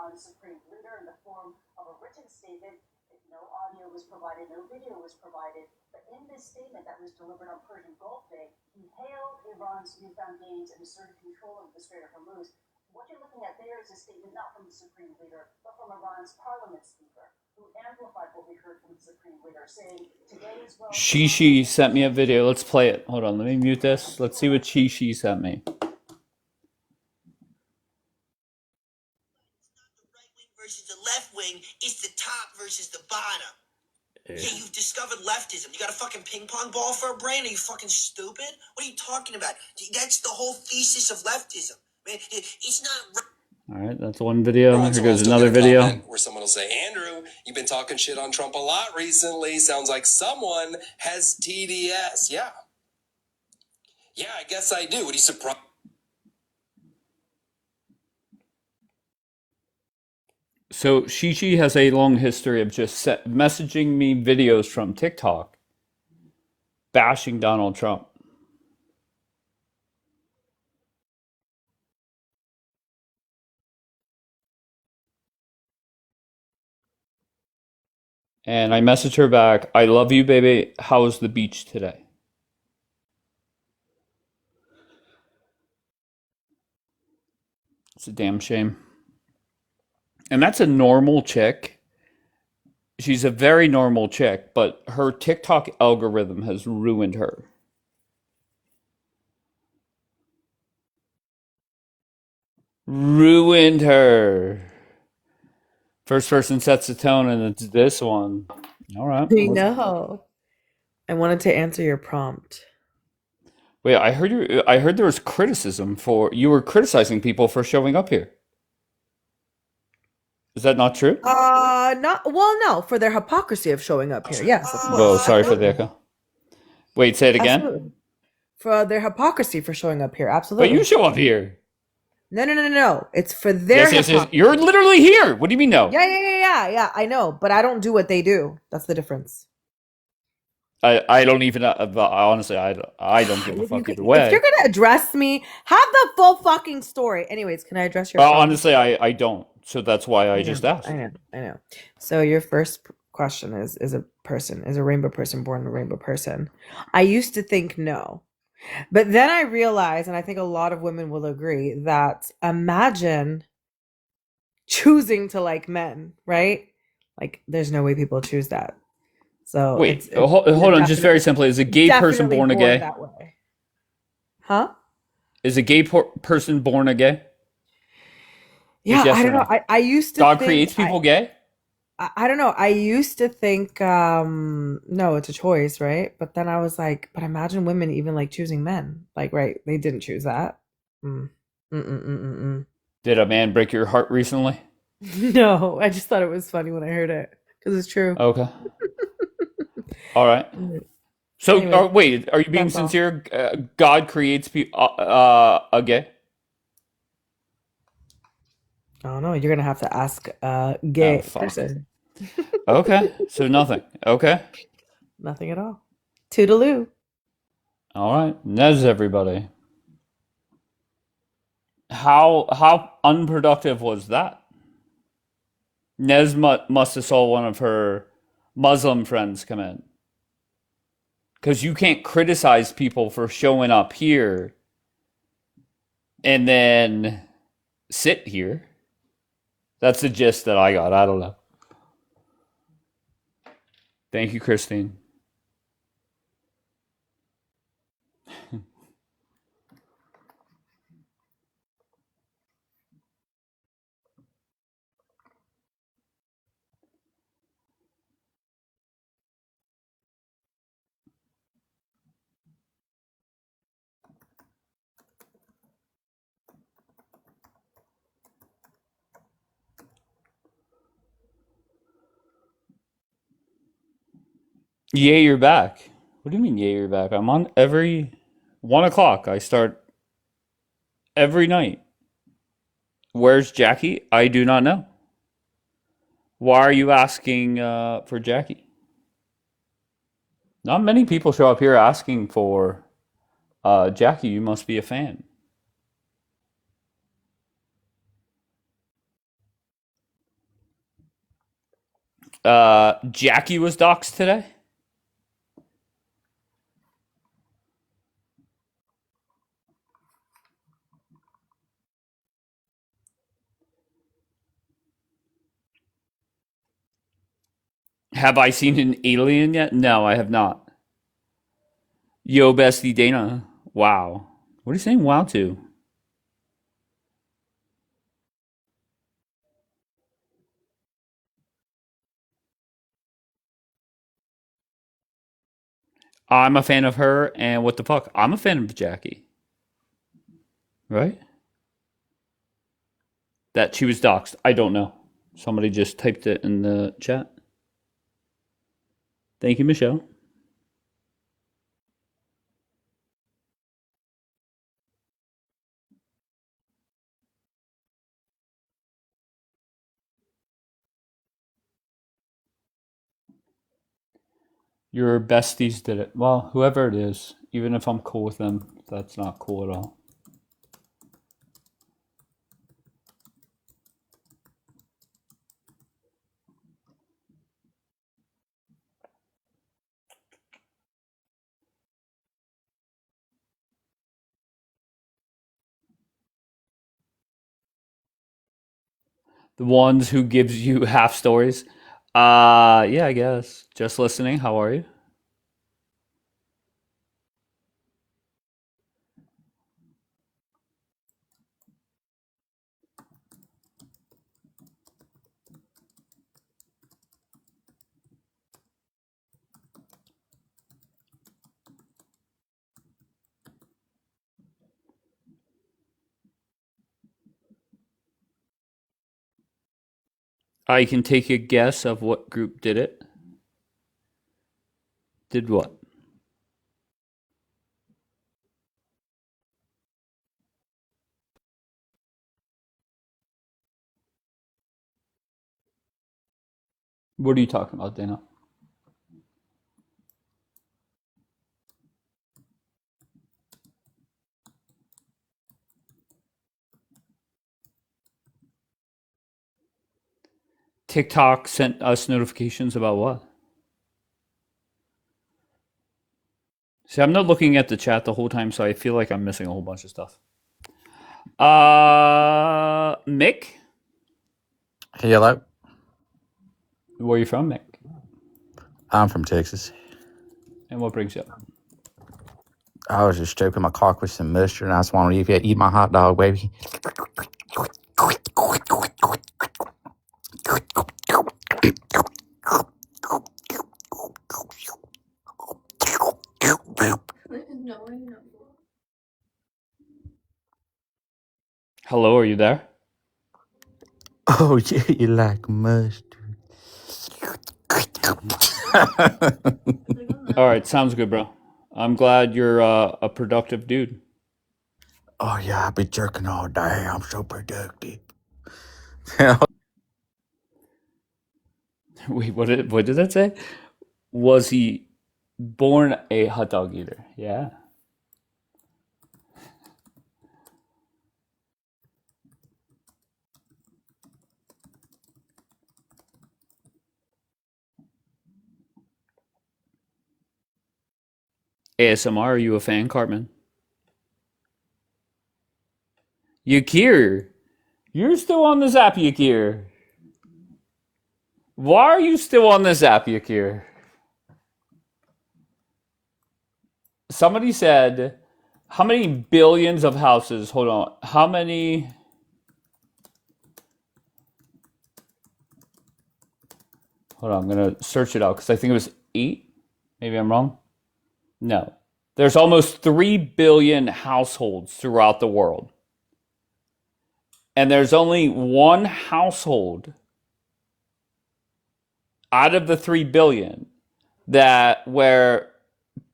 Iran's supreme leader in the form of a written statement. No audio was provided, no video was provided. But in this statement that was delivered on Persian Gulf Day, he hailed Iran's newfound gains and asserted control of the Strait of Hormuz. What you're looking at there is a statement not from the supreme leader, but from Iran's parliament speaker, who amplified what we heard from the supreme leader, saying today as well. Shishi sent me a video. Let's play it. Hold on, let me mute this. Let's see what Shishi sent me. Versus the left wing, it's the top versus the bottom. Yeah, you've discovered leftism. You got a fucking ping pong ball for a brain? Are you fucking stupid? What are you talking about? That's the whole thesis of leftism. Man, it's not. All right, that's one video. Here goes another video. Where someone will say, Andrew, you've been talking shit on Trump a lot recently. Sounds like someone has TDS. Yeah. Yeah, I guess I do. What are you surprised? So Shishi has a long history of just messaging me videos from TikTok bashing Donald Trump. And I messaged her back, I love you, baby. How's the beach today? It's a damn shame. And that's a normal chick. She's a very normal chick, but her TikTok algorithm has ruined her. Ruined her. First person sets the tone, and it's this one. All right. I know. I wanted to answer your prompt. Wait, I heard there was criticism for you were criticizing people for showing up here. Is that not true? No, for their hypocrisy of showing up here. Yes, of course. Whoa, sorry for the echo. Wait, say it again. Absolutely. For their hypocrisy for showing up here. Absolutely. But you show up here. No. It's for their yes. You're literally here. What do you mean no? Yeah. I know, but I don't do what they do. That's the difference. I don't even honestly I don't give a fuck either way. If you're gonna address me, have the full fucking story. Anyways, can I address your? Honestly, I don't. So that's why I just asked. I know. So your first question is a rainbow person born a rainbow person? I used to think no. But then I realized, and I think a lot of women will agree, that imagine choosing to like men, right? Like there's no way people choose that. So wait, hold on, just very simply, is a gay person born a gay? That way. Huh? Is a gay person born a gay? Yeah, I don't know. I used to God creates people gay? I don't know. I used to think, no, it's a choice, right? But then I was like, but imagine women even like choosing men. Like, right, they didn't choose that. Did a man break your heart recently? No, I just thought it was funny when I heard it because it's true. Okay. All right. So, anyway, wait, are you being sincere? God creates people a gay? Oh no, you're gonna have to ask a gay person. Okay, so nothing. Okay. Nothing at all. Toodaloo. All right, Nez, everybody. How unproductive was that? Nez must have saw one of her Muslim friends come in. Because you can't criticize people for showing up here and then sit here. That's the gist that I got. I don't know. Thank you, Christine. Yay, you're back. What do you mean, yay, you're back? I'm on every 1 o'clock. I start every night. Where's Jackie? I do not know. Why are you asking for Jackie? Not many people show up here asking for Jackie. You must be a fan. Jackie was doxxed today? Have I seen an alien yet? No, I have not. Yo, bestie Dana. Wow. What are you saying wow to? I'm a fan of her, and what the fuck? I'm a fan of Jackie. Right? That she was doxxed. I don't know. Somebody just typed it in the chat. Thank you, Michelle. Your besties did it. Well, whoever it is, even if I'm cool with them, that's not cool at all. The ones who gives you half stories. Yeah, I guess. Just listening. How are you? I can take a guess of what group did it. Did what? What are you talking about, Dana? TikTok sent us notifications about what? See, I'm not looking at the chat the whole time, so I feel like I'm missing a whole bunch of stuff. Mick? Hello. Where are you from, Mick? I'm from Texas. And what brings you up? I was just stroking my cock with some mustard, and I just wanted to eat my hot dog, baby. Hello, are you there? Oh, yeah, you like mustard. All right, sounds good, bro. I'm glad you're a productive dude. Oh, yeah, I've been jerking all day. I'm so productive. Wait, what did that say? Was he born a hot dog eater? Yeah. ASMR, are you a fan, Cartman? Yakir, you're still on this app, Yakir. Why are you still on this app, Yakir? Somebody said, how many billions of houses? Hold on. How many? Hold on, I'm going to search it out because I think it was 8. Maybe I'm wrong. No. There's almost 3 billion households throughout the world. And there's only one household out of the 3 billion that where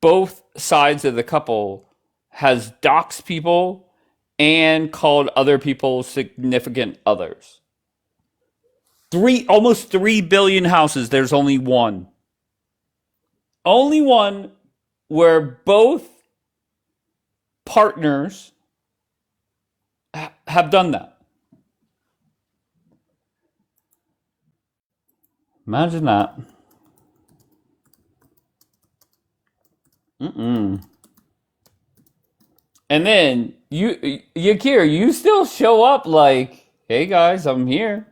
both sides of the couple has doxed people and called other people significant others. Almost 3 billion houses, there's only one. Only one where both partners have done that. Imagine that. Mm-mm. And then Yakir, you still show up like, hey guys, I'm here.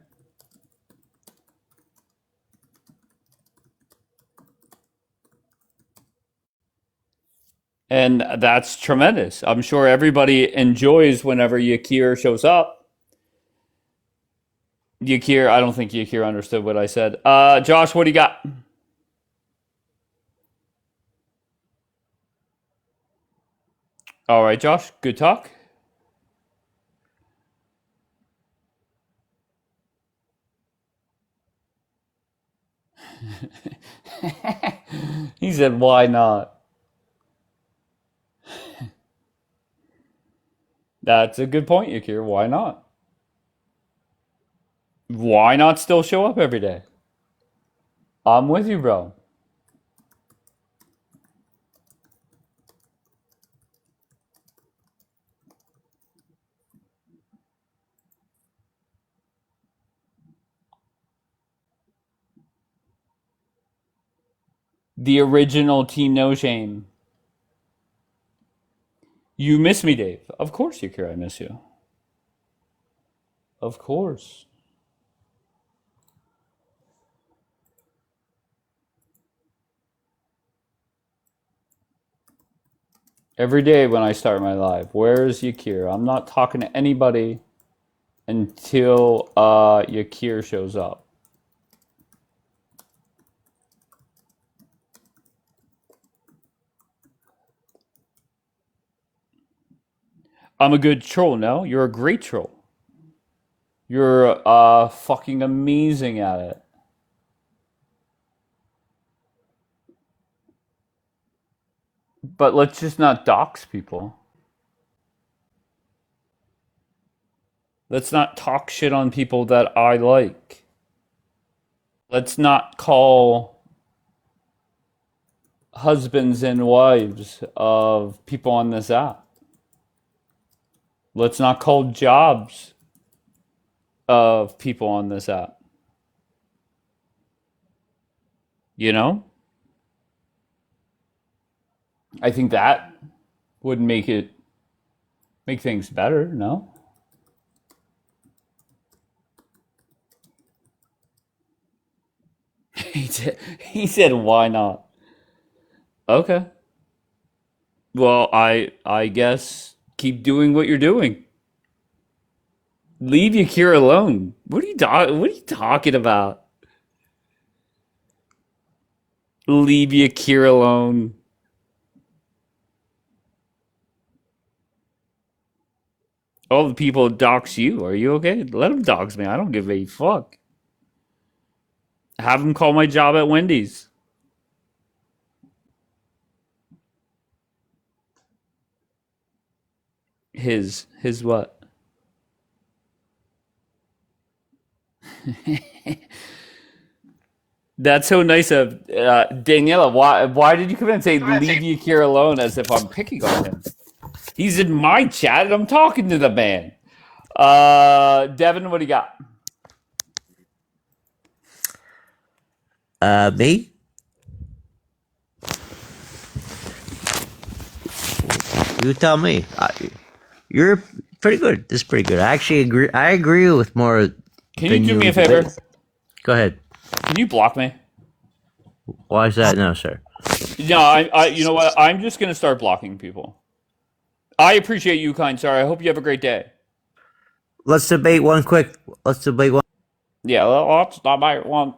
And that's tremendous. I'm sure everybody enjoys whenever Yakir shows up. Yakir, I don't think Yakir understood what I said. Josh, what do you got? All right, Josh, good talk. He said, why not? That's a good point, Yakir. Why not? Why not still show up every day? I'm with you, bro. The original Team No Shame. You miss me, Dave. Of course, Yakir, I miss you. Of course. Every day when I start my live, where is Yakir? I'm not talking to anybody until Yakir shows up. I'm a good troll, no? You're a great troll. You're fucking amazing at it. But let's just not dox people. Let's not talk shit on people that I like. Let's not call husbands and wives of people on this app. Let's not call jobs of people on this app. You know? I think that would make things better, no? He said why not? Okay. Well, I guess keep doing what you're doing. Leave Yakir alone. What are you talking about? Leave Yakir alone. All the people dox you. Are you okay? Let them dox me. I don't give a fuck. Have them call my job at Wendy's. His what? That's so nice of Daniela. Why did you come in and say leave Yakir alone as if I'm picking on him? He's in my chat and I'm talking to the man. Devin, what do you got? Me? You tell me. You're pretty good. This is pretty good. I actually agree. I agree with more. Can you do me a favor? Go ahead. Can you block me? Why is that? No, sir. No, I you know what? I'm just gonna start blocking people. I appreciate you, kind sir. I hope you have a great day. Let's debate one quick. Let's debate one. Yeah, let's debate one.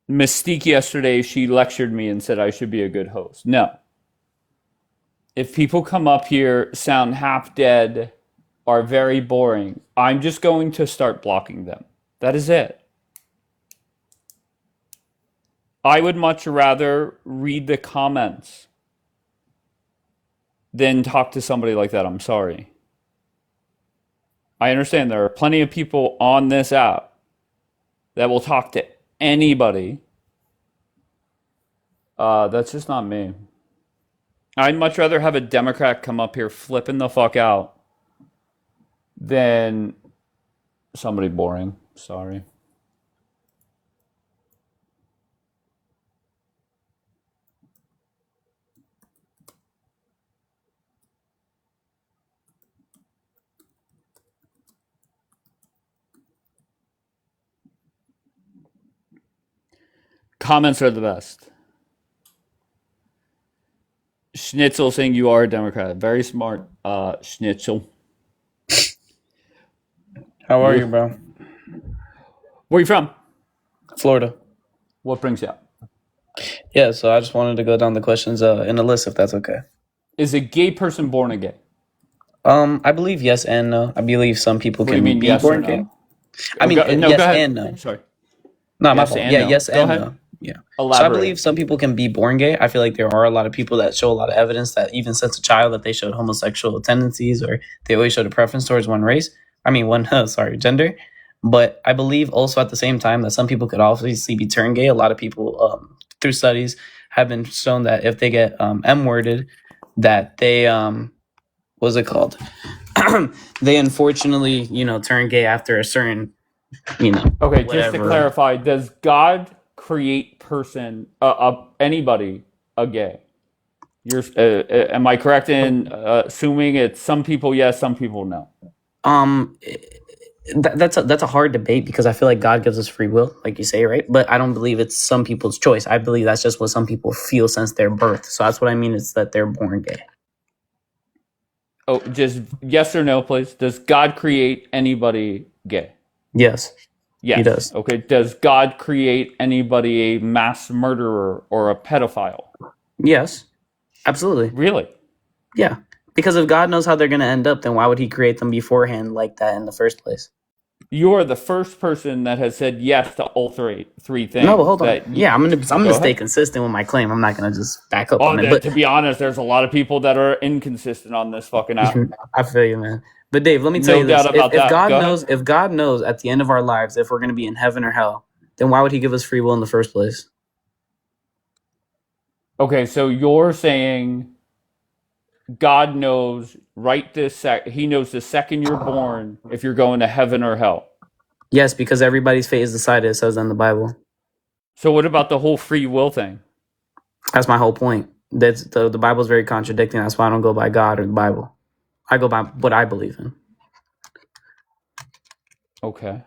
Mystique yesterday, she lectured me and said I should be a good host. No. If people come up here, sound half dead, are very boring, I'm just going to start blocking them. That is it. I would much rather read the comments than talk to somebody like that. I'm sorry. I understand there are plenty of people on this app that will talk to anybody. That's just not me. I'd much rather have a Democrat come up here flipping the fuck out than somebody boring. Sorry. Comments are the best. Schnitzel saying you are a Democrat. Very smart, Schnitzel. How are you, bro? Where are you from? Florida. What brings you up? Yeah, so I just wanted to go down the questions in the list, if that's okay. Is a gay person born a gay? I believe yes and no. I believe some people What do you can mean be yes or born no? gay. I mean, No, yes go ahead. and no. Sorry. No, my Yes fault. and Yeah, no. yes Go and ahead. no. Yeah. So I Elaborate. believe some people can be born gay. I feel like there are a lot of people that show a lot of evidence that even since a child that they showed homosexual tendencies or they always showed a preference towards one race. I mean, one gender. But I believe also at the same time that some people could obviously be turned gay. A lot of people through studies have been shown that if they get M-worded, that they what's it called? They unfortunately, turn gay after a certain, Okay, just to whatever. clarify, does God create anybody a gay? Am I correct in assuming it's some people yes, some people no? That's a hard debate because I feel like God gives us free will, like you say, right? But I don't believe it's some people's choice. I believe that's just what some people feel since their birth. So that's what I mean is that they're born gay. Oh, just yes or no, please. Does God create anybody gay? Yes, Yes. he does. Okay. Does God create anybody a mass murderer or a pedophile? Yes, absolutely. Really? Yeah. Because if God knows how they're going to end up, then why would he create them beforehand like that in the first place? You are the first person that has said yes to all three things. No, but hold on. that Yeah, I'm gonna Go stay ahead. consistent with my claim. I'm not gonna just back up Oh, on it. But to be honest, there's a lot of people that are inconsistent on this fucking app. I feel you, man. But Dave, let me tell No you this: doubt about if that. God Go knows, ahead. if God knows at the end of our lives if we're gonna be in heaven or hell, then why would He give us free will in the first place? Okay, so you're saying God knows right this sec. He knows the second you're born if you're going to heaven or hell. Yes, because everybody's fate is decided. It says in the Bible. So what about the whole free will thing? That's my whole point. That's the Bible is very contradicting. That's why I don't go by God or the Bible. I go by what I believe in. Okay.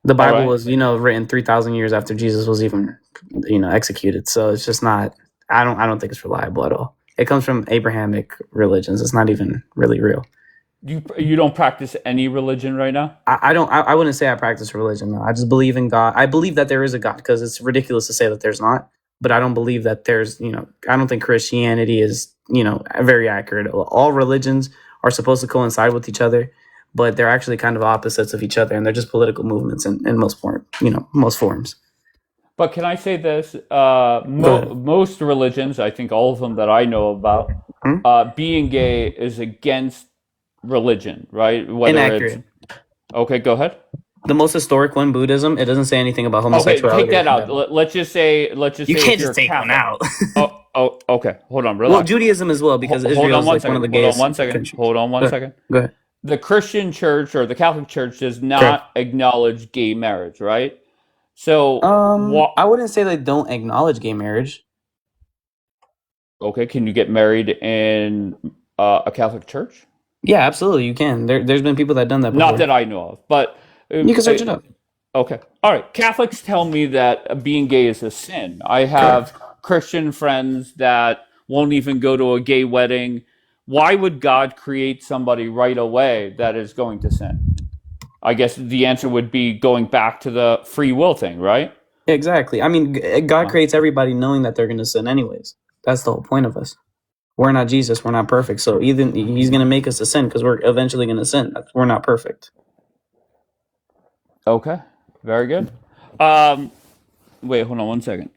The Bible right. was, written 3,000 years after Jesus was even, executed. So it's just not. I don't think it's reliable at all. It comes from Abrahamic religions. It's not even really real. You don't practice any religion right now? I don't. I wouldn't say I practice religion. No, I just believe in God. I believe that there is a God because it's ridiculous to say that there's not. But I don't believe that there's. I don't think Christianity is. Very accurate. All religions are supposed to coincide with each other, but they're actually kind of opposites of each other, and they're just political movements in most most forms. But can I say this? Go ahead. Most religions, I think all of them that I know about, Hmm? being gay is against religion, right? Whether Inaccurate. Okay, go ahead. The most historic one, Buddhism, it doesn't say anything about Okay, homosexuality. take that out. Let's just say You if can't you're just take one Catholic. out. Okay. Hold on, Well, relax. Judaism as well, because Hold Israel on is one like one of second. the Hold on gayest one second. countries. Hold on one Go second. ahead. The Christian church or the Catholic church does Correct. not acknowledge gay marriage, right? So what? I wouldn't say they don't acknowledge gay marriage. Okay, can you get married in a Catholic church? Yeah, absolutely, you can. There's been people that done that before. Not that I know of, but You can search it up. okay. All right. Catholics tell me that being gay is a sin. I have Christian friends that won't even go to a gay wedding. Why would God create somebody right away that is going to sin? I guess the answer would be going back to the free will thing, right? Exactly. I mean, God creates everybody knowing that they're going to sin anyways. That's the whole point of us. We're not Jesus. We're not perfect. So either He's going to make us to sin because we're eventually going to sin. We're not perfect. Okay. Very good. Wait, hold on one second.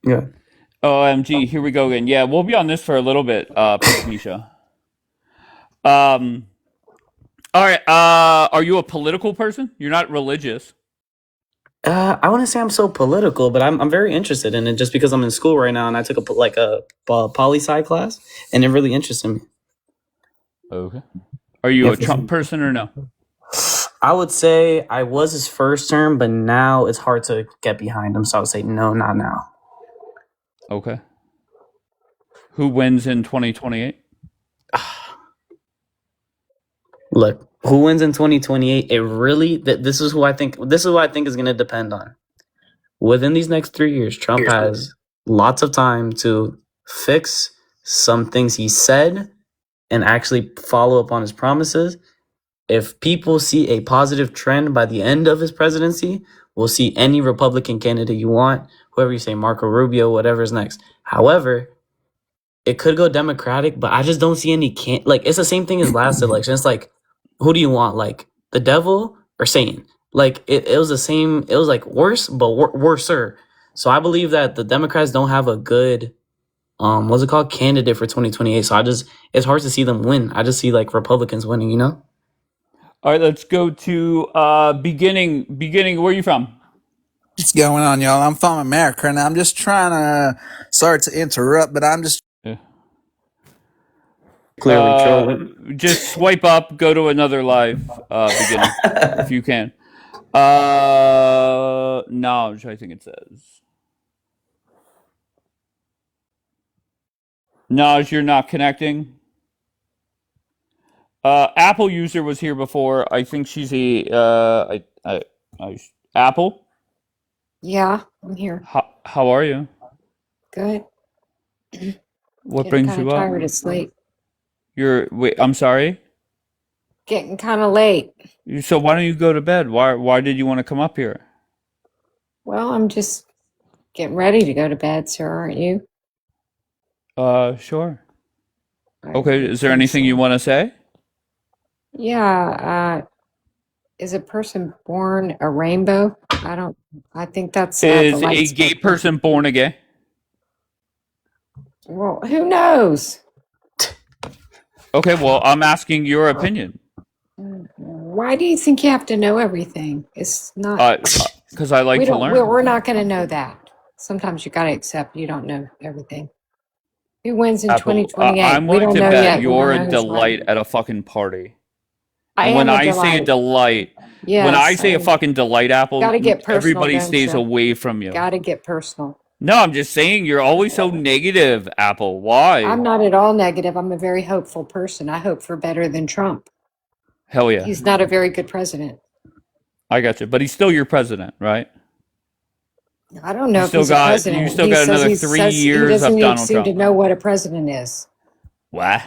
Yeah. OMG, here we go again. Yeah, we'll be on this for a little bit, Pink Misha. All right. Are you a political person? You're not religious. I wouldn't say I'm so political, but I'm very interested in it just because I'm in school right now and I took a poli sci class and it really interested me. Okay. Are you Yeah, a Trump person or no? I would say I was his first term, but now it's hard to get behind him. So I would say no, not now. Okay. Who wins in 2028? Look, who wins in 2028? It really this is who I think. This is what I think is going to depend on. Within these next 3 years, Trump has lots of time to fix some things he said and actually follow up on his promises. If people see a positive trend by the end of his presidency, we'll see any Republican candidate you want, whoever you say, Marco Rubio, whatever's next. However, it could go Democratic, but I just don't see any like it's the same thing as last election. It's like, who do you want? Like the devil or Satan? Like it was the same. It was like worse, but worser. So I believe that the Democrats don't have a good what's it called, candidate for 2028. So it's hard to see them win. I just see like Republicans winning. You know. All right, let's go to beginning. Where are you from? What's going on, y'all? I'm from America, and I'm just trying to. Sorry to interrupt, but I'm just. Yeah. Clearly trolling. Just swipe up, go to another live beginning if you can. Knowledge, I think it says. Knowledge, you're not connecting. Apple user was here before. I think she's a Apple. Yeah, I'm here. How are you? Good. What Getting brings kind you of up? tired. It's late. Wait. I'm sorry. Getting kind of late. So why don't you go to bed? Why did you want to come up here? Well, I'm just getting ready to go to bed, sir, aren't you? Sure. I Okay. would Is there think anything you so. want to say? Yeah, is a person born a rainbow? I think that's the Is light a gay spectrum. person born a gay? Well, who knows? Okay. Well, I'm asking your opinion. Why do you think you have to know everything? It's not, Because I like we to don't, learn. we're not going to know that. Sometimes you got to accept you don't know everything. Who wins in Apple, 2028? I'm We willing don't to know bet yet. We you're don't a know who's delight right. at a fucking party. I And when am a I say a delight. delight, when I Yes, say a fucking delight, Apple, got to get personal, everybody don't stays you? away from you. Got to get personal. No, I'm just saying you're always so negative, Apple. Why? I'm not at all negative. I'm a very hopeful person. I hope for better than Trump. Hell yeah. He's not a very good president. I got you. But he's still your president, right? I don't know You if still he's a got president. still He got says another 3 he years doesn't of even Donald seem to Trump. know what a president is. What?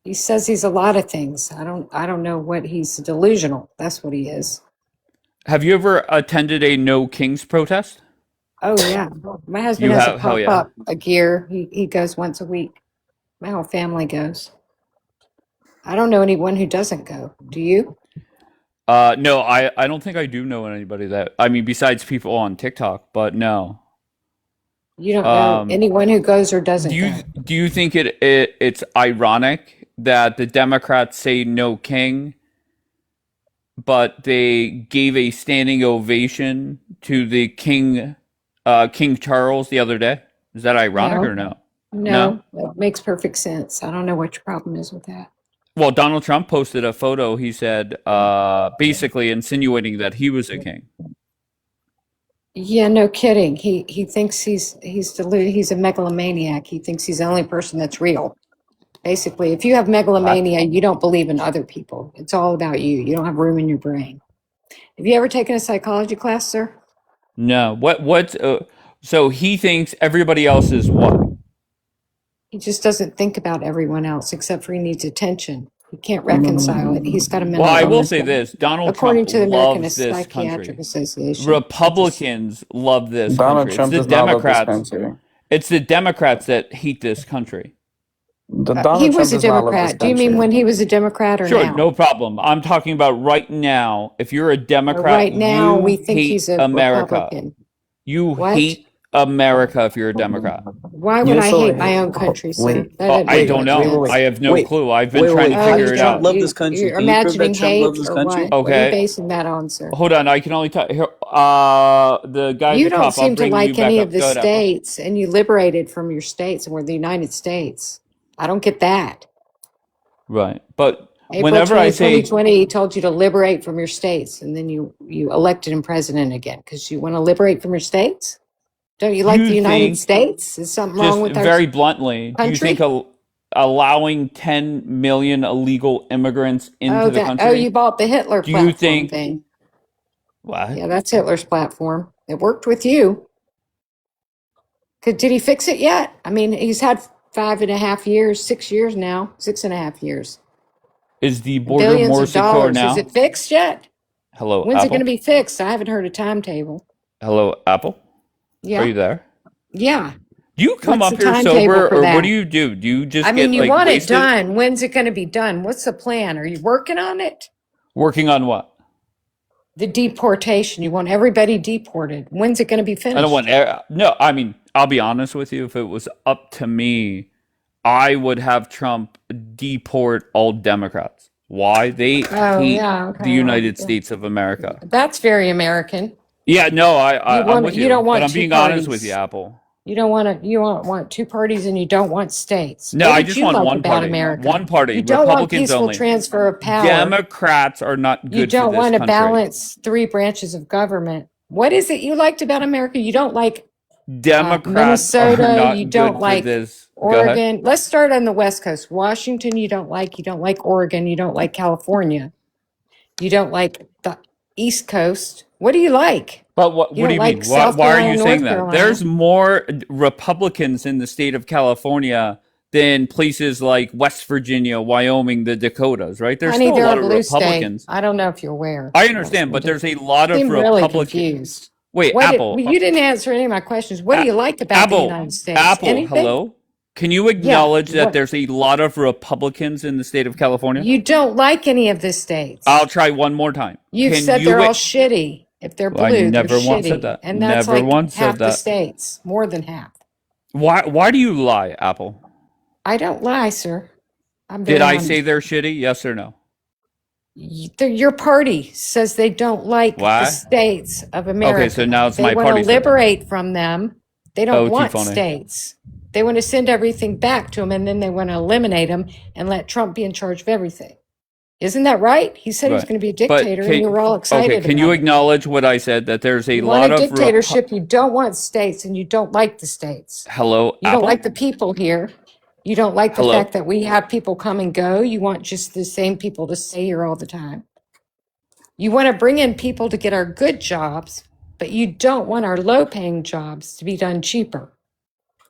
He says he's a lot of things. I don't know what he's delusional. That's what he is. Have you ever attended a No Kings protest? Oh yeah. My husband You has a have? Hell pop yeah. up a gear. He goes once a week. My whole family goes. I don't know anyone who doesn't go. Do you? No, I don't think I do know anybody that. I mean, besides people on TikTok, but no. You don't know anyone who goes or doesn't go. Do you think it's ironic that the Democrats say no king, but they gave a standing ovation to the King Charles the other day? Is that ironic or no? No, it makes perfect sense. I don't know what your problem is with that. Well, Donald Trump posted a photo. He said, basically insinuating that he was a king. Yeah, no kidding. He thinks he's deluded. He's a megalomaniac. He thinks he's the only person that's real. Basically, if you have megalomania, you don't believe in other people. It's all about you. You don't have room in your brain. Have you ever taken a psychology class, sir? No. What? So he thinks everybody else is what? He just doesn't think about everyone else except for he needs attention. He can't reconcile it. He's got a mental Well, I will illness. say this: Donald According Trump to the American loves this Psychiatric country. Association. Republicans love this Donald country. Trump It's the does not love this Democrats. country. It's the Democrats that hate this country. Donald He Trump was a does not love this Democrat. Do you mean country. when he was a Democrat or Sure, now? no problem. I'm talking about right now. If you're a Democrat, Right now, you we think hate he's a America. Republican. You What? hate America if you're a Democrat? Why would Yeah, I so hate my own country, sir? when That Oh, doesn't I make don't much know. sense. I have no wait, clue. I've been trying to Oh, figure you it don't. out. Love this country. You're Can you prove imagining that Trump loves hate this or country? what? What are you Okay. basing that on, sir? Hold on. I can only talk. The guy at You the don't top, I'll seem to bring you like back any up. of the Go ahead, Apple. states, and you liberated from your states, and we're the United States. I don't get that. Right. But April whenever I 20, say, 2020, he told you to liberate from your states, and then you elected him president again because you want to liberate from your states? Don't you do like the you United think, States? Is something wrong just with our very bluntly, do you think country? allowing 10 million illegal immigrants into the Oh, you country, bought the Hitler do you platform think, thing. what? Yeah, that's Hitler's platform. It worked with you. Did he fix it yet? I mean, he's had 5.5 years, 6 years now, 6.5 years, Is the and border billions more of secure dollars. Is it now? fixed yet? Hello, When's it going to Apple? be fixed? I haven't heard a timetable. Hello, Apple? Are Yeah, you there? yeah. Do you come What's the up here timetable sober, for or what that? do? Do you I just mean, get you like want it wasted? done. When's it going to be done? What's the plan? Are you working on it? Working on what? The deportation. You want everybody deported. When's it going to be I don't want. finished? No, I mean, I'll be honest with you. If it was up to me, I would have Trump deport all Democrats. Why? They Oh, hate yeah. the Okay. Well, United States of America. that's very American. Yeah, no, I'm with You don't you, but want I'm two being honest with you, parties. Apple. You don't want two parties, and you don't want states. No, What I did just you want like one about party. America? One party. You don't want Republicans peaceful only. transfer of power. Democrats are not You good for don't this want to country. balance three branches of government. What is it you liked about America? You don't like Democrats are Minnesota. You not don't good for like this. Go ahead. Oregon. Let's start on the West Coast. Washington, you don't like. You don't like Oregon. You don't like California. You don't like the East Coast. What do you like? But what You do don't you like mean? Why, South why are you Carolina, saying North that? Carolina. There's more Republicans in the state of California than places like West Virginia, Wyoming, the Dakotas, right? There's Honey, still a they're a lot of blue state. Republicans. I don't know if you're aware. I West understand, but Virginia. there's a lot of I'm really Republicans. confused. Wait, Well, Apple. you didn't answer any of my questions. What do you like about the Apple. United States? Apple, Anything? hello? Can you Yeah. acknowledge that What? there's a lot of Republicans in the state of California? You don't like any of the states. I'll try one more time. You've Can said you they're all shitty. If they're Well, I blue, they're never once said shitty. that. And that's Never like once half said the that. states, more than half. Why do you lie, Apple? I don't lie, sir. I'm Did very I honest. say they're shitty? Yes or no? Your party says they don't like the Why? states of Okay, America. so now it's They my want to party said that. liberate from them. They don't Oh, too want funny. states. They want to send everything back to them, and then they want to eliminate them and let Trump be in charge of everything. Isn't that right? He said he was Right. going to be a But dictator, and you were all okay, excited can you about it. acknowledge what I said, that there's a You want lot a of dictatorship. You don't want states, and you don't like the states. Hello, You don't like Apple? the people here. You don't like the Hello? fact that we have people come and go. You want just the same people to stay here all the time. You want to bring in people to get our good jobs, but you don't want our low-paying jobs to be done cheaper.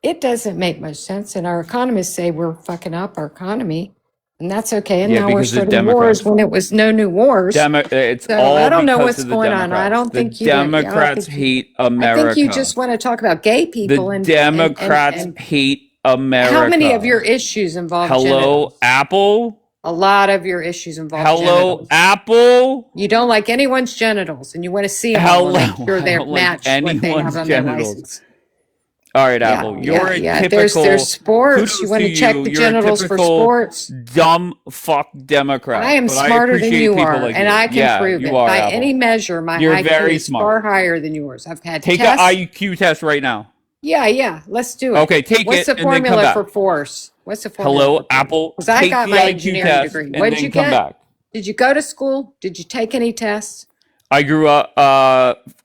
It doesn't make much sense, and our economists say we're fucking up our economy, and that's okay. And Yeah, now we're because of starting wars Democrats. when it was no new wars. It's So I all don't know because what's of the going on. I Democrats. don't The think you. I don't Democrats think you. hate I think you America. just want to talk about gay The people Democrats and hate how many of your America. issues involve Hello, genitals? Apple? A lot of your issues involve Hello, genitals. Apple? You don't like anyone's genitals, and you want to see them all and make Hello, sure I they don't like match what they have anyone's on their genitals. license. All right, Yeah, Apple, you're a yeah. typical, There's sports. You kudos want to to check you, the you're a genitals for typical sports. dumb fuck I Democrat. am But I smarter than appreciate you people are, like and you. I can Yeah, prove you it. are, By any Apple. measure, my You're IQ very is far smart. higher than yours. I've had Take an tests. IQ test right now. Yeah. Let's do it. Okay, take What's it the and then come formula for back. force? What's the formula Hello, for force? Apple. Because I Take got the my IQ engineering test degree. and What did then you come get? back. Did you go to school? Did you take any tests? I grew up,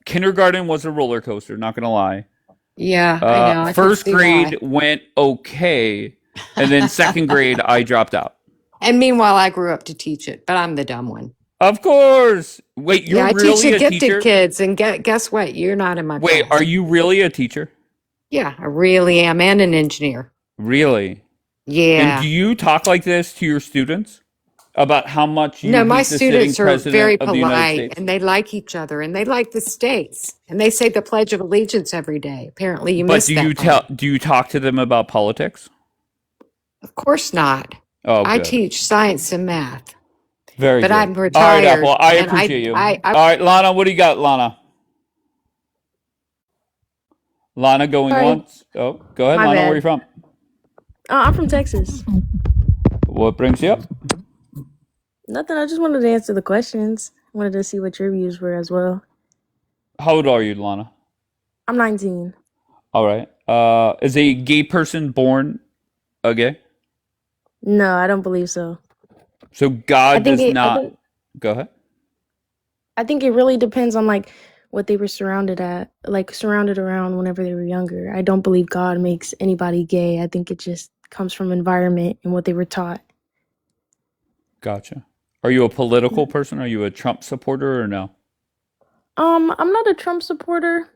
kindergarten was a roller coaster, not gonna lie. Yeah, I know. I can First see grade why. went okay, and then second grade I dropped out. And meanwhile, I grew up to teach it, but I'm the dumb one. Of course. Wait, Yeah, you're I teach really the a gifted teacher? kids, and guess what? You're not in my Wait, class. are you really a teacher? Yeah, I really am, and an engineer. Really? And Yeah. do you talk like this to your students about how much you No, my hate the sitting students are very president of the United polite, States? and they like each other, and they like the states, and they say the Pledge of Allegiance every day. Apparently, you But missed that part. do you talk to them about politics? Of course not. Oh, I good. teach science and math, Very but good. I'm All right, Apple. retired, I and appreciate you. I All right, Lana, what do you got, Lana? Lana going Sorry. once. Oh, go ahead, My Lana. bad. Where are you from? I'm from Texas. What brings you up? Nothing. I just wanted to answer the questions. Wanted to see what your views were as well. How old are you, Lana? I'm 19. All right. Is a gay person born a gay? No, I don't believe so. So God I think does it. not. Go ahead. I think it really depends on like what they were surrounded around whenever they were younger. I don't believe God makes anybody gay. I think it just comes from environment and what they were taught. Gotcha. Are you a political person? Are you a Trump supporter or no? I'm not a Trump supporter.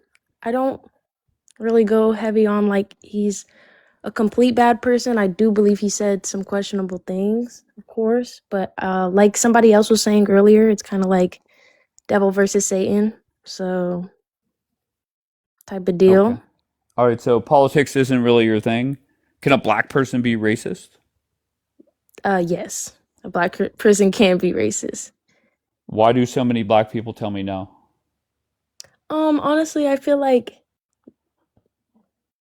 I don't really go heavy on like he's a complete bad person. I do believe he said some questionable things, of course, but like somebody else was saying earlier, it's kind of like devil versus Satan, so type of deal. Okay. All right. So politics isn't really your thing. Can a black person be racist? Yes, a black person can be racist. Why do so many black people tell me no? Honestly, I feel like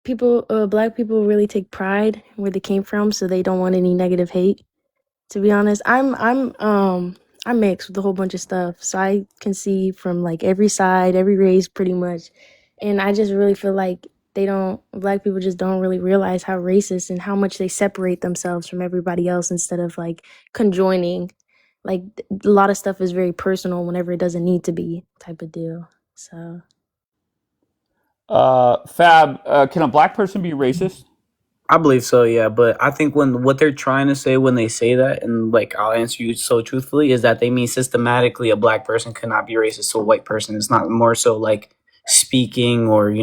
black people really take pride in where they came from, so they don't want any negative hate. To be honest, I'm mixed with a whole bunch of stuff, so I can see from like every side, every race, pretty much. And I just really feel like black people just don't really realize how racist and how much they separate themselves from everybody else instead of like conjoining. Like a lot of stuff is very personal whenever it doesn't need to be, type of deal. So Fab, can a black person be racist? I believe so, yeah. But I think what they're trying to say when they say that, and like I'll answer you so truthfully, is that they mean systematically a black person cannot be racist to a white person. It's not more so like speaking or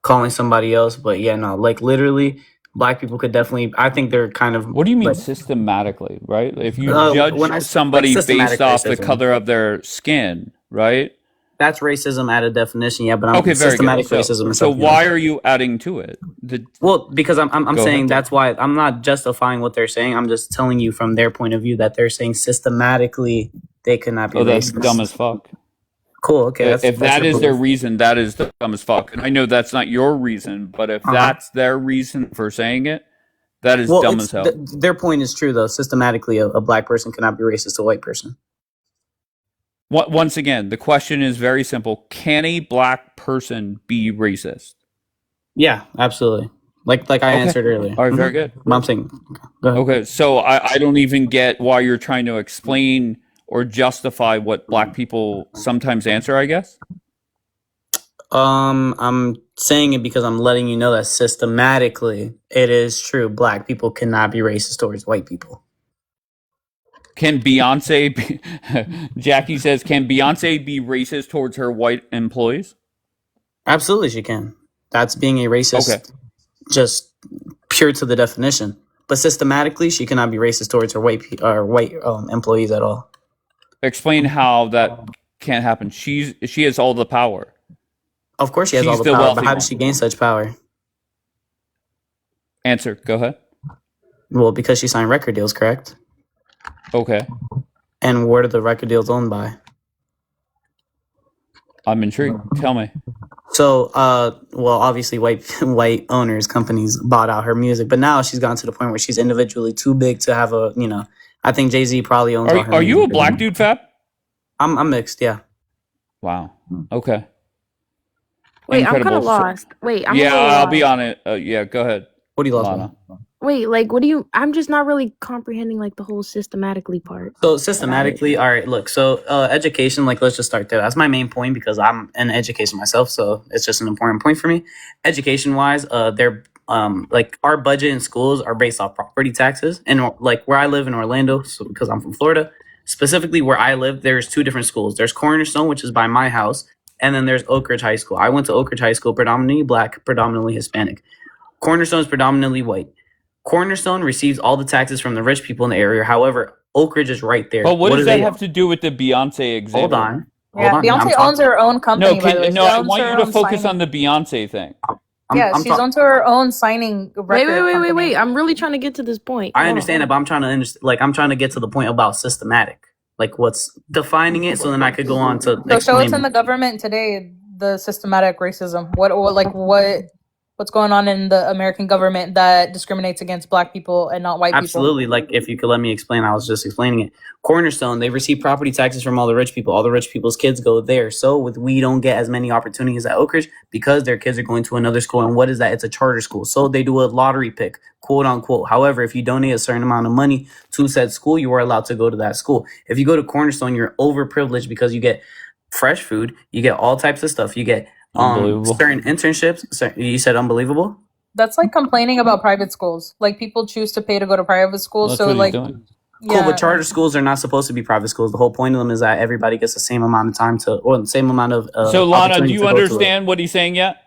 calling somebody else. But yeah, no, like literally, black people could definitely. I think they're kind of. What do you mean like, systematically, right? If you when I judge somebody systematic based off the racism. color of their skin, right? That's racism at a definition, yeah. But I'm Okay, very systematic good. racism. So why are you adding to it? Well, because I'm Go saying ahead. that's why I'm not justifying what they're saying. I'm just telling you from their point of view that they're saying systematically they could not be Oh, that's racist. dumb as fuck. Cool. Okay. If that is their reason, that is dumb as fuck. And I know that's not your reason, but if that's their reason for saying it, that is dumb as hell. Their point is true though. Systematically, a black person cannot be racist to a white person. Once again, the question is very simple. Can a black person be racist? Yeah, absolutely. Like I answered earlier. All right, very good. I'm saying, go ahead. Okay, so I don't even get why you're trying to explain or justify what black people sometimes answer, I guess. I'm saying it because I'm letting you know that systematically it is true. Black people cannot be racist towards white people. Can Beyonce be, Jackie says, can Beyonce be racist towards her white employees? Absolutely, she can. That's being a racist, Okay. just pure to the definition. But systematically, she cannot be racist towards her white employees at all. Explain how that can't happen. She has all the power. Of course, she has She's all the the power. wealthy But how one. does she gain such power? Answer. Go ahead. Well, because she signed record deals, correct? Okay. And what are the record deals owned by? I'm intrigued. Tell me. So, well, obviously, white owners, companies bought out her music, but now she's gotten to the point where she's individually too big to have a, I think Jay-Z probably owns all her Are you a music. black dude, Fab? I'm mixed, yeah. Wow. Okay. wait, Incredible. I'm kind of lost. Wait, I'm a Yeah, little I'll lost. be on it. Yeah, go ahead. What do you lost? Lana. Wait, like, I'm just not really comprehending like the whole systematically part. So systematically, all right, look, so education, like let's just start there. That's my main point because I'm in education myself, so it's just an important point for me. Education wise, they're like our budget in schools are based off property taxes. And like where I live in Orlando, so because I'm from Florida, specifically where I live, there's two different schools. There's Cornerstone, which is by my house, and then there's Oak Ridge High School. I went to Oak Ridge High School, predominantly black, predominantly Hispanic. Cornerstone is predominantly white. Cornerstone receives all the taxes from the rich people in the area. However, Oak Ridge is right there. But what does that they- have to do with the Beyonce example? Hold on. Yeah, Beyonce owns her own company. No, by the way. She I owns want her you to own focus signing. on the Beyonce thing. She's onto her own signing record. Wait. I'm really trying to get to this point. I understand it, but I'm trying to get to the point about systematic, like what's defining it, so then I could go on to. So show us explain in the government today the systematic racism. What what's going on in the American government that discriminates against black people and not white people. Absolutely. Like, if you could let me explain, I was just explaining it. Cornerstone, they receive property taxes from all the rich people. All the rich people's kids go there. So we don't get as many opportunities at Oak Ridge because their kids are going to another school. And what is that? It's a charter school. So they do a lottery pick, quote unquote. However, if you donate a certain amount of money to said school, you are allowed to go to that school. If you go to Cornerstone, you're overprivileged because you get fresh food, you get all types of stuff, you get certain internships. You said unbelievable? That's like complaining about private schools. Like, people choose to pay to go to private schools. That's So what he's like, doing. Cool, but charter schools are not supposed to be private schools. The whole point of them is that everybody gets the same amount of time to, or the same amount of. So Lana, do opportunity you to go to it. understand what he's saying yet?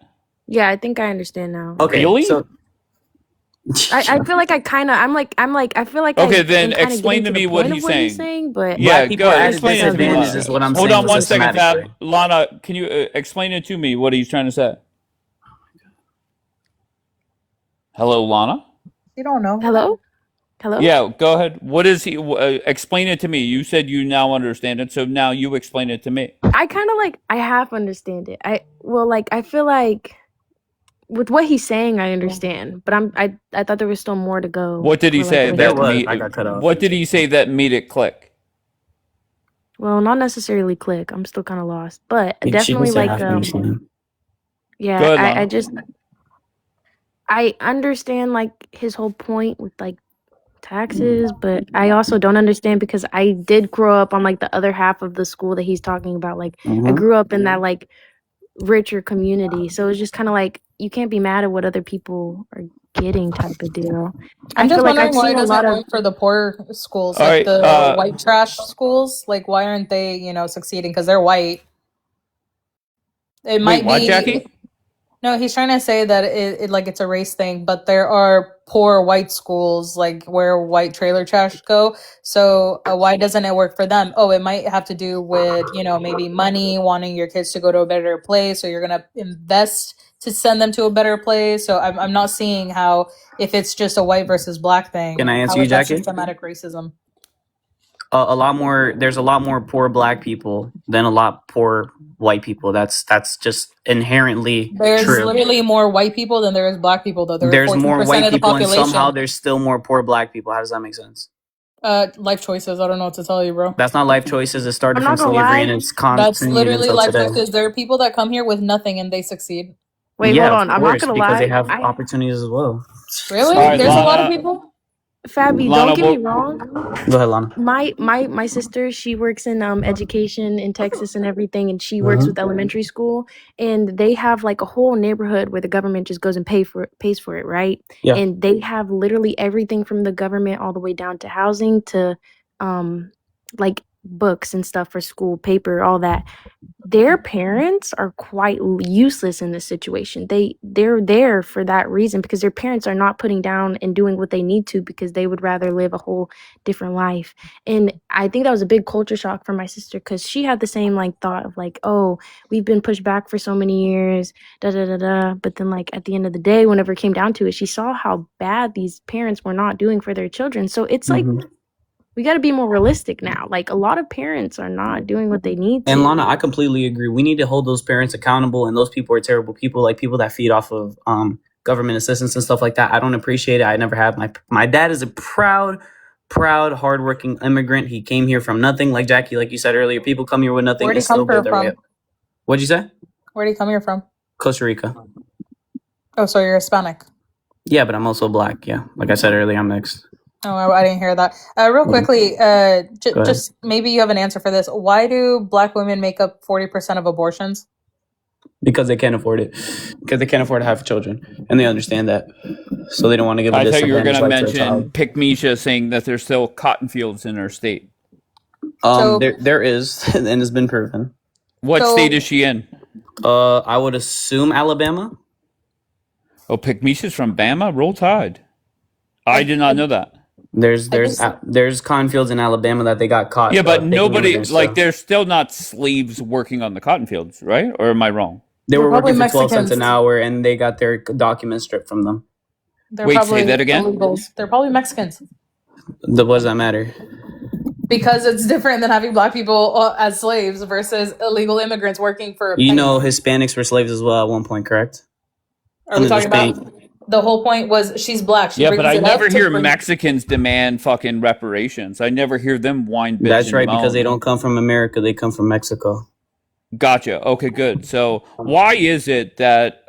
Yeah, I think I understand now. Okay, Really? so I feel like I kind of I feel like Okay, I then am kinda explain getting to the me what point he's of saying. but Yeah, people go are at explain it to me, disadvantage Lana. is what I'm Hold saying on one second, Fab. systematically. Lana, can you explain it to me what he's trying to say? Hello, Lana? you don't know. hello? Yeah, go ahead. What is he? Explain it to me. You said you now understand it, so now you explain it to me. I kind of like I half understand it. I feel like with what he's saying I understand, but I thought there was still more to go. What did he for, like, say what There that he's was. made? I got cut off. What did he say that made it click? Well, not necessarily click. I'm still kind of lost, but She definitely was saying like half understand. yeah, Go ahead, I Lana. just I understand like his whole point with like taxes, but I also don't understand because I did grow up on like the other half of the school that he's talking about. Like I grew up in that like richer community, so it's just kind of like you can't be mad at what other people are getting type of deal. I I'm feel just like I've wondering why seen it a doesn't lot of work for the poor schools, All like right. the white trash schools. Like, why aren't they, succeeding? Because they're white. It Wait, might what, be. Jackie? No, he's trying to say that it like it's a race thing, but there are poor white schools like where white trailer trash go. So why doesn't it work for them? Oh, it might have to do with maybe money, wanting your kids to go to a better place, or you're gonna invest to send them to a better place. So I'm not seeing how, if it's just a white versus black thing, Can I answer how you, is that Jackie? systematic racism? There's a lot more poor black people than a lot poor white people. That's just inherently There's true. literally more white people than there is black people, though. There are There's 14% more white of the people, and somehow population. there's still more poor black people. How does that make sense? Life choices. I don't know what to tell you, bro. That's not life choices. It started I'm from not gonna slavery, lie. and it's That's continued literally until life today. choices. There are people that come here with nothing and they succeed. Wait, Yeah, hold on. of I'm not course, gonna because they lie. have opportunities as well. Really? All right, There's a lot of Lana. people? Fabi, Lana, don't get me what? wrong. Go ahead, Lana. My sister, she works in education in Texas and everything, and she works with elementary school, and they have like a whole neighborhood where the government just goes and pays for it, right? Yeah. And they have literally everything from the government all the way down to housing to like books and stuff for school, paper, all that. Their parents are quite useless in this situation. They're there for that reason because their parents are not putting down and doing what they need to because they would rather live a whole different life. And I think that was a big culture shock for my sister because she had the same like thought of like, oh, we've been pushed back for so many years, da da da da. But then like at the end of the day, whenever it came down to it, she saw how bad these parents were not doing for their children. So it's like we got to be more realistic now. Like a lot of parents are not doing what they need to. And Lana, I completely agree. We need to hold those parents accountable, and those people are terrible people, like people that feed off of government assistance and stuff like that. I don't appreciate it. I never have. My dad is a proud, hardworking immigrant. He came here from nothing, like Jackie, like you said earlier. People come here with nothing Where'd and he come still build their way from? up. What'd you say? Where'd he come here from? Costa Rica. Oh, so you're Hispanic. Yeah, but I'm also black. Yeah, like I said earlier, I'm mixed. Oh, I didn't hear that. Real quickly, just maybe you have an answer for this. Why do black women make up 40% of abortions? Because they can't afford it. Because they can't afford to have children, and they understand that, so they don't want to give a I thought you were disadvantaged going to life to a mention child. Pickmisha saying that there's still cotton fields in her state. There is, and it's been proven. What state is she in? I would assume Alabama. Oh, Pickmisha's from Bama? Roll Tide. I did not know that. There's cotton fields in Alabama that they got caught. Yeah, but nobody, immigrants, like, so. they're still not slaves working on the cotton fields, right? Or am I wrong? They were probably working for 12 cents an Mexicans. hour, and they got their documents stripped from them. They're Wait, probably say that again? illegals. They're probably Mexicans. What does that matter? Because it's different than having black people as slaves versus illegal immigrants working for a You penny. know, Hispanics were slaves as well at one point, correct? Are we Under the talking about state. the whole point was she's black. She Yeah, brings but I it up never to hear bring. Mexicans demand fucking reparations. I never hear them whine, bitch, That's and right, because they moan. don't come from America; they come from Mexico. Gotcha. Okay, good. So why is it that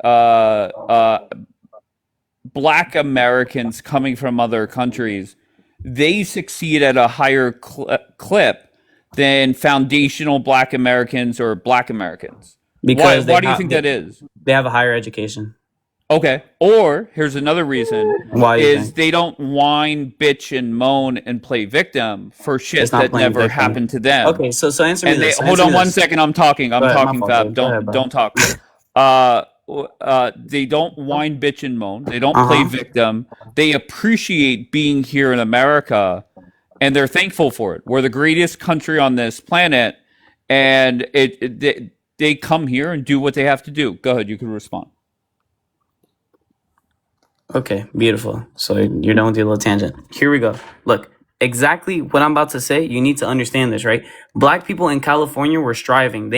black Americans coming from other countries, they succeed at a higher clip than foundational black Americans or black Americans? Because Why do you think that is? they have a higher education. Okay. Or here's another reason Why do you is think? they don't whine, bitch, and moan and play victim for shit It's not that playing never victim. happened to them. Okay, so answer me And they this. hold Answer on me one this. second. I'm talking, Go ahead, my fault, Fab. Jay. Go ahead, bro. Don't talk. They don't whine, bitch, and moan. They don't play victim. They appreciate being here in America, and they're thankful for it. We're the greatest country on this planet, and they come here and do what they have to do. Go ahead. You can respond. Okay, beautiful. So you're done with your little tangent. Here we go. Look, exactly what I'm about to say. You need to understand this, right? Black people in California were striving.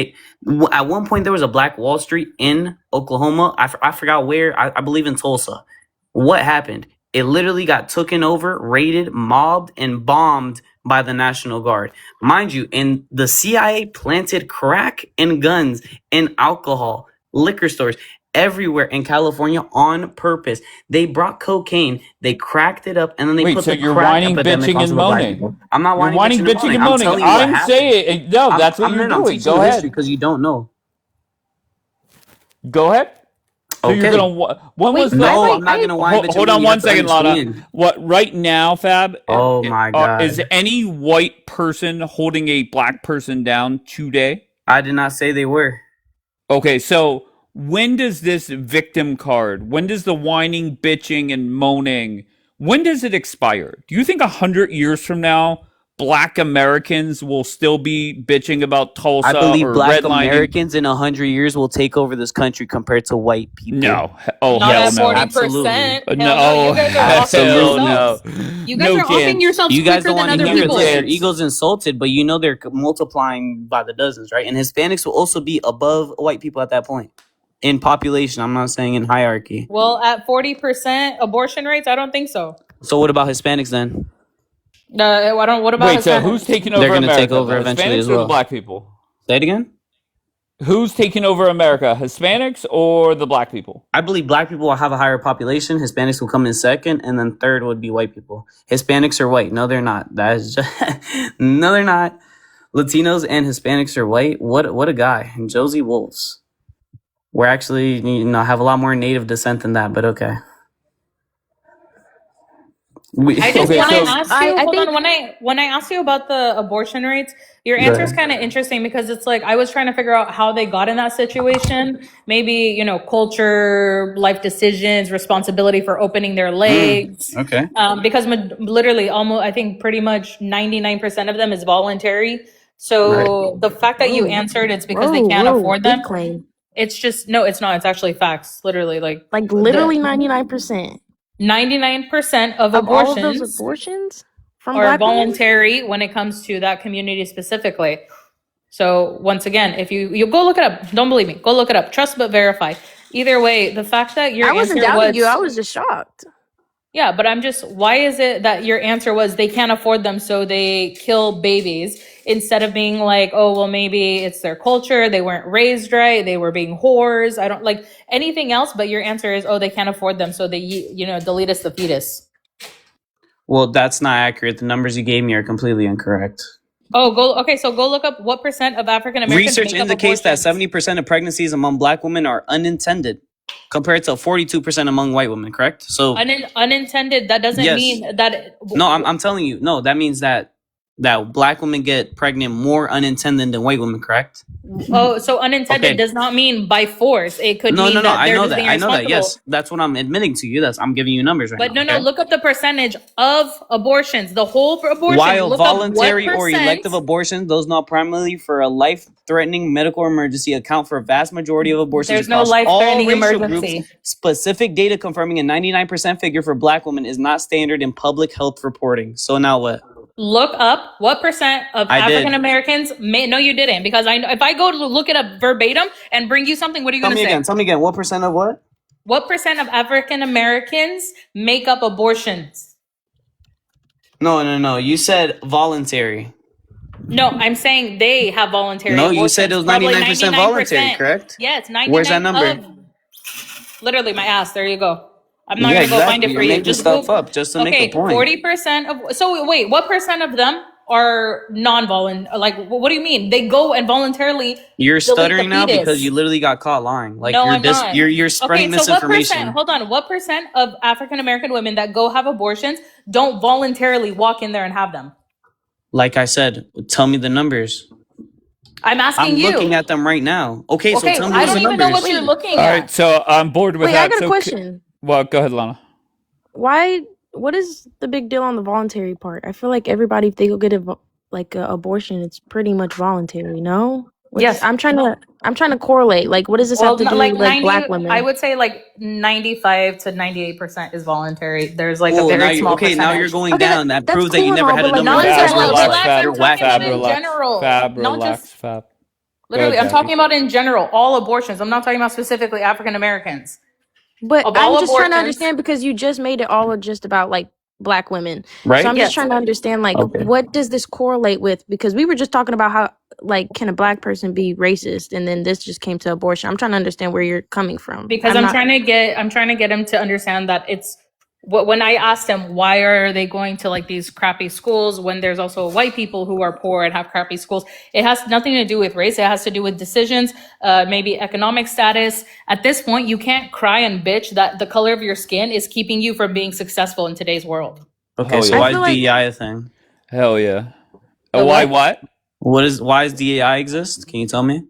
At one point there was a Black Wall Street in Oklahoma. I forgot where. I believe in Tulsa. What happened? It literally got taken over, raided, mobbed, and bombed by the National Guard. Mind you, and the CIA planted crack and guns and alcohol, liquor stores everywhere in California on purpose. They brought cocaine, they cracked it up, and then they Wait, put so the you're crack whining, epidemic bitching, onto and the black moaning. people. I'm not You're whining, bitching, and I'm moaning. telling you what I'm happened. saying no. That's what you're I'm doing. teaching Go you history ahead. because you don't know. Go ahead. So you're Okay. gonna. When Wait, was I the? No, like I'm not gonna whine, bitch, and Hold moan. on You have one to second, Lana. understand. What right now, Fab? Oh my Is God. any white person holding a black person down today? I did not say they were. Okay, so when does this victim card? When does the whining, bitching, and moaning? When does it expire? Do you think 100 years from now, black Americans will still be bitching about I Tulsa believe or black redlining? Americans in 100 years will take over this country compared to white people. No. Oh, Not hell at no. 40%. Hell No, no. You guys are offing hell Absolutely. no. yourselves. You guys No are offing chance. yourselves You guys quicker don't than want to other hear it people. because your ego's insulted, but you know they're multiplying by the dozens, right? And Hispanics will also be above white people at that point in population. I'm not saying in hierarchy. Well, at 40% abortion rates, I don't think so. So what about Hispanics then? I don't. What about Wait, so who's Hispanics? taking They're over gonna take America? over The eventually as Hispanics or the well. black people? Say it again. Who's taking over America? Hispanics or the black people? I believe black people will have a higher population. Hispanics will come in second, and then third would be white people. Hispanics are white. No, they're not. That is just no, they're not. Latinos and Hispanics are white. What a guy. And Josie Wolves. We're actually, have a lot more native descent than that, but okay. I just Okay, when so I asked you, I hold think on, when I asked you about the abortion rates, your Go answer is ahead. kind of interesting because it's like I was trying to figure out how they got in that situation. Maybe, culture, life decisions, responsibility for opening their legs. Okay. Because literally almost I think pretty much 99% of them is voluntary. Right. So the fact that you whoa, answered it's because they can't afford them. big claim. It's just no, it's not. It's actually facts. Literally, like Like literally 99% 99% of of all of those abortions abortions from are black women. voluntary when it comes to that community specifically. So once again, if you go look it up, don't believe me, go look it up. Trust but verify. Either way, the fact that your I wasn't answer doubting was you. I was just shocked. yeah, but I'm just why is it that your answer was they can't afford them so they kill babies instead of being like, oh well maybe it's their culture, they weren't raised right, they were being whores. I don't like anything else, but your answer is oh they can't afford them so they delete us the fetus. Well, that's not accurate. The numbers you gave me are completely incorrect. So go look up what percent of African Americans Research make up indicates that abortions. 70% of pregnancies among black women are unintended, compared to 42% among white women, correct? So, Unintended, that doesn't yes. mean that No, I'm telling you. No, that means that black women get pregnant more unintended than white women, correct? so unintended Okay. does not mean by force. It could No, mean no, no. that I they're know just that. being I know that. responsible. Yes, that's what I'm admitting to you. I'm giving you numbers right But now. no, look up the percentage of abortions, the whole abortion. While Look up voluntary what or percent- elective abortions, those not primarily for a life-threatening medical emergency, account for a vast majority of abortions. There's no across life-threatening all racial emergency. groups. Specific data confirming a 99% figure for black women is not standard in public health reporting. So now what? Look up what percent of I did. African Americans may. No, you didn't, because I know if I go to look it up verbatim and bring you something, what are you Tell going to me say? again. Tell me again. What percent of what? What percent of African Americans make up abortions? No. You said voluntary. No, I'm saying they have voluntary No, abortions. you said it was Probably 99% voluntary, correct? Yeah, it's 99 Where's that number? Literally my ass. There you go. I'm not Yeah, gonna go find exactly. it You're for you. making Just stuff Google. up just to make a Okay, point. 40% of. So wait, what percent of them are non-voluntary? Like, what do you mean? They go and voluntarily. You're delete the stuttering now fetus. because you literally got caught lying. Like No, you're I'm not. you're spreading Okay, so what misinformation. percent? Hold on. What percent of African American women that go have abortions don't voluntarily walk in there and have them? Like I said, tell me the numbers. I'm asking I'm you. looking at them right now. Okay, so Okay, tell me I the don't even numbers. know what you're looking All at. right, so I'm bored with Wait, that. I got a So question. well, go ahead, Lana. What is the big deal on the voluntary part? I feel like everybody, if they go get a abortion, it's pretty much voluntary, no? Yes. I'm trying to correlate. Like, what does this have to do like with like 90, black women? I would say like 95 to 98% is voluntary. There's like a Cool, very small percentage. now you're going Okay, down. That that's proves that cool you and never all, had a but, like, number. not of just actual like- relax, You're I'm whack. talking about in general. Fab, Not relax, just Fab. literally. ahead, I'm talking about in general, all abortions. I'm not talking about specifically African Americans. But Of I'm all just trying to abortions- understand because you just made it all just about like black women. Right? So I'm Yes. just trying to understand like Okay. what does this correlate with? Because we were just talking about how like can a black person be racist, and then this just came to abortion. I'm trying to understand where you're coming from. Because I'm trying to get him to understand that it's when I asked him why are they going to like these crappy schools when there's also white people who are poor and have crappy schools. It has nothing to do with race. It has to do with decisions, maybe economic status. At this point, you can't cry and bitch that the color of your skin is keeping you from being successful in today's world. Okay, Hell so yeah. why I feel is like- DEI a thing? Hell yeah. The Why? what? What? Why does DEI exist? Can you tell me?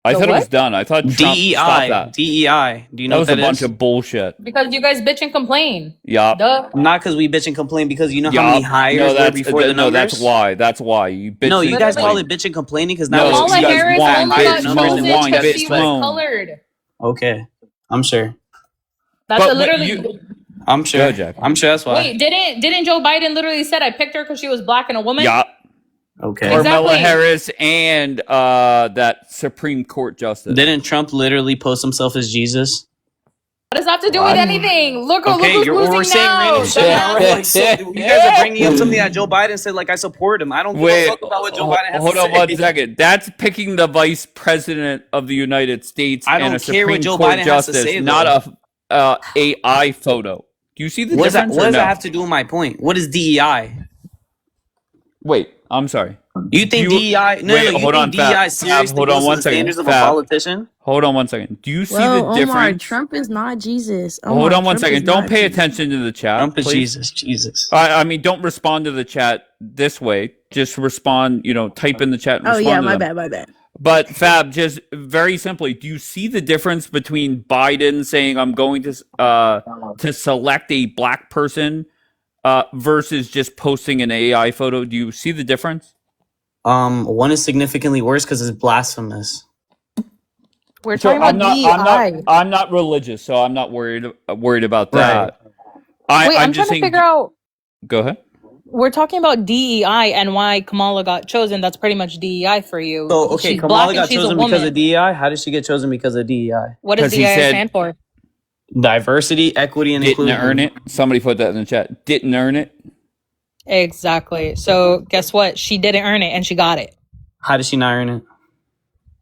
I The thought it was what? done. I thought Trump stopped DEI. that. DEI. Do you know That was what a that bunch is? of bullshit. Because you guys bitch and complain. Yup. Duh. Not because we bitch and complain, because you know how many Yup. hires No, were that's before the no. numbers? That's why. That's why you bitch. No, and you guys Literally. call it bitch and complaining because now No, it's Kamala you guys Harris whine, only got bitch, chosen moan, whine, because bitch, she was moan. colored. Okay, I'm sure. That's But literally. I'm sure. Go, Jack. I'm sure that's why. Wait, didn't Joe Biden literally said I picked her because she was black and a woman? Yup. Okay. Or Kamala Exactly. Harris and that Supreme Court justice. Didn't Trump literally post himself as Jesus? What does that have to do with anything? Look, Okay, who's we're losing saying now. random shit now. Dumbass. Like, so you guys are bringing up something that Joe Biden said. Like I support him. I don't give a Wait, fuck about what Joe Biden has hold to on say. 1 second. That's picking the vice president of the United States I and a don't care what Supreme Joe Court Biden has to justice, say, not a AI photo. Do you see the What does difference? that or no? have to do with my point? What is DEI? Wait, I'm sorry. You think DEI? No, wait, you hold think on, DEI Fab. seriously Hold on goes to 1 the second. standards of a Fab. politician? Hold on 1 second. Do you see Well, the difference? Omar, Trump is not Jesus. Hold Omar, on 1 Trump is second. Don't not pay Jesus. attention to the chat. Trump is please. Jesus. I mean, don't respond to the chat this way. Just respond. Type in the chat. And Oh respond yeah, to my them. bad. But Fab, just very simply, do you see the difference between Biden saying I'm going to select a black person versus just posting an AI photo? Do you see the difference? One is significantly worse because it's blasphemous. We're talking about DEI. I'm not religious, so I'm not worried about that. Wait, I'm just trying to saying, figure out. Go ahead. We're talking about DEI and why Kamala got chosen. That's pretty much DEI for you. So okay, She's Kamala black and got she's a chosen woman. because of DEI. How did she get chosen because of DEI? What does 'Cause he DEI said- stand for? Diversity, equity, and Didn't inclusion. earn it. Somebody put that in the chat. Didn't earn it. Exactly. So guess what? She didn't earn it and she got it. How did she not earn it?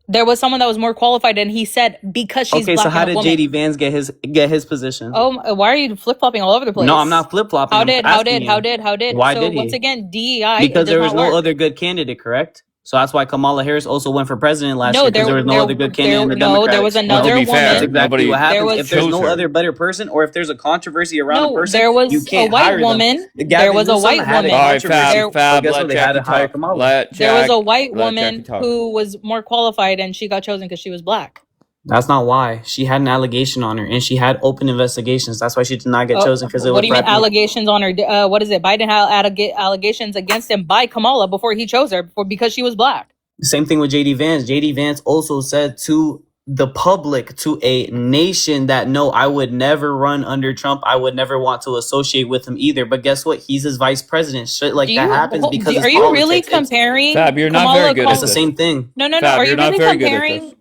There was someone that was more qualified, and he said because she's Okay, black so how and a did woman. JD Vance get his position? Oh, why are you flip flopping all over the place? No, I'm not flip flopping. How did? Why so did he? once again, DEI. Because there was no work. other good candidate, correct? So that's why Kamala Harris also went for president last No, year because there was no other good candidate in the no, there was Democrats. another to be woman. fair, That's exactly nobody what happens. was- If there's no chose her. other better person, or if there's a controversy around a No, person, there was you a can't white hire them. woman. Gavin There was a Newsom white had woman. All right, controversy, Fab. but Fab. guess Let what? They had to Jackie hire talk. Kamala. Let There was a Jack- white let woman Jackie talk. who was more qualified, and she got chosen because she was black. That's not why. She had an allegation on her, and she had open investigations. That's why she did not get chosen because it was What do you mean black people. allegations on her? What is it? Biden had allegations against him by Kamala before he chose her because she was black. Same thing with JD Vance. JD Vance also said to the public, to a nation, that no, I would never run under Trump. I would never want to associate with him either. But guess what? He's his vice president. Shit like that happens because are it's you really politics. comparing? Fab, you're not Kamala very good at It's the this. same thing. No. Fab, Are you're you not really very good at comparing? this.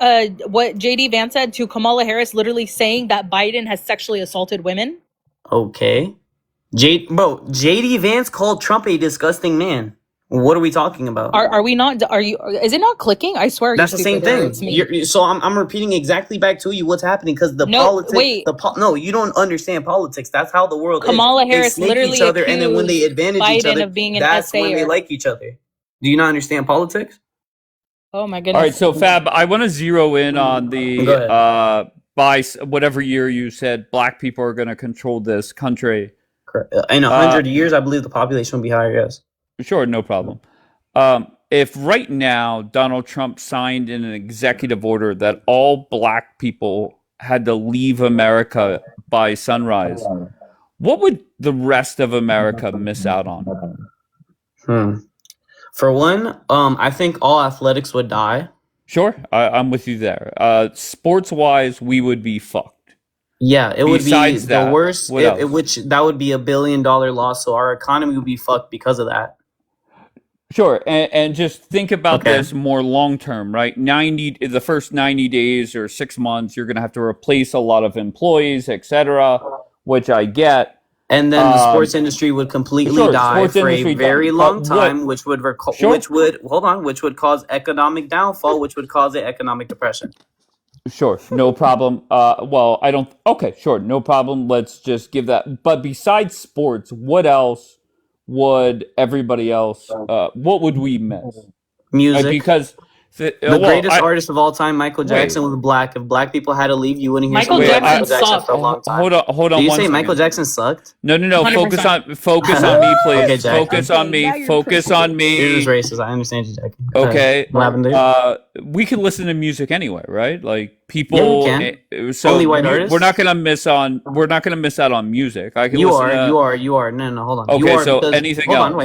what JD Vance said to Kamala Harris, literally saying that Biden has sexually assaulted women? Okay. JD Vance called Trump a disgusting man. What are we talking about? Are we not? Are you? Is it not clicking? I swear. That's the same thing. It's me. So I'm repeating exactly back to you what's happening because the No, politics. wait. No, you don't understand politics. That's how the world Kamala is. Harris They snake literally each other, and then when they accused advantage each Biden other, of being an that's when they SAer. like each other. Do you not understand politics? Oh my goodness. All right, so Fab, I want to zero in on Go the ahead. by whatever year you said black people are going to control this country. Correct. In 100 years, I believe the population will be higher. Yes. Sure, no problem. If right now Donald Trump signed in an executive order that all black people had to leave America by sunrise, what would the rest of America miss out on? For one, I think all athletics would die. Sure, I'm with you there. Sports-wise, we would be fucked. Yeah, it would be Besides the that, worst. what else? Which that would be $1 billion loss. So our economy would be fucked because of that. Sure, and just think about Okay. this more long term, right? The first 90 days or 6 months, you're going to have to replace a lot of employees, etc., which I get. And then the sports industry would completely Sure, die sports for a industry very done. long But time, what- which would cause economic downfall, which would cause an economic depression. Sure, no problem. Well, I don't. Okay, sure, no problem. Let's just give that. But besides sports, what else would everybody else? What would we miss? Music. Because The greatest artist of all time, Michael Jackson, was black. If black people had to leave, you wouldn't hear Michael something like Jackson Michael Jackson sucked. for a long time. Hold on. Do you one say second. Michael Jackson sucked? No. 100%. Focus on me, please. Okay, Jack. Focus on Okay, now me. you're Focus on me. You're just racist. I understand you, Jackie. Okay. What happened to you? We can listen to music anyway, right? Like people. Yeah, you can. So Only white artists? we're not gonna miss out on music. I can You listen are. to, You are. No, hold on. Okay, You are so because, anything hold else? on,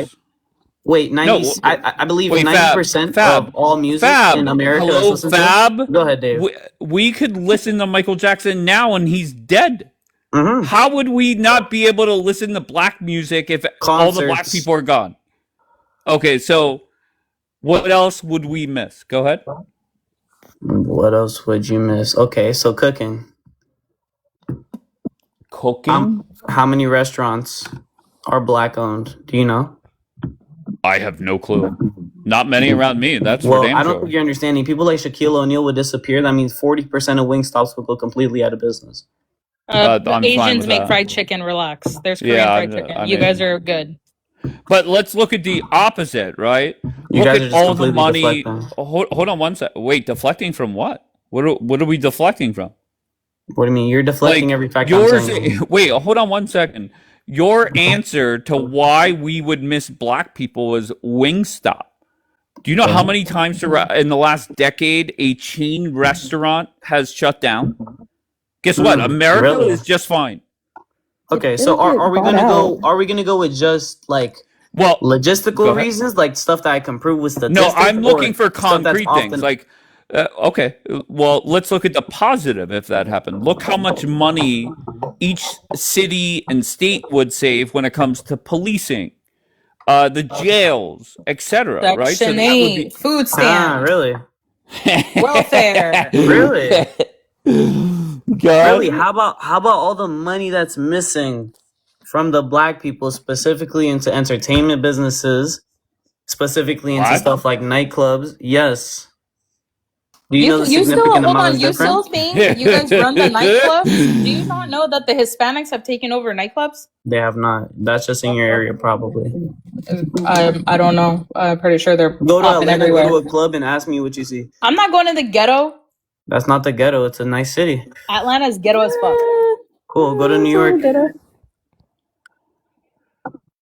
wait. 90. I believe wait, 90% Fab, of all music Fab, in America hello, is listened Fab. to. Go ahead, Dave. We could listen to Michael Jackson now, and he's dead. Mm-hmm. How would we not be able to listen to black music if all the black Concerts. people are gone? Okay, so what else would we miss? Go ahead. What else would you miss? Okay, so cooking. Cooking? How many restaurants are black owned? Do you know? I have no clue. Not many around me. That's for Well, damn I don't sure. think you're understanding. People like Shaquille O'Neal would disappear. That means 40% of Wingstops would go completely out of business. I'm The fine Asians with make that. fried chicken. Relax. There's Korean Yeah, fried chicken. I You mean- guys are good. But let's look at the opposite, right? You Look guys at are just all the completely money. deflecting. Hold on one sec. Wait, deflecting from what? What are we deflecting from? What do you mean? You're deflecting Like, every fact I'm yours. saying. Wait, hold on one second. Your answer to why we would miss black people is Wingstop. Do you know how many times in the last decade a chain restaurant has shut down? Guess what? America really? is just fine. Okay, so are we gonna go? Are we gonna go with just like Well, go logistical ahead. reasons, like stuff that I can prove with no, statistics? I'm looking or for stuff that's concrete things. often- Like, okay, well, let's look at the positive if that happened. Look how much money each city and state would save when it comes to policing, the jails, etc. Right? So Section that would 8, food stamp, really? welfare. Really? God. Really? How about all the money that's missing from the black people, specifically into entertainment businesses, specifically into What? stuff like nightclubs? Yes. Do you know the You still significant hold amount on. is You different? still think you guys run the nightclubs? Do you not know that the Hispanics have taken over nightclubs? They have not. That's just in your area, probably. I don't know. I'm pretty sure they're Go to popping Atlanta, everywhere. go to a club, and ask me what you see. I'm not going to the ghetto. That's not the ghetto. It's a nice city. Atlanta's ghetto as fuck. Cool. Go to New York.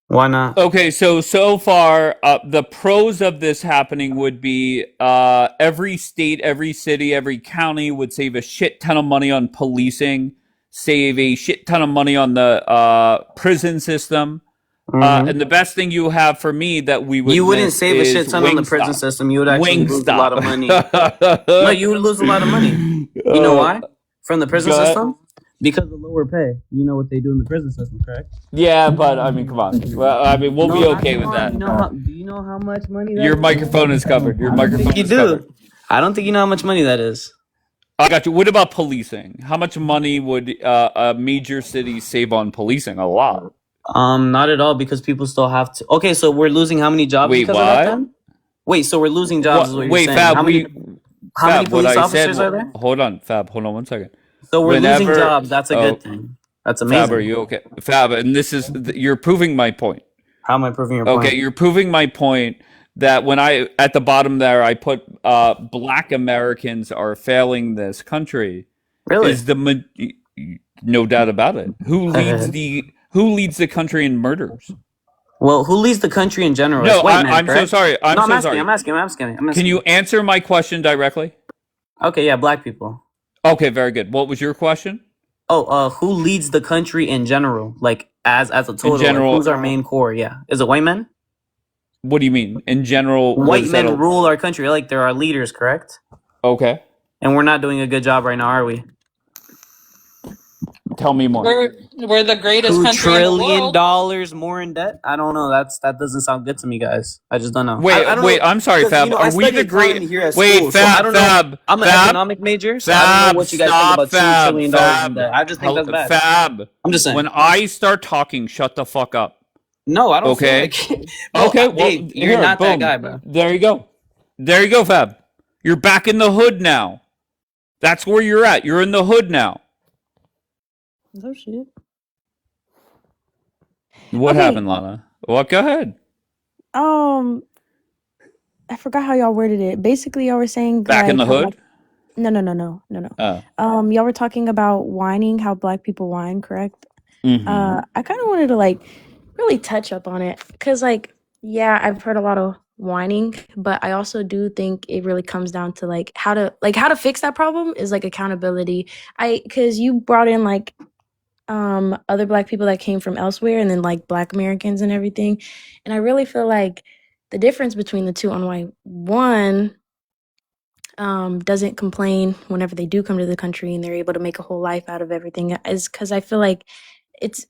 Why not? Okay, so far, the pros of this happening would be every state, every city, every county would save a shit ton of money on policing, save a shit ton of money on the prison system. And the best thing you have for me that we would You wouldn't miss save a shit is ton on the prison Wingstop. system. You would actually lose a Wingstop. lot of money. No, you would lose a lot of money. You know why? From the prison Go ahead. system? Because of lower pay. You know what they do in the prison system, correct? Yeah, but I mean, come on. Well, I mean, we'll be okay with that. Do you know how much money that Your is? microphone is covered. Your I don't microphone think you is do. covered. I don't think you know how much money that is. I got you. What about policing? How much money would a major city save on policing? A lot. Not at all because people still have to. Okay, so we're losing how many jobs Wait, because of that what? then? Wait, so we're losing jobs is What? what you're Wait, saying. Fab. How many What police I said. officers are there? Hold on, Fab. Hold on 1 second. So we're losing Whenever. jobs. That's a Oh, good thing. That's Fab, are amazing. you okay? Fab, and this is you're proving my point. How am I proving your Okay, point? you're proving my point that when I at the bottom there I put black Americans are failing this country Really? is no doubt about it. Who leads the country in murders? Well, who leads the country in general? It's No, white men, I'm so correct? sorry. I'm No, I'm so asking. sorry. I'm asking. I'm asking. I'm Can asking. you answer my question directly? Okay, yeah, black people. Okay, very good. What was your question? Oh, who leads the country in general? Like as a In total, like who's general, our main core? Yeah, is it white men? what do you mean? In general, what White is that? men rule our country. Like they're our leaders, correct? Okay, And we're not doing a good job right now, are we? tell me more. We're the greatest $2 country in the trillion world. more in debt. I don't know. That doesn't sound good to me, guys. I just don't know. I don't Wait. know I'm sorry, because Fab. I Are we study the economy great? here at Wait, school, so I Fab, don't know. Fab, I'm an Fab, economic major, so I don't know Fab. what you guys think Stop, about $2 trillion in Fab, debt. I just think that's bad. Fab. I'm just saying. When I start talking, shut the fuck up. No, I don't feel Okay. like it. Bro, Okay. Well, Dave, you're here, not that boom. guy, bro. There you go. There you go, Fab. You're back in the hood now. That's where you're at. You're in the hood now. Oh shit. What Okay. happened, Lana? Well, go ahead. Um, I forgot how y'all worded it. Basically, y'all were saying Back in like the how hood? no. Oh. Y'all were talking about whining, how black people whine, correct? Mm-hmm. I kind of wanted to like really touch up on it because like yeah, I've heard a lot of whining, but I also do think it really comes down to like how to fix that problem is like accountability. Because you brought in like other black people that came from elsewhere and then like black Americans and everything, and I really feel like the difference between the two on why one doesn't complain whenever they do come to the country and they're able to make a whole life out of everything is because I feel like it's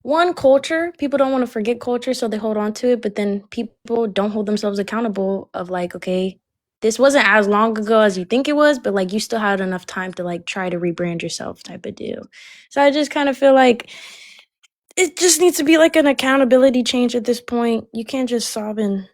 one culture. People don't want to forget culture, so they hold on to it, but then people don't hold themselves accountable of like, okay, this wasn't as long ago as you think it was, but like you still had enough time to like try to rebrand yourself type of deal. So I just kind of feel like it just needs to be like an accountability change at this point. You can't just sob and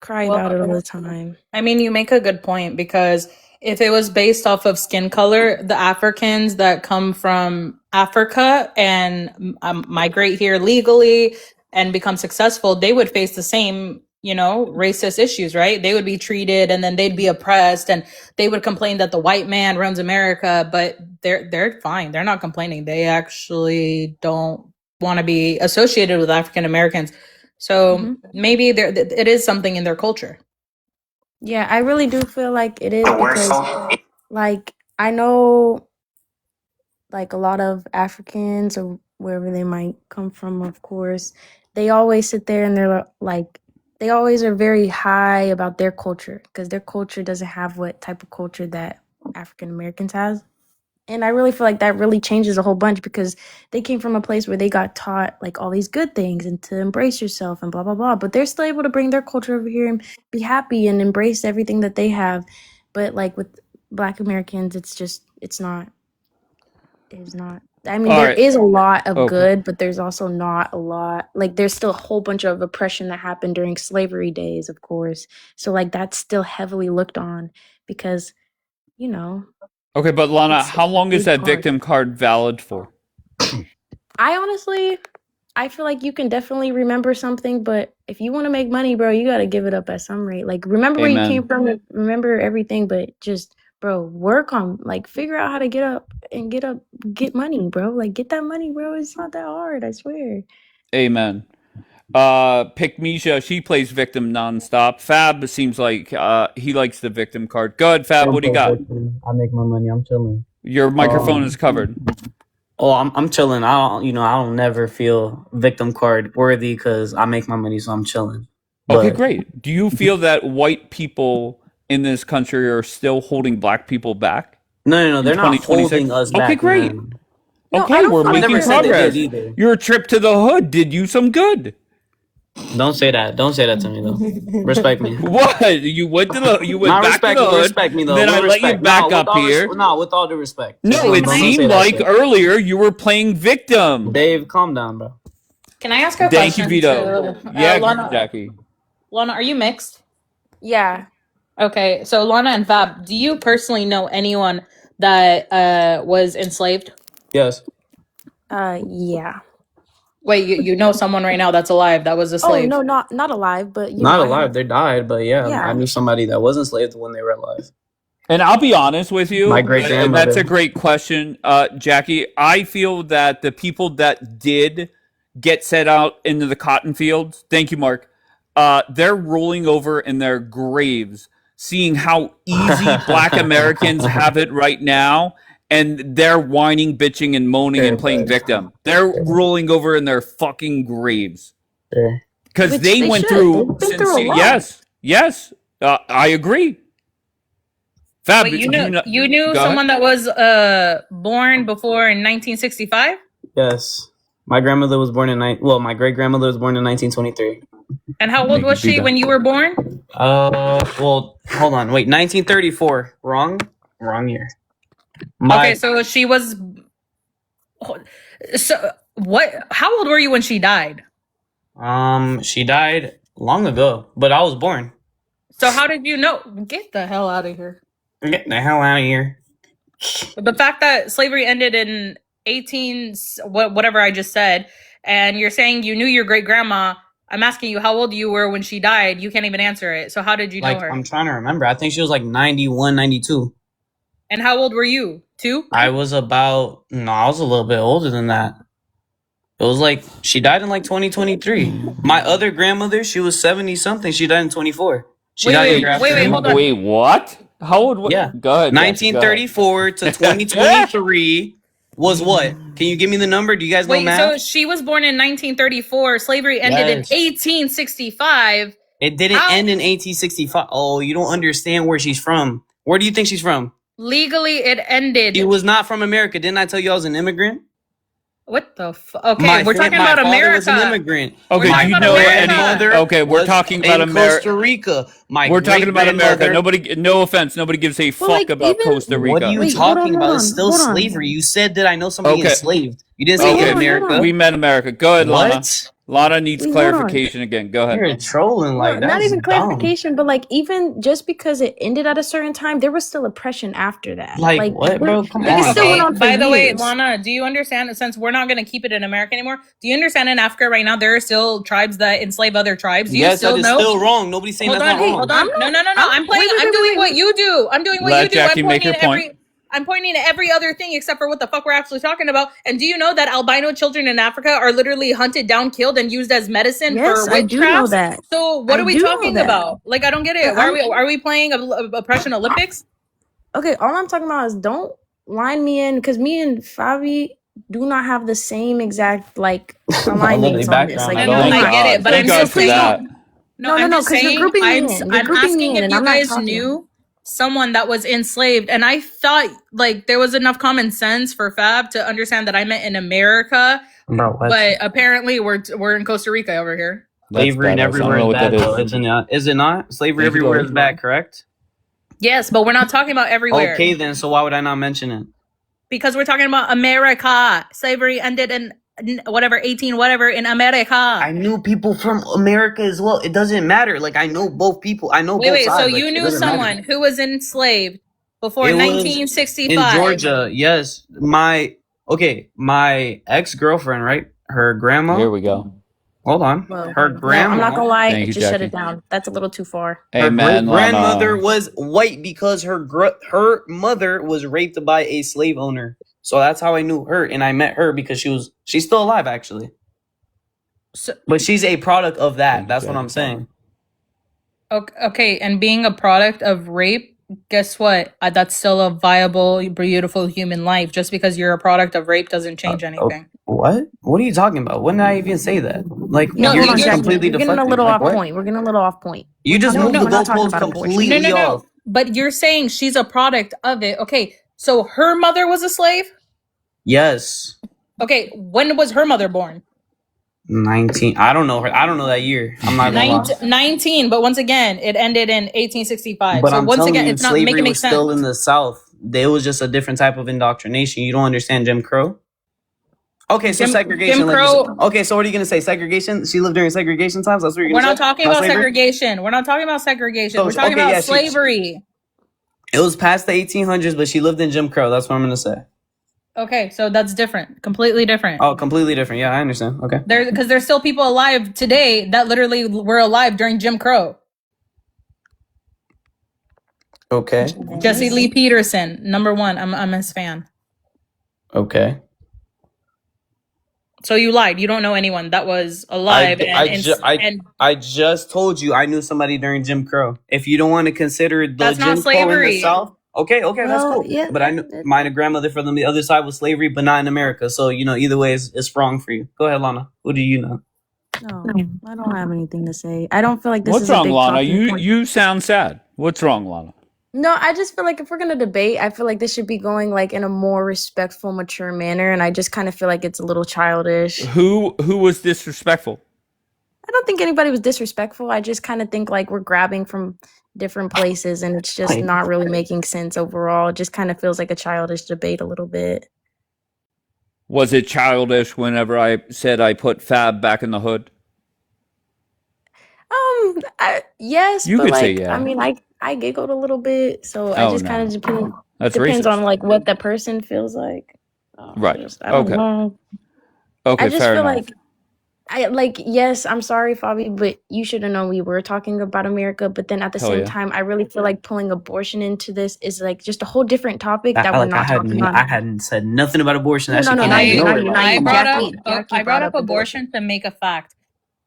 cry about it all the time. I mean, you make a good point because if it was based off of skin color, the Africans that come from Africa and migrate here legally and become successful, they would face the same, racist issues, right? They would be treated and then they'd be oppressed and they would complain that the white man runs America, but they're fine. They're not complaining. They actually don't want to be associated with African Americans. So maybe it is something in their culture. Yeah, I really do feel like it is because, like, I know, like, a lot of Africans or wherever they might come from, of course, they always sit there and they're like, they always are very high about their culture because their culture doesn't have what type of culture that African Americans has. And I really feel like that really changes a whole bunch because they came from a place where they got taught like all these good things and to embrace yourself and blah blah blah. But they're still able to bring their culture over here and be happy and embrace everything that they have. But like with Black Americans, it's not. I mean, All there right. is a lot of Okay. good, but there's also not a lot. Like there's still a whole bunch of oppression that happened during slavery days, of course. So like that's still heavily looked on because, you know, Okay, but Lana, it's how long is big that part. victim card valid for? I feel like you can definitely remember something, but if you want to make money, bro, you got to give it up at some rate. Like, remember where you came Amen. from, remember everything, but just, bro, work on, like, figure out how to get money, bro. Like, get that money, bro. It's not that hard, I swear. Amen. Pick Misha, she plays victim nonstop. Fab seems like he likes the victim card. Good, Fab, what do you got? I make my money. I'm chilling. Your microphone is covered. Oh, I'm chilling. I don't never feel victim card worthy because I make my money, so I'm chilling. Okay, But great. Do you feel that white people in this country are still holding black people back no, in they're not 2026? holding us Okay, back, great. man. No, I Okay, don't we're feel I like making never they're said they did progress. either. Your trip to the hood did you some good. Don't say that. Don't say that to me though. Respect me. What? You went Not back to respect the me. hood, Respect me though. then I With let you respect. back No, with up all here. no, with all due respect. Just No, it don't say seemed that like shit. earlier you were playing victim. Dave, calm down, bro. Can I ask a Thank you, question Vito. to Yeah, Lana? Jackie. Lana, are you mixed? Yeah. Okay, so Lana and Fab, do you personally know anyone that was enslaved? Yes. Yeah. Wait, you know someone right now that's alive that was a Oh slave? no, not alive, but Not I have. alive. They died, but yeah, I Yeah. knew somebody that was enslaved when they were alive. And I'll be honest with you, My great and that's grandmother. a great question, Jackie. I feel that the people that did get set out into the cotton fields, thank you, Mark, they're rolling over in their graves, seeing how easy Black Americans have it right now, and they're whining, bitching, and moaning and playing victim. They're rolling over in their fucking graves Sure. because Which they they went should. through They've been through a sincere. lot. Yes, I agree. Fab, Wait, do you know? you knew Go ahead. someone that was born before in 1965? Yes. My grandmother was born in my great grandmother was born in 1923. And how old was she when you were born? Well, hold on. Wait, 1934. Wrong year. Okay, so she was. So what? How old were you when she died? She died long ago, but I was born. So how did you know? Get the hell out of here! Get the hell out of here. The fact that slavery ended in whatever I just said, and you're saying you knew your great grandma. I'm asking you how old you were when she died. You can't even answer it. So how did you know her? I'm trying to remember. I think she was like 91, 92. And how old were you? 2? I was a little bit older than that. It was like she died in like 2023. My other grandmother, she was 70 something. She died in 24. She died a year after me. hold on. Wait, what? How old? Yeah. Go ahead. Jackie, go ahead. 1934 to 2023 was what? Can you give me the number? Do you guys know math? So she was born in 1934. Slavery ended in 1865. It didn't end in 1865. Oh, you don't understand where she's from. Where do you think she's from? Legally, it ended. She was not from America. Didn't I tell you I was an immigrant? What the fuck? Okay, we're talking about father America. was an immigrant. Okay, My do you know any? grandmother Okay, we're was talking about in America. Costa Rica. We're talking about America. great-grandmother- Nobody, no offense, nobody gives a fuck like, about even- Costa Rica. What are you Wait, hold talking on, about? hold It's on, still hold on. slavery. You said that I know somebody Okay. enslaved. You didn't Wait, say hold on, America. hold on. We met America. Go ahead, Lana. What? Lana needs Wait, hold on. clarification again. Go ahead. You're trolling like Not that's even dumb. clarification, but like even just because it ended at a certain time, there was still oppression after that. Like what, bro? Come it on. still went on for By the way, years. Lana, do you understand that since we're not going to keep it in America anymore, do you understand in Africa right now there are still tribes that enslave other tribes? Do you Yes, still that is know? still wrong. Nobody's saying Hold that's on, not wrong. hold on. No. I'm playing. wait, I'm doing wait, what you do. I'm doing what Let you do. Jackie I'm make pointing her at point. I'm pointing to every other thing except for what the fuck we're actually talking about. And do you know that albino children in Africa are literally hunted down, killed, and used as medicine Yes, for I do know witchcraft? that. So what I are we do know talking that. about? Like, I don't get it. But Are we playing oppression Olympics? Okay, all I'm talking about is don't line me in because me and Fabi do not have the same exact like alignments on this. Like, I No, don't I think- get it, but thank I'm God just for saying. that. No, No, I'm no, just 'cause you're saying. grouping me I'm in. You're I'm grouping me asking in, if and you I'm not guys talking. knew someone that was enslaved, and I thought like there was enough common sense for Fab to understand that I meant in America, Bro, what? but apparently we're in Costa Rica over here. Slavery and badass. I don't everywhere know is what bad, that though. is. Is it not? Slavery Thank you, everywhere Lord. is bad, correct? Yes, but we're not talking about everywhere. Okay, then. So why would I not mention it? Because we're talking about America. Slavery ended in whatever 18 whatever in America. I knew people from America as well. It doesn't matter. Like I know both people. I know both Wait. sides. So Like, you it knew doesn't someone matter. who was enslaved before It was 1965 in Georgia. Yes, my ex-girlfriend, right? Her grandma. Here we go. Hold on. Well, Her no, grandma. I'm not gonna lie. Thank you, Just shut Jackie. it down. That's a little too far. Her Amen, great-grandmother Lana. was white because her mother was raped by a slave owner. So that's how I knew her, and I met her because she's still alive actually. So, But she's a product of that. you, That's what Jackie. I'm saying. okay, and being a product of rape, guess what? That's still a viable, beautiful human life. Just because you're a product of rape doesn't change anything. What? What are you talking about? When did I even say that? Like No, you're hold on, just Jackie. completely We're getting a deflecting. little Like, off what? point. We're getting a little off point. You just No, moved no, the we're not talking goalposts about abortion. completely off. But you're saying she's a product of it. Okay, so her mother was a slave? Yes. Okay, when was her mother born? 19. I don't know her. I don't know that year. I'm not gonna lie. 19, but once again, it ended in 1865. But So I'm once telling again, you, it's not slavery making was sense. still in the South. There was just a different type of indoctrination. You don't understand Jim Crow? Okay, so segregation. Jim Crow. Okay, so what are you gonna say? Segregation? She lived during segregation times. That's what you're We're gonna not say? talking Not about slavery? segregation. We're not talking about segregation. So, We're talking okay, about yeah, slavery. It was past the 1800s, but she lived in Jim Crow. That's what I'm gonna say. Okay, so that's different. Completely different. Oh, completely different. Yeah, I understand. Okay. Because there's still people alive today that literally were alive during Jim Crow. Okay. Jesse Lee Peterson, number one. I'm his fan. Okay. So you lied. You don't know anyone that was alive. I just told you I knew somebody during Jim Crow. If you don't want to consider the That's not Jim Crow in the slavery. South, okay, that's Well, cool. yeah, But I knew my grandmother from the other side was slavery, but not in America. So either way, it's wrong for you. Go ahead, Lana. What do you know? No, I don't have anything to say. I don't feel like this What's is a wrong, big Lana? talking point. You sound sad. What's wrong, Lana? No, I just feel like if we're gonna debate, I feel like this should be going like in a more respectful, mature manner, and I just kind of feel like it's a little childish. Who was disrespectful? I don't think anybody was disrespectful. I just kind of think like we're grabbing from different places, and it's just not really making sense overall. It just kind of feels like a childish debate a little bit. Was it childish whenever I said I put Fab back in the hood? Yes, You but could say like, yeah. I mean, I giggled a little bit, so I Oh, just no. kind of That's depends racist. on like what that person feels like. Right. I don't Okay. know. Okay, I just fair feel enough. like yes, I'm sorry, Fabi, but you should have known we were talking about America. But then at the Hell same yeah. time, I really feel like pulling abortion into this is like just a whole different topic that I we're not talking about. I hadn't said nothing about abortion. That No, shit no, came not out of you, nowhere. I Jackie brought up abortion. abortion to make a fact.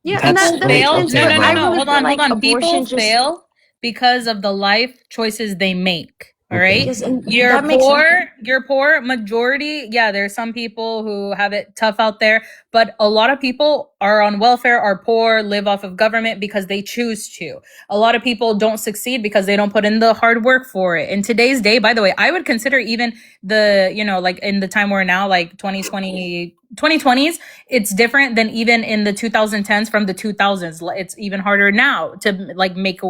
Yeah, and People fail. makes sense, No, but no, no, I no. really Hold feel on, like hold on. People abortion just fail because of the life choices they make. All right. yes, and You're that makes poor. sense. You're poor. Majority. Yeah, there's some people who have it tough out there, but a lot of people are on welfare, are poor, live off of government because they choose to. A lot of people don't succeed because they don't put in the hard work for it. In today's day, by the way, I would consider even the, like in the time we're now, like 2020s, it's different than even in the 2010s from the 2000s. It's even harder now to like make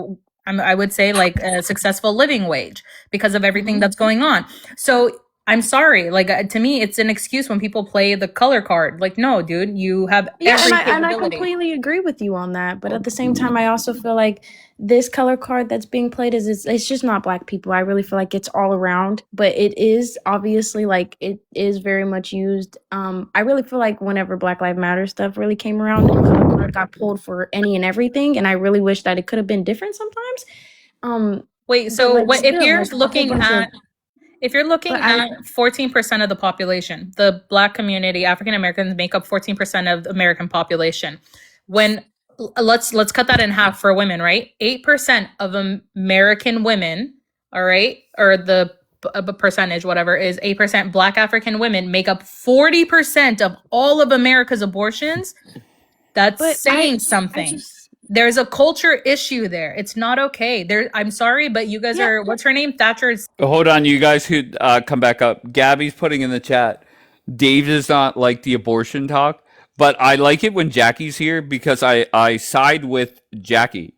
I would say like a successful living wage because of everything that's going on. So I'm sorry, like to me, it's an excuse when people play the color card. Like, no, dude, you have every and I capability. completely agree with you on that. But at the same time, I also feel like this color card that's being played it's just not Black people. I really feel like it's all around, but it is obviously like it is very much used. I really feel like whenever Black Lives Matter stuff really came around, the color card got pulled for any and everything, and I really wish that it could have been different sometimes. Wait, but, so like, what if still, you're like, a whole looking bunch at of if you're looking but at 14% of the population, the Black community, African Americans make up 14% of the American population. When let's cut that in half for women, right? 8% of American women, all right, or the percentage, whatever, is 8% Black African women make up 40% of all of America's abortions. That's saying something. There's a culture issue there. It's not okay. I'm sorry, but you guys are. What's her name? Thatcher's. Hold on, you guys who come back up. Gabby's putting in the chat. Dave does not like the abortion talk, but I like it when Jackie's here because I side with Jackie.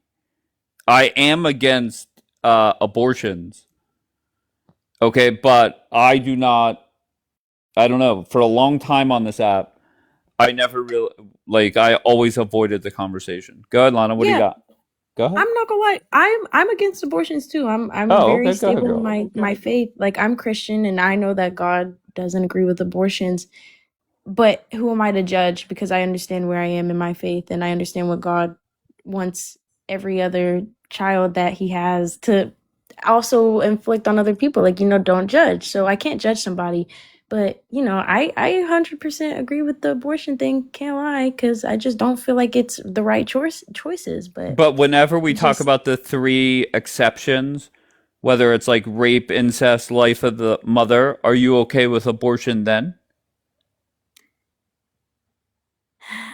I am against abortions. Okay, but I do not. I don't know. For a long time on this app, I never really I always avoided the conversation. Go ahead, Lana. What do you got? Go ahead. I'm not gonna lie. I'm against abortions too. I'm Oh, very okay. Go ahead, stable in girl. my faith. Like I'm Christian, and I know that God doesn't agree with abortions. But who am I to judge? Because I understand where I am in my faith, and I understand what God wants every other child that He has to also inflict on other people. Like don't judge. So I can't judge somebody. But I 100% agree with the abortion thing. Can't lie, because I just don't feel like it's the right choices. But whenever we talk about the three exceptions, whether it's like rape, incest, life of the mother, are you okay with abortion then?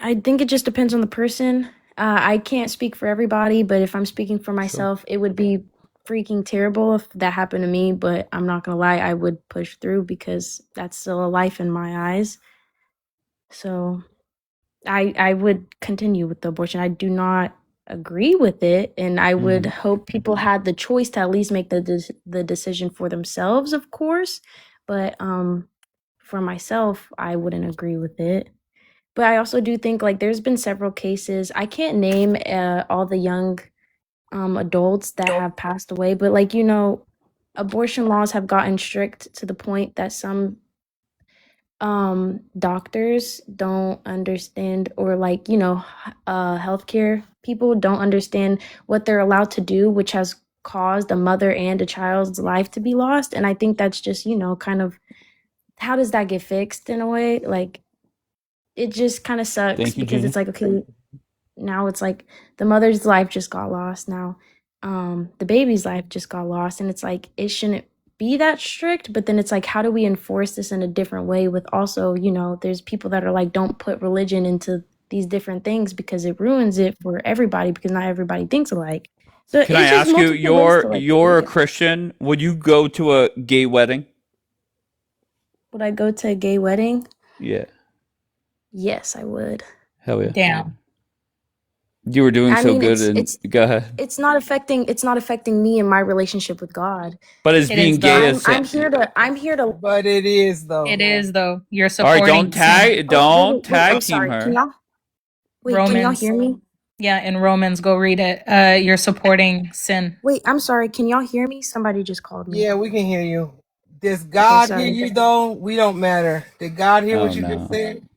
I think it just depends on the person. I can't speak for everybody, but if I'm speaking for myself, it would be freaking terrible if that happened to me. But I'm not gonna lie, I would push through because that's still a life in my eyes. So I would continue with the abortion. I do not agree with it, and I would hope people had the choice to at least make the decision for themselves, of course. But for myself, I wouldn't agree with it. But I also do think like there's been several cases. I can't name all the young adults that have passed away, but like abortion laws have gotten strict to the point that some doctors don't understand, or like healthcare people don't understand what they're allowed to do, which has caused a mother and a child's life to be lost. And I think that's just kind of, how does that get fixed in a way? Like, it just kind of sucks Thank you, because Jeannie. it's like, okay, now it's like the mother's life just got lost. Now the baby's life just got lost, and it's like it shouldn't be that strict. But then it's like, how do we enforce this in a different way with also there's people that are like, don't put religion into these different things because it ruins it for everybody, because not everybody thinks alike. So Can I it's just ask you, multiple ways to you're a Christian. Would you go to a gay wedding? Would I go to a gay wedding? Yeah. Yes, I would. Hell yeah. Damn. You were doing I so mean, good, and go ahead. it's not affecting me and my relationship with God. But is It being is gay though. a sin? I'm here to. But it is though. It is though. You're All right, supporting sin. don't tag I'm team sorry. her. Can y'all Romans. hear me? Yeah, in Romans, go read it. You're supporting sin. Wait, I'm sorry. Can y'all hear me? Somebody just called me. Yeah, we can hear you. Does God hear sorry. you though? We don't matter. Did God hear what you just said?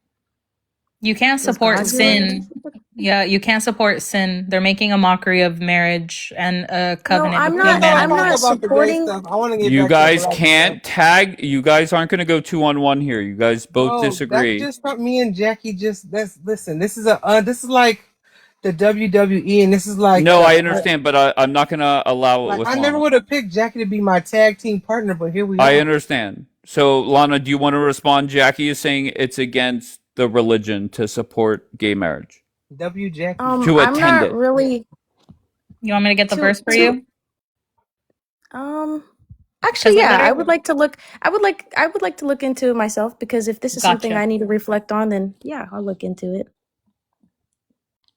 You can't Does support God hear what I sin. Yeah, you can't support sin. They're making a mockery of marriage and a covenant I'm between not. man I'm and not woman. About the great supporting. stuff. I want to get You back to the guys black can't stuff. tag. You guys aren't going to go 2-on-1 here. You guys both No, that's disagree. just not me and Jackie. Listen. This is this is like the WWE, and this is like No, I understand, but I'm not going to allow it like with I never Lana. would have picked Jackie to be my tag team partner, but here we I are. understand. So, Lana, do you want to respond? Jackie is saying it's against the religion to support gay marriage. Jackie. To I'm attend not it. really. You want me to get the verse for you? Actually, the yeah, I letter- would like to look. I would like to look into it myself, because if this is something Gotcha. I need to reflect on, then yeah, I'll look into it.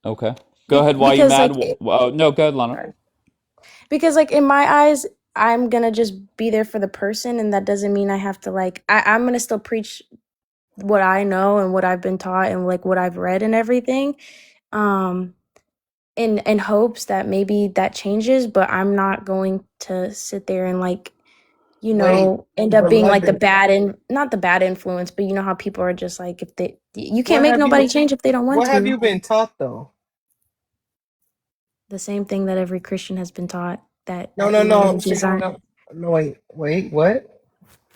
Okay. Go ahead. Why are you Because mad? like, No, go ahead, Lana. because like in my eyes, I'm gonna just be there for the person, and that doesn't mean I have to like. I'm gonna still preach what I know and what I've been taught and like what I've read and everything, in hopes that maybe that changes. But I'm not going to sit there and like end up being like the bad and not the bad influence, but you know how people are just like, if you can't make nobody change if they don't want to. What have you been taught though? The same thing that every Christian has been taught, that No. Wait. What?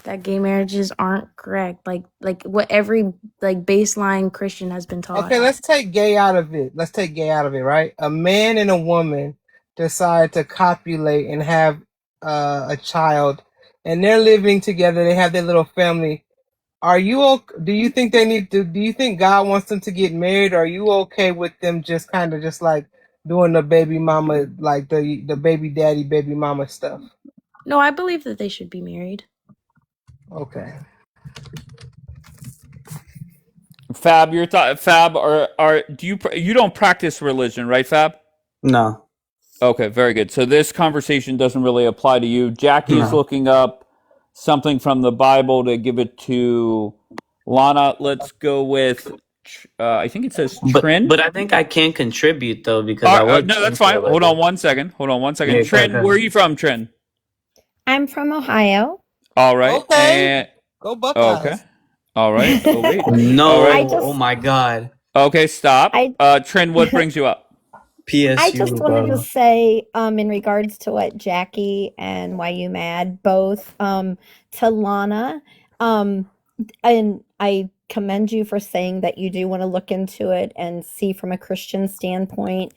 that gay marriages aren't correct. Like what every like baseline Christian has been taught. Okay, let's take gay out of it. Right? A man and a woman decide to copulate and have a child, and they're living together. They have their little family. Are you okay? Do you think they need to? Do you think God wants them to get married? Or are you okay with them just kind of just like doing the baby mama, like the baby daddy, baby mama stuff? No, I believe that they should be married. Okay. Fab, your thought. Fab, you don't practice religion, right, Fab? No. Okay, very good. So this conversation doesn't really apply to you. Jackie is No. looking up something from the Bible to give it to Lana. Let's go with. I think it says Trin. But I think I can contribute though because I was. No, that's fine. Hold on 1 second. Yeah, Trin, go. where are you from, Trin? I'm from Ohio. All right. Okay. And, Go Buckeyes. okay. All right. Oh wait. No. All right. Oh my God. Okay, stop. Trin, what brings you up? PSU. I just wanted to say, in regards to what Jackie and Why You Mad, both, to Lana, and I commend you for saying that you do want to look into it and see from a Christian standpoint,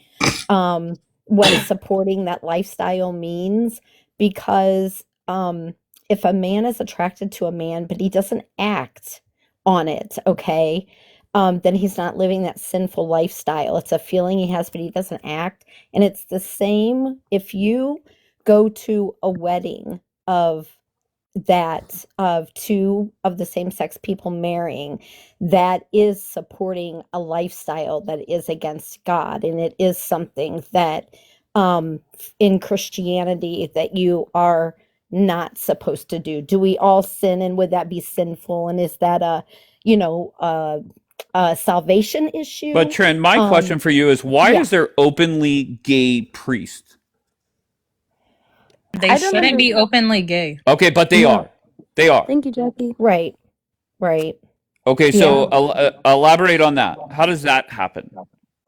what supporting that lifestyle means, because, if a man is attracted to a man, but he doesn't act on it, okay, then he's not living that sinful lifestyle. It's a feeling he has, but he doesn't act. And it's the same if you go to a wedding of that of two of the same sex people marrying, that is supporting a lifestyle that is against God, and it is something that in Christianity that you are not supposed to do. Do we all sin, and would that be sinful, and is that a a salvation issue? But Trent, my question for you is, why Yeah. is there openly gay priests? They I don't shouldn't be under- openly gay. Okay, but they No. are. They are. Thank you, Jackie. Right. Right. Okay, so elaborate on that. How does that happen?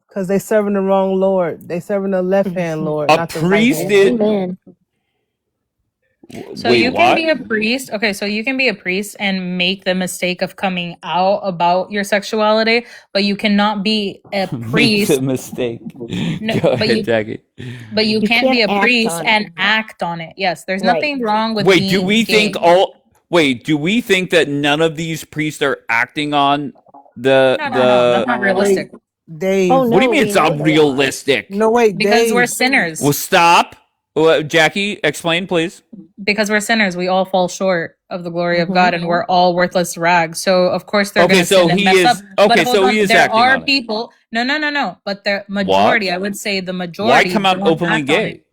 Because they serving the wrong Lord. They serving the left hand Lord, A not the right priest hand. did. Amen. So Wait, you can what? be a priest. Okay, so you can be a priest and make the mistake of coming out about your sexuality, but you cannot be a Make priest. the mistake. No, Go but ahead, you Jackie. but you You can't be can't a act priest on and it. act on it. Yes, there's Right. nothing wrong with Wait, being do we gay. think all? Wait, do we think that none of these priests are acting on the No, that's not realistic. Dave. Oh, What do you no, mean we it's know not they are. realistic? No, wait, Because Dave. we're sinners. Well, stop. Jackie, explain, please. Because we're sinners, we all fall short of the glory of Mhm. God, and we're all worthless rags. So of course they're Okay, going to so sin and he mess is. up. But Okay, hold so he on, is there acting are on it. people. No. But the What? majority, I would say the Why majority, come out don't openly act on it. gay?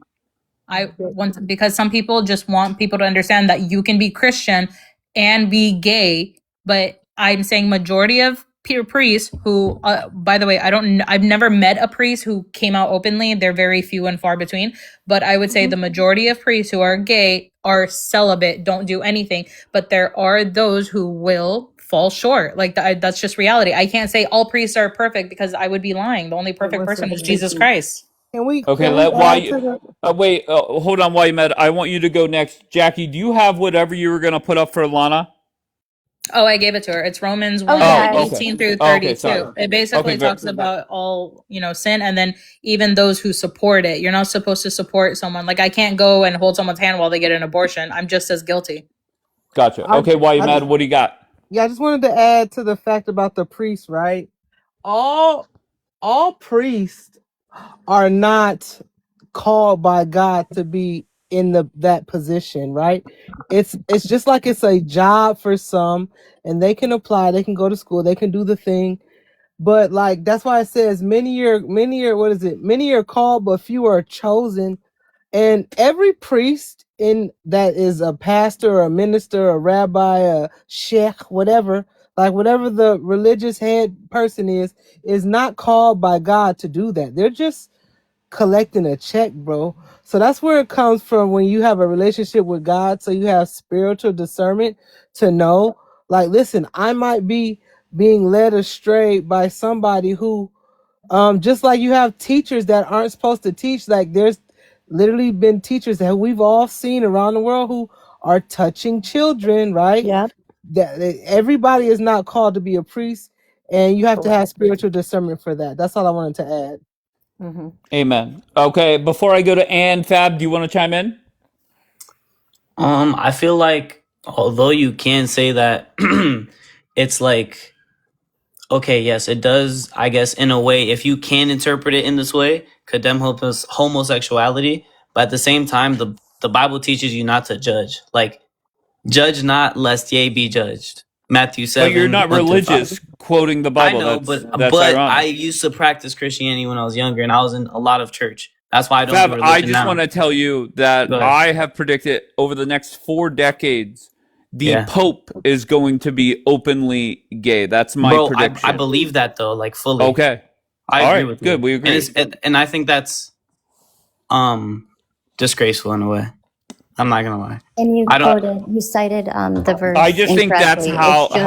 I want because some people just want people to understand that you can be Christian and be gay, but I'm saying majority of peer priests who, by the way, I've never met a priest who came out openly. They're very few and far between. But I would say the majority of priests who are gay are celibate, don't do anything. But there are those who will fall short. Like that's just reality. I can't say all priests are perfect because I would be lying. The only perfect person is Jesus Christ. Can we Okay, can we let add to the wait. Hold on, while you met. I want you to go next. Jackie, do you have whatever you were gonna put up for Lana? Oh, I gave it to her. It's Romans Oh, 1, yeah. Oh, 18 okay. through Oh, okay, 32. sorry. It basically Okay, talks about all, sin, and then even those who support it. You're not supposed to support someone. Like, I can't go and hold someone's hand while they get an abortion. I'm just as guilty. Gotcha. I, Okay, while you I met, just what do you got? yeah, I just wanted to add to the fact about the priests, right? All priests are not called by God to be in that position, right? It's just like it's a job for some, and they can apply, they can go to school, they can do the thing, but like that's why it says many are what is it? Many are called, but few are chosen. And every priest in that is a pastor, a minister, a rabbi, a sheikh, whatever, like whatever the religious head person is not called by God to do that. They're just collecting a check, bro. So that's where it comes from when you have a relationship with God. So you have spiritual discernment to know, like, listen, I might be being led astray by somebody who just like you have teachers that aren't supposed to teach, like there's literally been teachers that we've all seen around the world who are touching children, right? Yep. That everybody is not called to be a priest, and you have to have Correct. spiritual discernment for that. That's all I wanted to add. Mm-hmm. Amen. Okay, before I go to Ann, Fab, do you want to chime in? I feel like although you can say that it's like okay, yes, it does, I guess, in a way, if you can interpret it in this way, condemn homosexuality, but at the same time, the Bible teaches you not to judge. Like, judge not, lest ye be judged. Matthew But you're 7, not 1 through 5. religious quoting the I Bible. know, That's but I ironic. used to practice Christianity when I was younger, and I was in a lot of church. That's why I don't do Fab, I religion just now. want to tell you that Go ahead. I have predicted over the next 4 decades, the Yeah. Pope is going to be openly gay. That's my Bro, prediction. I believe that, though, like, fully. Okay. I All agree right, with good. you. We agree. And I think that's disgraceful in a way. I'm not gonna lie. And you I don't. you cited the verse I just think that's incorrectly. how It should,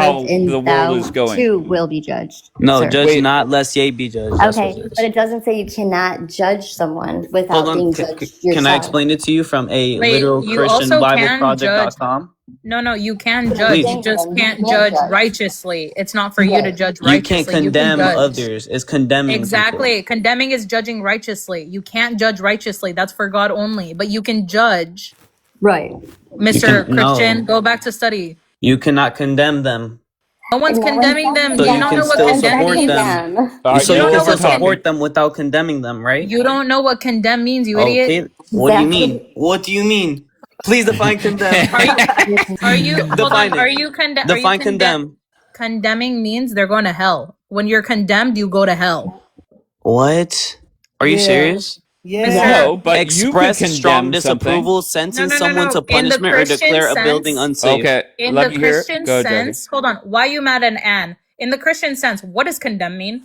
the and world thou is going. too will be judged. No, sir. judge Wait. not, lest ye be judged. That's what Okay, it is. but it doesn't say you cannot judge someone Hold without on. being Can judged I yourself. explain it to you from a Wait, literal you Christian also Bible can project.com? No, you can judge. Please. You just You can't can't judge judge. righteously. It's not for you to Right. judge You can't righteously. You can condemn judge. others. It's condemning people. Exactly. Condemning is judging righteously. You can't judge righteously. That's for God only. But you can judge. Right. Mr. Christian, No. go back to study. You cannot condemn them. No one's And no one's condemning them. So You you don't can know what still condemning support means. them. All right, So You you don't can know still what con- support them without condemning them, right? You don't know what condemn means, you idiot. Okay. What do you That's mean? What do you mean? Please define condemn. Are you hold Define on? it. Are you Define condemn. Condemning means they're going to hell. When you're condemned, you go to hell. What? Are you Yeah. serious? Yeah. No, but you could Express strong condemn something. disapproval, sentence No. someone to In the punishment, or Christian declare a building sense, unsafe. Okay, in let the me hear it. Christian Go, Jackie. sense, hold on. Why you mad at Anne? In the Christian sense, what does condemn mean?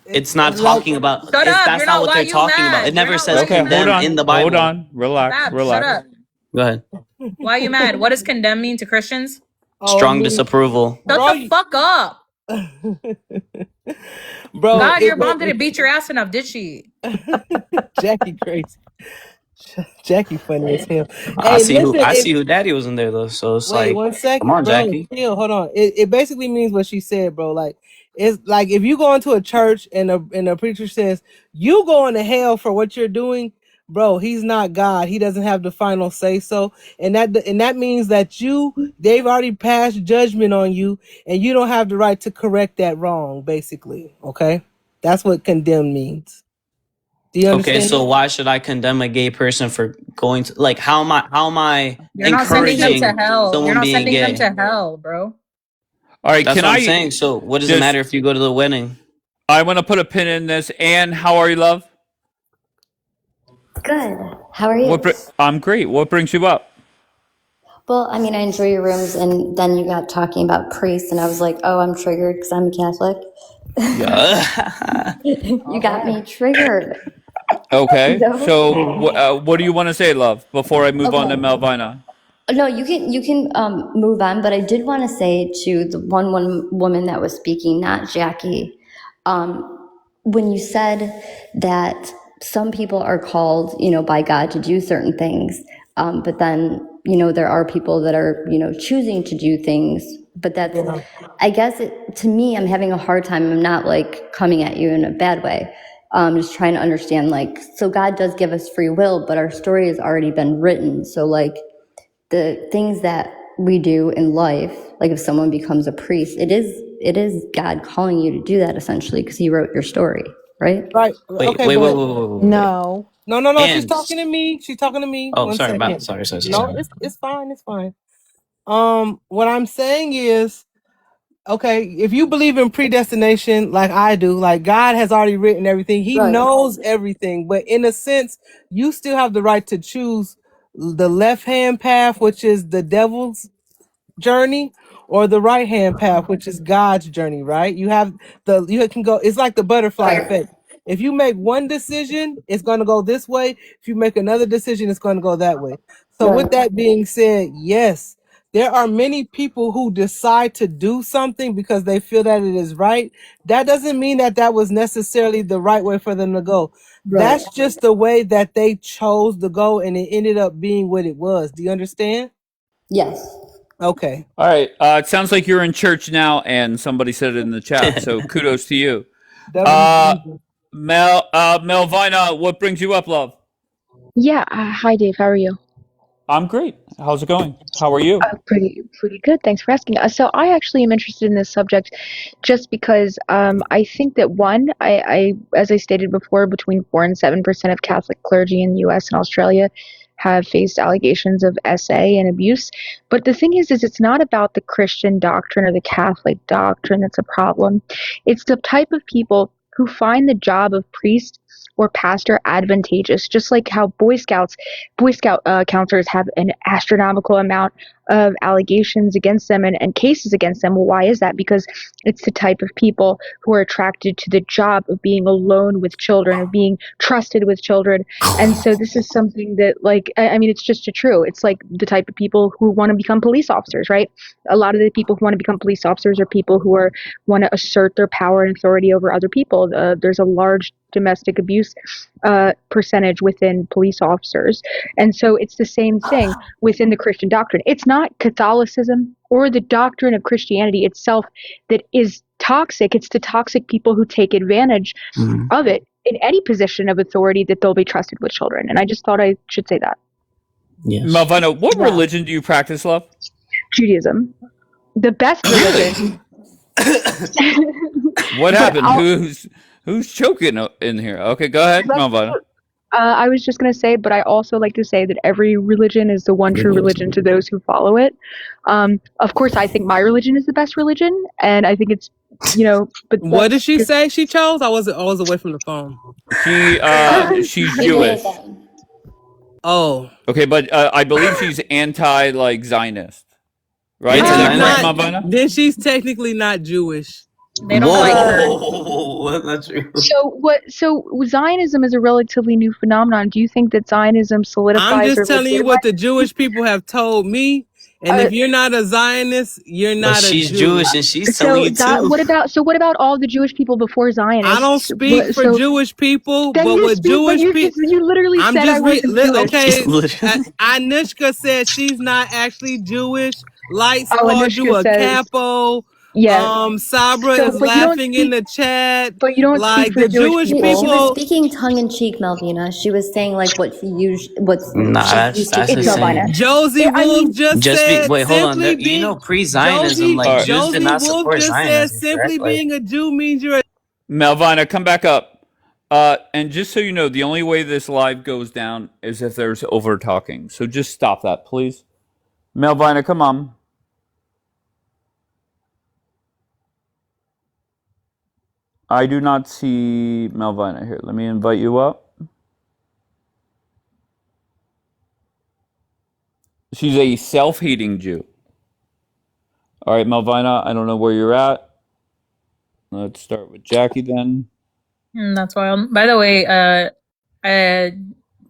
It's not like- talking about. Shut up, That's you're not not what why they're you talking mad. about. It You're never not says why you condemn Hold on. in the Bible. Hold on. Relax. Fab, Relax. shut up. Go ahead. Why you mad? What does condemn mean to Christians? Strong disapproval. Shut the fuck up. Bro, God, your mom didn't beat your ass enough, did she? Jackie crazy. Jackie funny as hell. I Hey, see who. listen, I see who Daddy was in there though. So it's wait like, 1 second, come on, bro. Jackie. Chill, hold on. It basically means what she said, bro. Like it's like if you go into a church and the preacher says you going to hell for what you're doing, bro. He's not God. He doesn't have the final say so, and that means that they've already passed judgment on you, and you don't have the right to correct that wrong. Basically, okay. That's what condemn means. Do you understand? Okay, so why should I condemn a gay person for going to like? How am I You're not sending them encouraging to hell. You're someone not being sending gay? them to hell, bro. All right, That's can what I'm I saying. So what does it just- matter if you go to the wedding? I want to put a pin in this. Anne, how are you, love? Good. How are you? I'm great. What brings you up? Well, I mean, I enjoy your rooms, and then you got talking about priests, and I was like, oh, I'm triggered because I'm a Catholic. You got me triggered. Okay. No. So, what do you want to say, love, before I move on to Okay. Melvina? No, you can move on, but I did want to say to the one woman that was speaking, not Jackie, when you said that some people are called, by God to do certain things, but then, there are people that are, choosing to do things, but that's, I guess to me, I'm having a hard time. I'm not like coming at you in a bad way. Just trying to understand, so God does give us free will, but our story has already been written. So the things that we do in life, like if someone becomes a priest, it is God calling you to do that essentially because he wrote your story, right? Right. Wait. No. No. She's And- talking to me. She's talking to me. Oh, 1 sorry, second. Matt. Sorry. No, it's fine. It's fine. What I'm saying is, okay, if you believe in predestination like I do, like God has already written everything. He Right. knows everything. But in a sense, you still have the right to choose the left-hand path, which is the devil's journey, or the right-hand path, which is God's journey, right? You can go, it's like the butterfly effect. If you make one decision, it's going to go this way. If you make another decision, it's going to go that way. So with that being said, yes, there are many people who decide to do something because they feel that it is right. That doesn't mean that was necessarily the right way for them to go. Right. That's just the way that they chose to go, and it ended up being what it was. Do you understand? Yes. Okay. All right. It sounds like you're in church now, and somebody said it in the chat. So kudos to you. Melvina, what brings you up, love? Yeah. Hi, Dave. How are you? I'm great. How's it going? How are you? Pretty good. Thanks for asking. So I actually am interested in this subject just because I think that I as I stated before, between 4 and 7% of Catholic clergy in the U.S. and Australia have faced allegations of SA and abuse. But the thing is it's not about the Christian doctrine or the Catholic doctrine that's a problem. It's the type of people who find the job of priest or pastor advantageous, just like how Boy Scout counselors have an astronomical amount of allegations against them and cases against them. Well, why is that? Because it's the type of people who are attracted to the job of being alone with children, of being trusted with children. And so this is something that, it's just true. It's like the type of people who want to become police officers, right? A lot of the people who want to become police officers are people who want to assert their power and authority over other people. There's a large domestic abuse percentage within police officers. And so it's the same thing within the Christian doctrine. It's not Catholicism or the doctrine of Christianity itself that is toxic. It's the toxic people who take advantage of it in any position of authority that they'll be trusted with children. And I just thought I should say that. Yes. Melvina, what religion do you practice, love? Judaism. The best religion. What happened? Who's choking in here? Okay, go ahead, Melvina. I was just going to say, but I also like to say that every religion is the one true religion to those who follow it. Of course, I think my religion is the best religion, and I think it's, but What did she say she chose? I was away from the phone. She's Jewish. Oh. Okay, but I believe she's anti like Zionist. Right? Is that correct, Malvina? Then she's technically not Jewish. They don't like her. Whoa, that's true. So Zionism is a relatively new phenomenon. Do you think that Zionism solidifies? I'm just or telling you what the Jewish people have told me. And if you're not a Zionist, you're not a Jew. She's Jewish, and she's telling you too. What about all the Jewish people before Zionists? I don't speak for Jewish people, but with Jewish people, you literally said I wasn't Jewish. Okay, Anushka said she's not actually Jewish. Light Squad do a capo. Yeah. Sabra is laughing in the chat. But you don't like speak for the the Jewish people. She was speaking tongue in cheek, Malvina. She was saying like what's that's insane. Josie Wolf just said. Wait, hold on. You know, pre-Zionism, like Jews did not support Zionism. Simply being a Jew means you're. Malvina, come back up. And just so you know, the only way this live goes down is if there's over talking. So just stop that, please. Malvina, come on. I do not see Malvina here. Let me invite you up. She's a self-hating Jew. All right, Malvina, I don't know where you're at. Let's start with Jackie then. That's wild. By the way,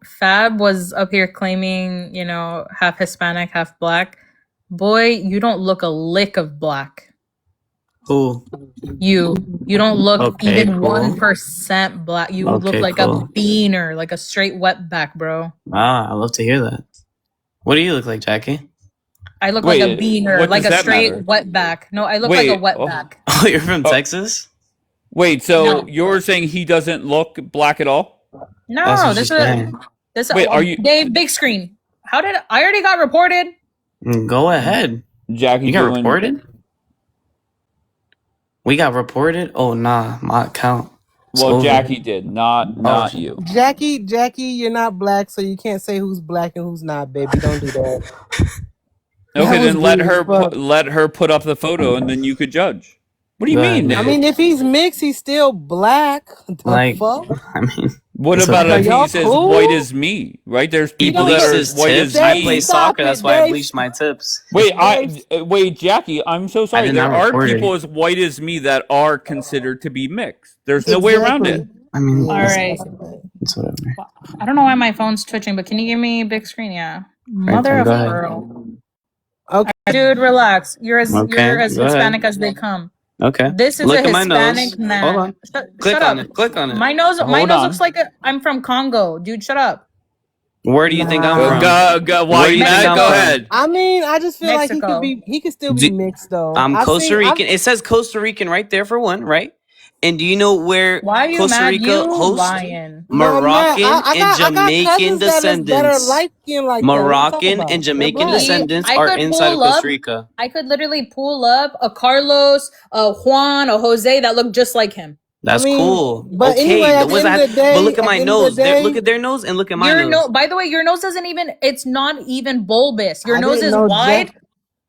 Fab was up here claiming, half Hispanic, half black. Boy, you don't look a lick of black. Who? You don't look even 1% black. You look like a beaner, like a straight wetback, bro. I love to hear that. What do you look like, Jackie? I look like a beaner, like a straight wetback. No, I look like a wetback. Oh, you're from Texas? Wait, so you're saying he doesn't look black at all? No, this is. Wait, are you Dave? Big screen. How did I already got reported? Go ahead, Jackie. You got reported? We got reported? Oh, nah, my account. Well, Jackie did, not you. Jackie, you're not black, so you can't say who's black and who's not, baby. Don't do that. Okay, then let her put up the photo, and then you could judge. What do you mean? I mean, if he's mixed, he's still black. What about if he's as white as me? Right? There's people that are white as me. I play soccer. That's why I bleached my tips. Wait, Jackie. I'm so sorry. There are people as white as me that are considered to be mixed. There's no way around it. I mean, all right. It's whatever. I don't know why my phone's twitching, but can you give me a big screen? Yeah. Mother of pearl. Okay, dude, relax. You're as Hispanic as they come. Okay. This is Look a at my Hispanic nose. man. Hold on. Click on it. Click on it. My nose looks like I'm from Congo. Dude, shut up. Where do you think I'm from? Go ahead. I mean, I just feel like he could still be mixed though. I'm Costa Rican. It says Costa Rican right there for one, right? And do you know where Costa Rica hosts Moroccan and Jamaican descendants? Moroccan and Jamaican descendants are inside of Costa Rica. I could literally pull up a Carlos, a Juan, a Jose that look just like him. That's cool. But anyway, but look at my nose. Look at their nose and look at my nose. By the way, your nose it's not even bulbous. Your nose is wide.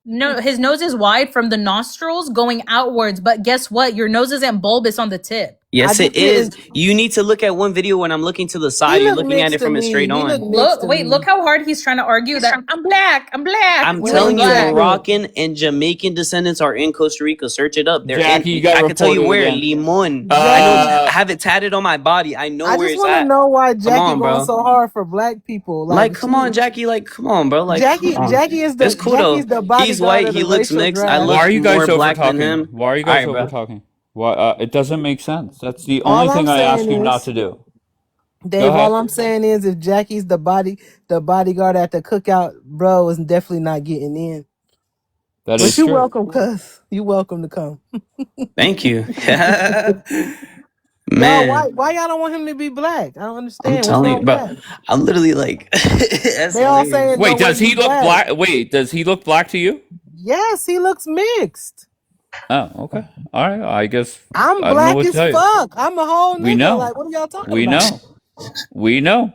No, his nose is wide from the nostrils going outwards, but guess what? Your nose isn't bulbous on the tip. Yes, it is. You need to look at one video when I'm looking to the side. You're looking at it from it straight on. Look how hard he's trying to argue that I'm black. I'm telling you, Moroccan and Jamaican descendants are in Costa Rica. Search it up. I can tell you where. Limon. I have it tatted on my body. I know where it's at. I just want to know why Jackie going so hard for black people. Come on, Jackie. Come on, bro. Jackie is the. It's cool though. He's white. He looks mixed. I look more black than him. Why are you guys over talking? Well, it doesn't make sense. That's the only thing I ask you not to do. Dave, all I'm saying is if Jackie's the bodyguard at the cookout, bro is definitely not getting in. That is true. You're welcome, cuz. You're welcome to come. Thank you. Man. No, why y'all don't want him to be black? I don't understand. I'm telling you, bro. I'm literally like they all saying. Wait, does he look black? Wait, does he look black to you? Yes, he looks mixed. Oh, okay. All right. I guess I'm black as fuck. I'm a whole nigga. We know. Like, what are y'all talking about? We know.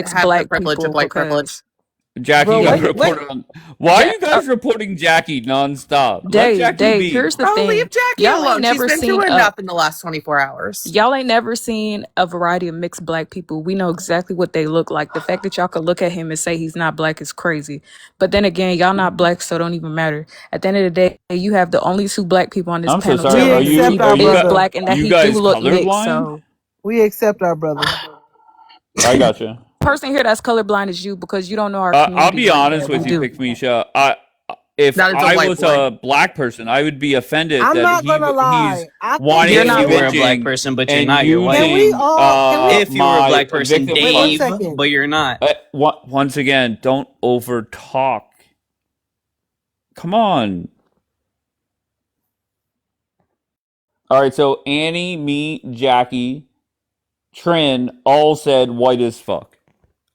mixed have the black privilege of people white privilege. because Jackie Bro, got wait, wait. reported on. Why are Ja- you guys reporting Jackie nonstop? Let Dave, Jackie Dave, be. here's the Bro, thing. leave Jackie Y'all ain't alone. She's never been seen through a enough in the last 24 hours. y'all ain't never seen a variety of mixed black people. We know exactly what they look like. The fact that y'all could look at him and say he's not black is crazy. But then again, y'all not black, so it don't even matter. At the end of the day, you have the only two black people on this I'm so panel sorry. We Are telling you you accept he are our you is guys brother. black and that you he do guys look mixed. colorblind? So We accept our brother. I gotcha. person here that's colorblind is you because you don't know our I'll community be like honest that. We with you, do. Pick Misha. If That is a I white was boy. a black person, I would be offended I'm that not gonna he's lie. I think whining If You're and you not were a black. black bitching person, but you're and not, you're white. can we using all can we If you were a my black person, victim. wait one Dave, second. but you're not. Once again, don't over talk. Come on. All right, so Annie, me, Jackie, Trin all said white as fuck.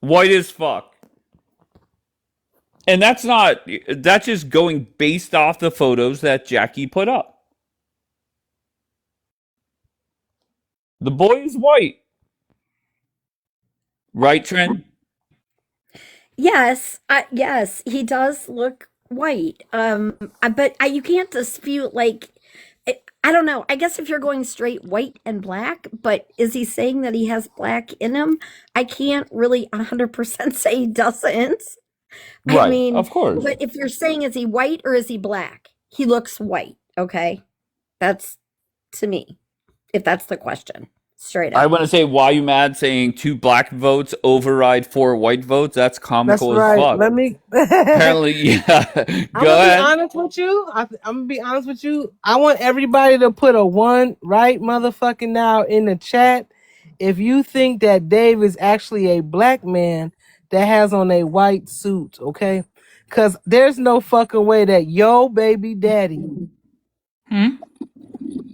White as fuck. And that's just going based off the photos that Jackie put up. The boy is white. Right, Trin? Yes, yes, he does look white. But you can't dispute like I don't know. I guess if you're going straight white and black, but is he saying that he has black in him? I can't really 100% say he doesn't. I Right, mean, of course. but if you're saying is he white or is he black? He looks white, okay? That's to me, if that's the question. Straight I up. want to say, why you mad saying 2 black votes override 4 white votes? That's That's comical as right. fuck. Let me. Apparently, yeah. I'm Go gonna be ahead. honest with you. I'm gonna be honest with you. I want everybody to put a one right motherfucking now in the chat if you think that Dave is actually a black man that has on a white suit, okay? Because there's no fucking way that yo baby daddy,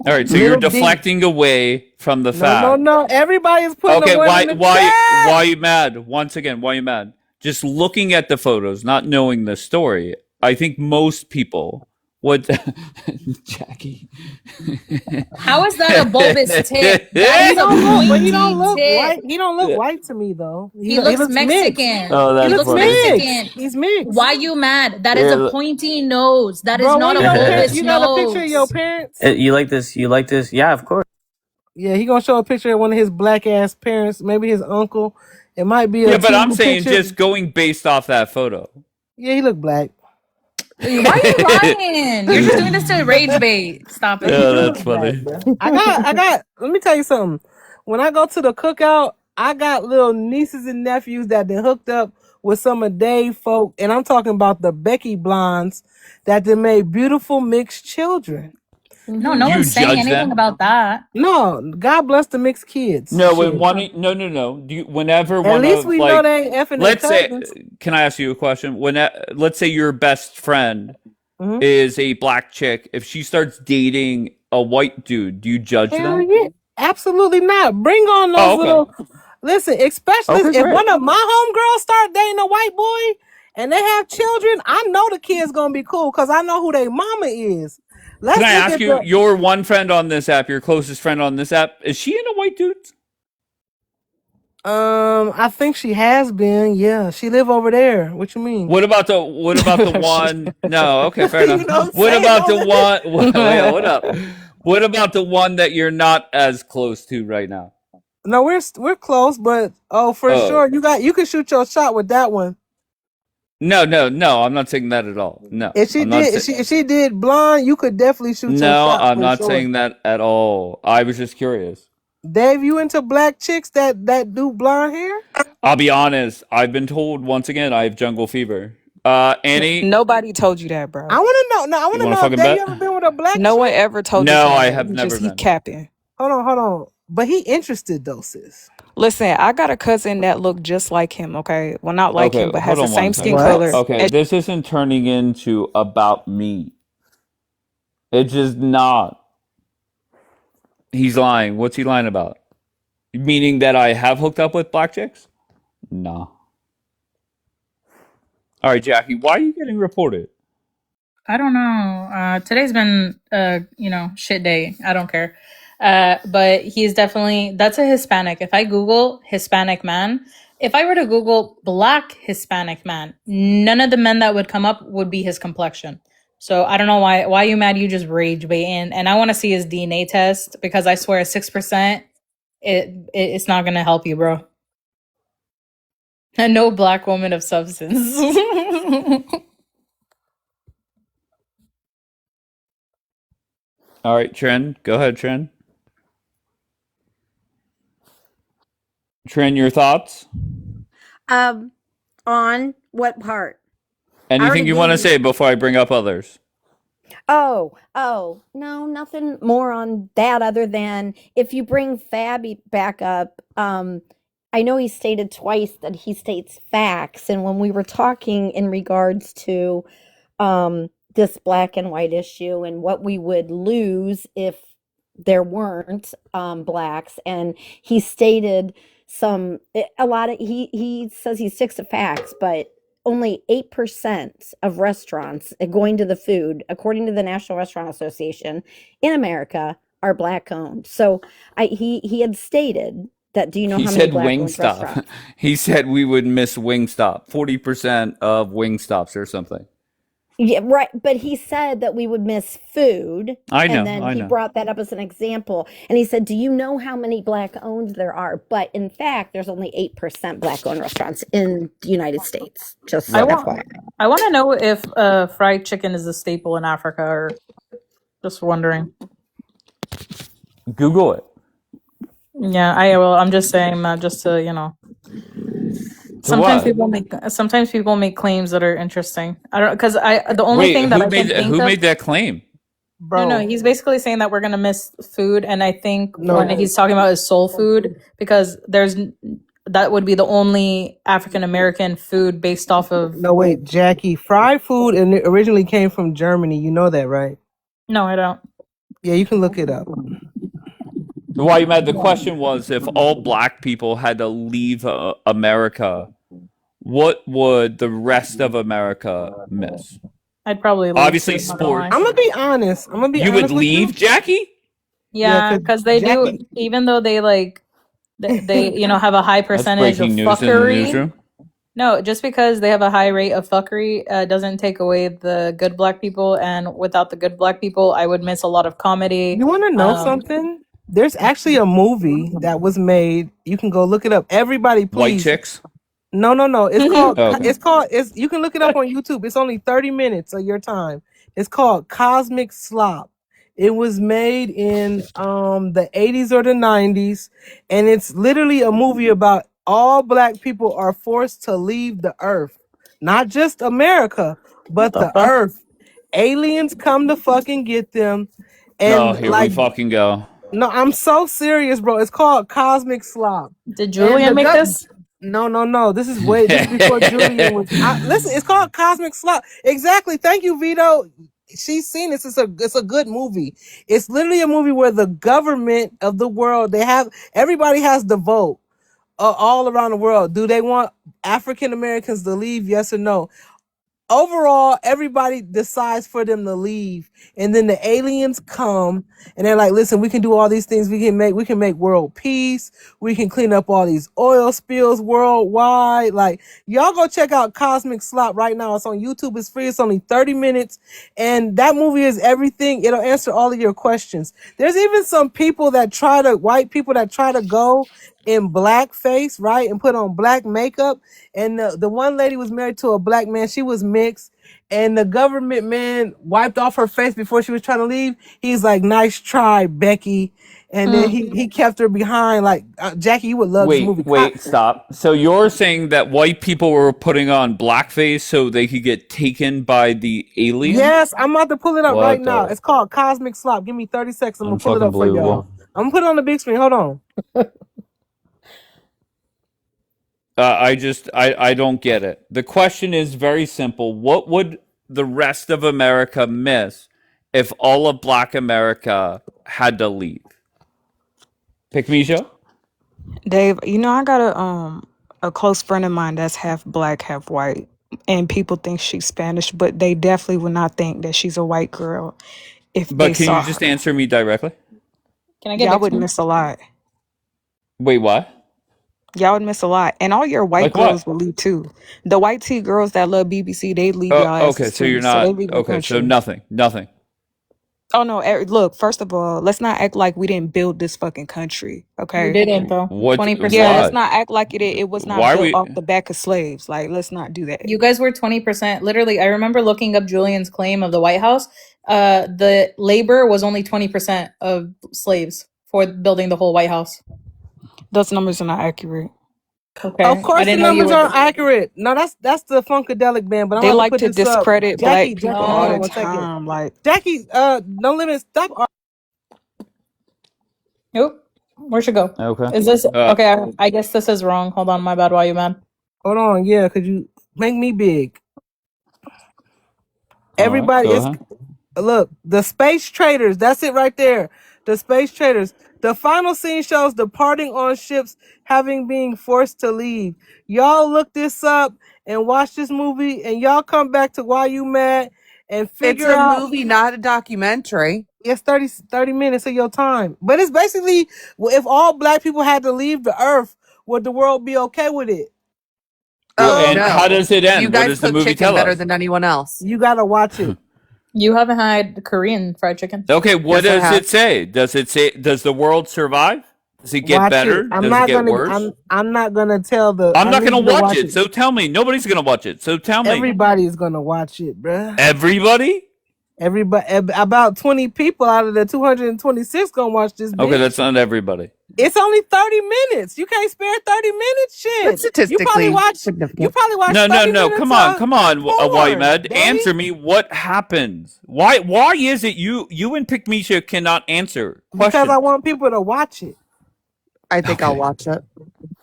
All right, so you're little D. deflecting away from the No, no, fact. no. Everybody is putting a Okay, one in the chat. why you mad? Once again, why you mad? Just looking at the photos, not knowing the story. I think most people would Jackie. How is that a bulbous tit? That He is a don't look, but he don't pointy look tit. white. He don't look white to me though. He He looks looks mixed. Mexican. Oh, He that's He looks looks funny. mixed. Mexican. He's mixed. Why you mad? That is a Yeah, pointy nose. That is Bro, not where a your parents? bulbous You got a picture of your nose. parents? You like this? You like this? Yeah, of course. Yeah, he gonna show a picture of one of his black ass parents, maybe his uncle. It might be a yeah, but I'm two saying picture. just going based off that photo. Yeah, he look black. Why are you lying? You're just doing this to rage bait. Stop He it. Yeah, do that's look black, funny. bro. I got. Let me tell you something. When I go to the cookout, I got little nieces and nephews that been hooked up with some of Dave folk, and I'm talking about the Becky blondes that they made beautiful mixed children. No, no Do you one's saying judge anything them? about that. No, God bless the mixed kids. No, when Shit. no. Do you, whenever At one least of we know like, they ain't effing their let's say, cousins. can I ask you a question? Let's say your best friend Mhm. is a black chick. If she starts dating a white dude, do you judge Hell them? yeah. Absolutely not. Bring on those Oh, okay. little. Listen, especially Okay, if great. one of my homegirls start dating a white boy and they have children, I know the kid's gonna be cool because I know who their mama is. Can Let's I look ask at you, the. your one friend on this app, your closest friend on this app, is she into white dudes? I think she has been. Yeah, she live over there. What you mean? What about the one? No, okay, fair You enough. know what I'm What saying? about the Don't one? let- Wait, what up? What about the one that you're not as close to right now? No, we're close, but for Oh, sure you can shoot your shot with that one. no. I'm not saying that at all. No, If she I'm not did, saying. if she did blonde, you could definitely shoot your No, shot I'm for not sure. saying that at all. I was just curious. Dave, you into black chicks that do blonde hair? I'll be honest. I've been told once again I have jungle fever. Annie, Nobody told you that, bro. I want to know. No, I want you to want to know if fucking Dave, you bet? ever been with a black No one chick? ever told you No, that, I bro. have never He been. capping. Hold on. But he interested though, sis. Listen, I got a cousin that looked just like him, okay? Well, not like Okay, him, but hold has the on one same skin second. What? color. Okay, this isn't turning into about me. It's just not. He's lying. What's he lying about? Meaning that I have hooked up with black chicks? No. All right, Jackie, why are you getting reported? I don't know. Today's been shit day. I don't care. But he's definitely, that's a Hispanic. If I Google Hispanic man, If I were to Google black Hispanic man, none of the men that would come up would be his complexion. So I don't know why you mad. You just rage baiting, and I want to see his DNA test because I swear 6%, it's not gonna help you, bro. And no black woman of substance. All right, Trin, go ahead, Trin. Trin, your thoughts? On what part? I Anything already you want to gave you. say before I bring up others? Oh, no, nothing more on that other than if you bring Fabby back up, I know he stated twice that he states facts, and when we were talking in regards to this black and white issue and what we would lose if there weren't blacks, and he stated a lot of he says he sticks to facts, but only 8% of restaurants going to the food, according to the National Restaurant Association in America, are black owned. So he had stated that. Do you know He how many said black owned Wingstop. restaurants? He said we would miss Wingstop. 40% of Wingstops or something. Yeah, right. But he said that we would miss food. I know, And then I he know. brought that up as an example. And he said, do you know how many black owned there are? But in fact, there's only 8% black owned restaurants in the United States. Just I FYI. want to know if fried chicken is a staple in Africa, or just wondering. Google it. Yeah, I'm just saying that just to, you know. Sometimes people make claims that are interesting. I don't, because the only Wait, thing that I can think who of. made that claim? No, he's basically saying that we're gonna miss food, and I think No. when he's talking about his soul food, because that would be the only African American food based off of. No, wait, Jackie. Fried food and it originally came from Germany. You know that, right? No, I don't. Yeah, you can look it up. Why you mad? The question was if all black people had to leave America, what would the rest of America miss? I'd probably leave Obviously, too, not gonna lie. sports. I'm gonna be honest. You would leave, Jackie? Yeah, because they Jackie- do. Even though they they have a high That's percentage of breaking news in the fuckery. newsroom. No, just because they have a high rate of fuckery doesn't take away the good black people. And without the good black people, I would miss a lot of comedy. You want to know something? There's actually a movie that was made. You can go look it up. Everybody, please. White chicks? No. It's called. Oh, okay. You can look it up on YouTube. It's only 30 minutes of your time. It's called Cosmic Slop. It was made in the 80s or the 90s, and it's literally a movie about all black people are forced to leave the earth. Not just America, but the earth. Aliens come to fucking get them. And Oh, here we fucking go. no, I'm so serious, bro. It's called Cosmic Slop. Did Julian make this? No. This is before Julian was. Listen, it's called Cosmic Slop. Exactly. Thank you, Vito. She's seen this. It's a good movie. It's literally a movie where the government of the world, everybody has the vote all around the world. Do they want African Americans to leave? Yes or no? Overall, everybody decides for them to leave, and then the aliens come and they're like, listen, we can do all these things. We can make world peace. We can clean up all these oil spills worldwide. Like, y'all go check out Cosmic Slop right now. It's on YouTube. It's free. It's only 30 minutes. And that movie is everything. It'll answer all of your questions. There's even some white people that try to go in blackface, right? And put on black makeup. And the one lady was married to a black man. She was mixed. And the government man wiped off her face before she was trying to leave. He's like, nice try, Becky. And then he kept her behind. Like, Jackie, you would love this movie. Wait, stop. So you're saying that white people were putting on blackface so they could get taken by the aliens? Yes, I'm about to pull it up What right now. the- It's called Cosmic Slop. Give me 30 seconds. I'm going to pull it up for y'all. Unfucking-believable. I'm going to put it on the big screen. Hold on. I don't get it. The question is very simple. What would the rest of America miss if all of Black America had to leave? Pick me, Joe. Dave, I got a close friend of mine that's half black, half white, and people think she's Spanish, but they definitely would not think that she's a white girl if But they can saw you just her. answer me directly? Can I get Yeah, I back would to you? miss a lot. Wait, what? Y'all would miss a lot. And all your white Like what? girls will leave too. The white tea girls that love BBC, they leave y'all Okay, asses so you're too. So they not leave the okay. So country. nothing. Oh no, look, first of all, let's not act like we didn't build this fucking country, We okay? didn't though. What? Yeah, let's 20%. Why? not act like it was not Why are built we? off the back of slaves. Like, let's not do that. You guys were 20%. Literally, I remember looking up Julian's claim of the White House. The labor was only 20% of slaves for building the whole White House. Those numbers are not accurate. Of Okay. I course, the didn't know you numbers were. aren't accurate. No, that's the Funkadelic Band. But I'm They about to like put to this up. discredit black Jackie, people hold all on the No. one second. time. Like, Jackie, no limit. Stop. Nope. Where'd she go? Okay. Is this okay? I guess this is wrong. Hold on. My bad. Why you mad? Hold on. Yeah, could you make me big? All right. Everybody Go is ahead. look, the space traders, that's it right there. The space traders. The final scene shows departing on ships having been forced to leave. Y'all look this up and watch this movie and y'all come back to Why You Mad and It's figure a out movie, not a documentary. it's 30 minutes of your time. But it's basically if all black people had to leave the earth, would the world be okay with it? Well, Oh and how no. does it You end? What guys does the cook movie chicken tell better us? than anyone else. You gotta watch it. You haven't had Korean fried chicken. Okay. What Yes, I does have. it say? Does it say? Does the world survive? Does it get Watch it. better? Does it get worse? I'm not gonna tell the I'm I not need gonna you to watch watch it. it. So tell me. Nobody's gonna watch it. So tell me. Everybody's gonna watch it, bruh. Everybody? Everybody, about 20 people out of the 226 gonna watch this Okay, bitch. that's not everybody. It's only 30 minutes. You can't spare 30 minutes. Shit. That's statistically You significant. probably watch No, 30 no. minutes Come on, porn, Med. baby. Answer me. What happens? Why is it you and Pick Misha cannot answer Because questions? I want people to watch it. I think I'll watch it.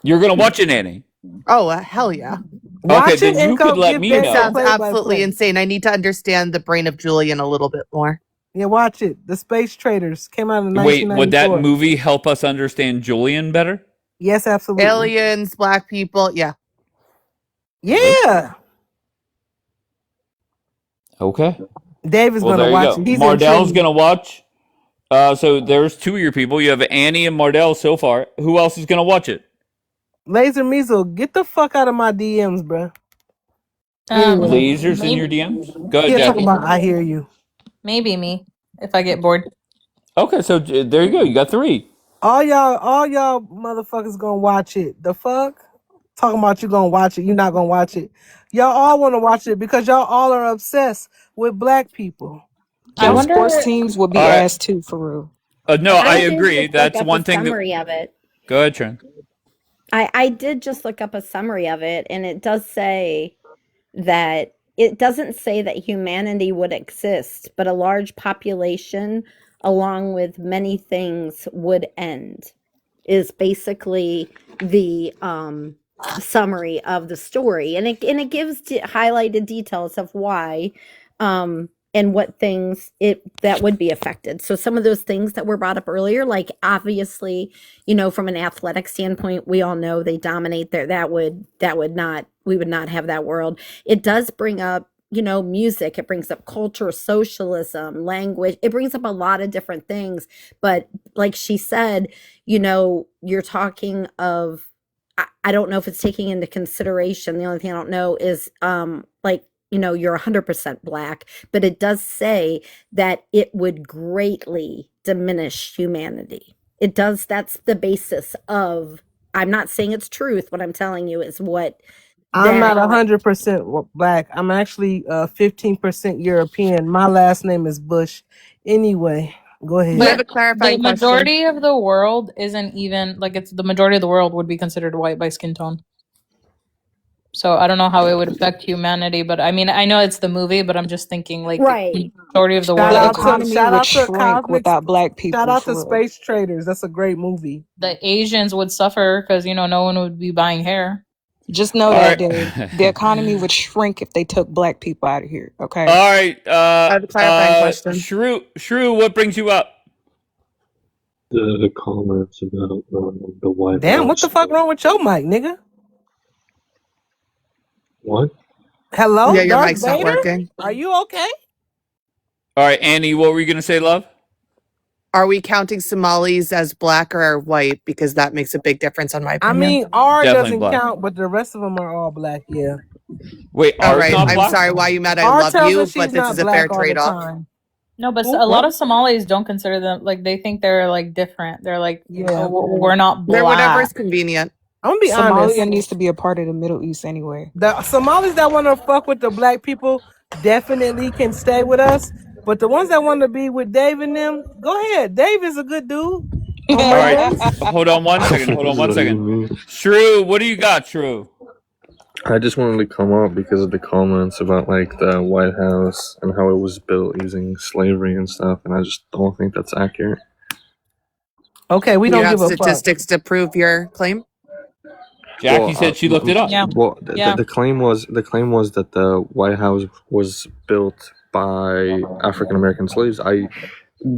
You're gonna watch it, Annie. Oh, hell yeah. Okay, Watch then it and you could go let give me It Dave know. sounds play by absolutely play. insane. I need to understand the brain of Julian a little bit more. Yeah, watch it. The Space Traders came out in Wait, would that 1994. movie help us understand Julian better? Yes, absolutely. Aliens, black people, yeah. Yeah. Okay. Dave is Well, gonna there you watch go. it. He's Mardell's intrigued. gonna watch. So there's two of your people. You have Annie and Mardell so far. Who else is gonna watch it? Laser Measle, get the fuck out of my DMs, bruh. Anyway, Lasers in your Maybe, DMs? Go ahead, he'll talk Jackie. about I hear you. maybe me if I get bored. Okay, so there you go. You got three. All y'all motherfuckers gonna watch it. The fuck? Talking about you gonna watch it, you not gonna watch it. Y'all all wanna watch it because y'all all are obsessed with black people. I those wonder. sports teams would be All right. ass too, for real. No, I I did agree. just look That's up one a thing that. summary of it. Go ahead, Trent. I did just look up a summary of it, and it does say that it doesn't say that humanity would exist, but a large population, along with many things, would end. Is basically the summary of the story, and it gives highlighted details of why and what things that would be affected. So some of those things that were brought up earlier, like obviously, from an athletic standpoint, we all know they dominate there. That would not, we would not have that world. It does bring up, music. It brings up culture, socialism, language. It brings up a lot of different things. But like she said, you're talking of, I don't know if it's taking into consideration. The only thing I don't know is like, you're 100% black, but it does say that it would greatly diminish humanity. It does. That's the basis of, I'm not saying it's truth. What I'm telling you is what I'm not that 100% black. I'm actually 15% European. My last name is Bush. Anyway, go ahead. We have a But the clarifying question. majority of the world isn't even like it's the majority of the world would be considered white by skin tone. So I don't know how it would affect humanity, but I mean I know it's the movie, but I'm just thinking like right. the majority of the Shout world. The out to economy shout would out to shrink Cosmic. without black Shout people, out to for real. Space Traders. That's a great movie. The Asians would suffer because no one would be buying hair. Just know All that, right. Dave. The economy would shrink if they took black people out of here. Okay. All right. I have a clarifying question. Shrew, what brings you up? The comments about the White Damn, what House. the fuck wrong with your mic, nigga? What? Hello, Yeah, your Darth mic's not Vader? working. Are you okay? All right, Annie, what were you gonna say, love? Are we counting Somalis as black or white? Because that makes a big difference on my I opinion. mean, R Definitely doesn't black. count, but the rest of them are all black. Yeah. Wait, All R's right. not I'm black? sorry, why you mad? I R love tells you, us she's but this not is a fair black all the trade-off. time. No, but Ooh, a lot what? of Somalis don't consider them like they think they're like different. They're like, Yeah. we're not They're whatever is black. convenient. I'm gonna be honest. Somalia needs to be a part of the Middle East anyway. The Somalis that want to fuck with the black people definitely can stay with us. But the ones that want to be with Dave and them, go ahead. Dave is a good dude. On All right, Mondays. hold on one second. Hold on one second. Shrew, what do you got, Shrew? I just wanted to come up because of the comments about like the White House and how it was built using slavery and stuff, and I just don't think that's accurate. Okay, we You don't have give a fuck. statistics to prove your claim? Jackie said she looked it up. Yeah. Well, Yeah. the claim was that the White House was built by African American slaves. I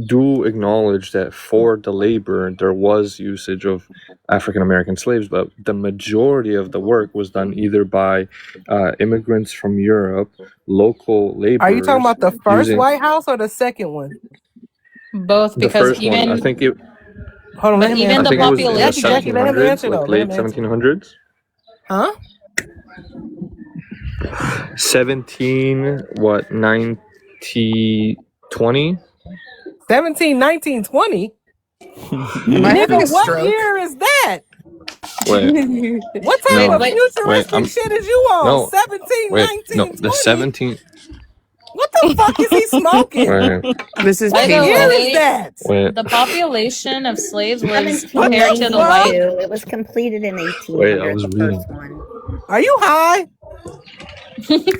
do acknowledge that for the labor there was usage of African American slaves, but the majority of the work was done either by immigrants from Europe, local laborers. Are you talking about the first using White House or the second one? Both, the because first one? I think it. Hold on, let but him even answer. the I think it was in the population. Jackie, let him 1700s, answer though. like Let late him answer. 1700s. Huh? 1920. 17, 19, 20? Am I having a Nigga, what stroke? year is that? Wait, What type no, of Wait. futuristic shit is you on? no, 17, wait, 19, no, 20? the 17. What the fuck is he smoking? Wait, This is By the What year painful. is way, that? wait, the population of slaves was What compared the to the fuck? white. 1792. It was completed in wait, I 1800, was the reading. first one. Are you high? Okay.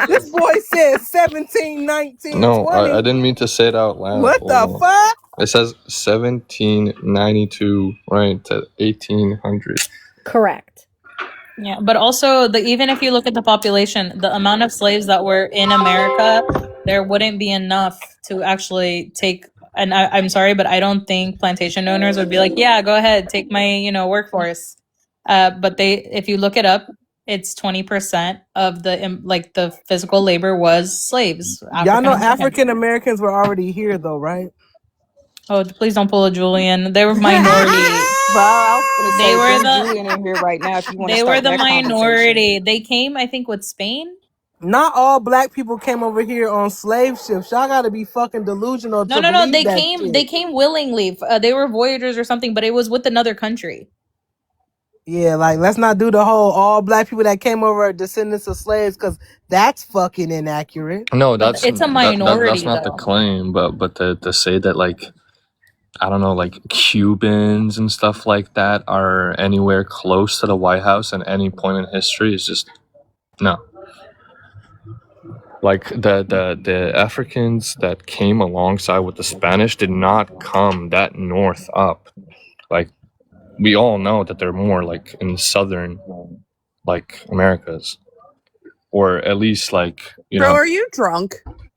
This boy said 17, 19, No, 20. I didn't mean to say it out loud. What Hold the on. fuck? It says 1792, right, to 1800. Correct. Yeah, but also even if you look at the population, the amount of slaves that were in America, there wouldn't be enough to actually take. And I'm sorry, but I don't think plantation owners would be like, yeah, go ahead, take my workforce. But if you look it up, it's 20% of the physical labor was slaves, Y'all know African American. African Americans were already here though, right? Oh, please don't pull a Julian. They were minority. Bro, I was gonna They say were bring the Julian in here right now if you want to they were start the that conversation. minority. They came, I think, with Spain. Not all black people came over here on slave ships. Y'all gotta be fucking delusional No, to no, no. believe that shit. They came willingly. They were voyagers or something, but it was with another country. Yeah, like let's not do the whole all black people that came over are descendants of slaves because that's fucking inaccurate. No, But that's it's a that's minority, not the though. claim, but to say that like I don't know, like Cubans and stuff like that are anywhere close to the White House at any point in history is just no. Like the Africans that came alongside with the Spanish did not come that north up. Like we all know that they're more like in southern like Americas. Or at least like, you Bro, know, are you drunk?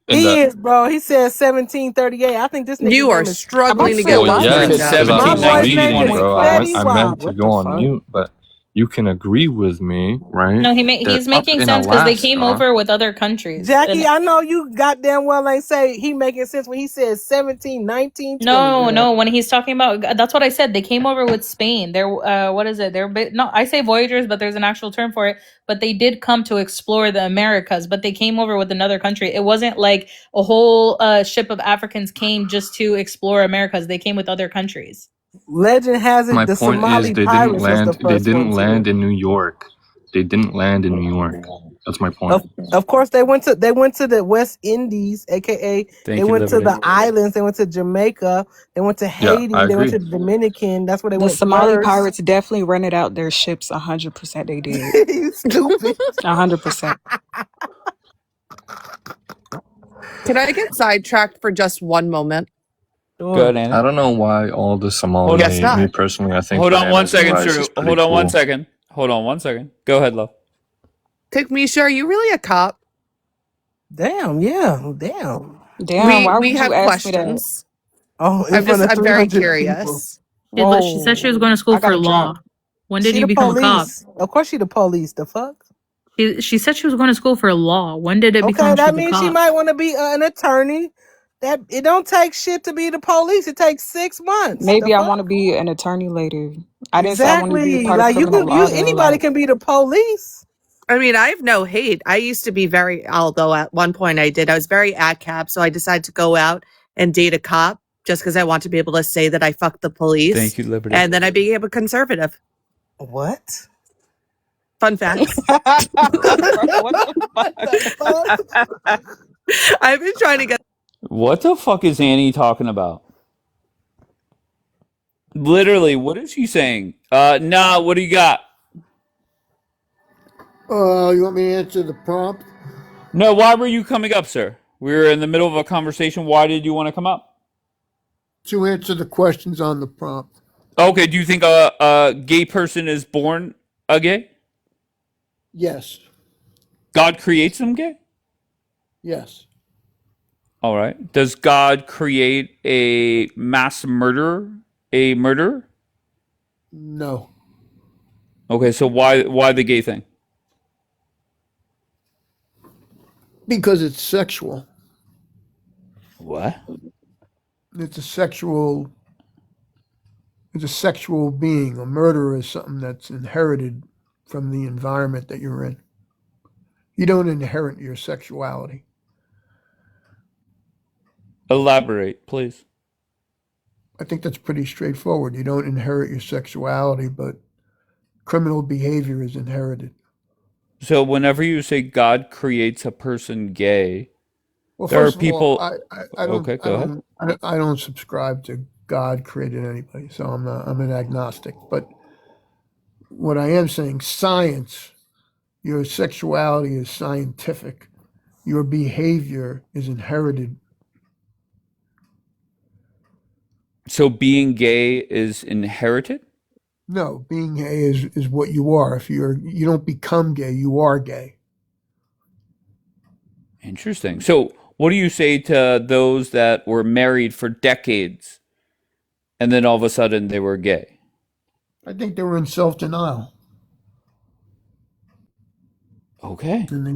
in He the is, bro. He said 1738. I think this nigga You are name is struggling to get well, love yes, words out. because I My was boy's name reading, is bro. Fetty I Wap. meant to go on mute, but you can agree with me, right? No, that he's up making in sense because they came Alaska, over with other countries. Jackie, I know you goddamn well ain't say he making sense when he says 17, 19, 20. No, girl. no. When he's talking about, that's what I said. They came over with Spain. They're what is it? No, I say voyagers, but there's an actual term for it. But they did come to explore the Americas. But they came over with another country. It wasn't like a whole ship of Africans came just to explore Americas. They came with other countries. Legend has it my the point is Somali pirates was the they first didn't ones land here. in New York. They didn't land in New York. That's my point. Of course, they went to the West Indies, aka they went to the islands. They went to Jamaica. They went to Haiti. I They went agree. to the Dominican. That's where they The went Somali first. pirates definitely rented out their ships. 100% they did. You stupid. 100%. Can I get sidetracked for just one moment? Good, Anna. I don't know why all the Somalis Hold hate on. me personally. I think Hold on one bananas and second, rice Shrew. is pretty Hold on one cool. second. Hold on one second. Go ahead, love. Tikmisha, are you really a cop? Damn, yeah, damn. Damn, why We would have you ask me that? questions. Oh, in front of I'm very 300 people. curious. She said she was going to school I for gotta law. drop. When did She you the become a cop? police. Of course she the police. The fuck? She said she was going to school for law. When did it Okay, become that she's a means she cop? might want to be an attorney. That it don't take shit to be the police. It takes 6 months. The Maybe I want fuck? to be an attorney later. I didn't say I wanted to be a Exactly. part of Like criminal law though. anybody Like, can be the police. I mean, I have no hate. I used to be very, although at one point I did, I was very ACAB. So I decided to go out and date a cop just because I want to be able to say that I fucked the police. Thank you, Liberty. And then I became a conservative. What? Fun facts. what the fuck? I've been trying to get. What the fuck is Annie talking about? Literally, what is she saying? Nah, what do you got? You want me to answer the prompt? No, why were you coming up, sir? We were in the middle of a conversation. Why did you want to come up? To answer the questions on the prompt. Okay, do you think a gay person is born a gay? Yes. God creates them gay? Yes. All right. Does God create a mass murderer a murderer? No. Okay, so why the gay thing? Because it's sexual. What? It's a sexual being. A murderer is something that's inherited from the environment that you're in. You don't inherit your sexuality. Elaborate, please. I think that's pretty straightforward. You don't inherit your sexuality, but criminal behavior is inherited. So whenever you say God creates a person gay, Well, there are first of all, people. I don't, Okay, go ahead. I don't subscribe to God created anybody, so I'm an agnostic. But what I am saying, science, your sexuality is scientific. Your behavior is inherited. So being gay is inherited? No, being gay is what you are. If you don't become gay, you are gay. Interesting. So what do you say to those that were married for decades and then all of a sudden they were gay? I think they were in self-denial. Okay. And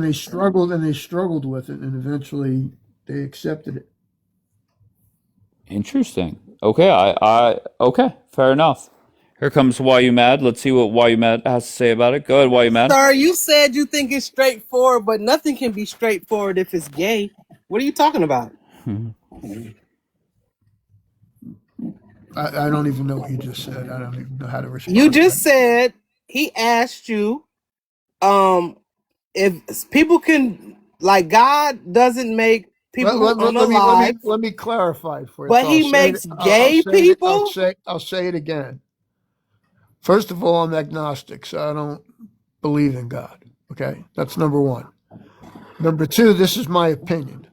they struggled with it, and eventually they accepted it. Interesting. Okay, okay, fair enough. Here comes Why You Mad. Let's see what Why You Mad has to say about it. Go ahead, Why You Mad. Sir, you said you think it's straightforward, but nothing can be straightforward if it's gay. What are you talking about? I don't even know what you just said. I don't even know how to respond. You just said he asked you, if people can, like, God doesn't make people unalive. Let me clarify for you. But he makes gay people. I'll say it again. First of all, I'm agnostic, so I don't believe in God. Okay, that's number one. Number two, this is my opinion.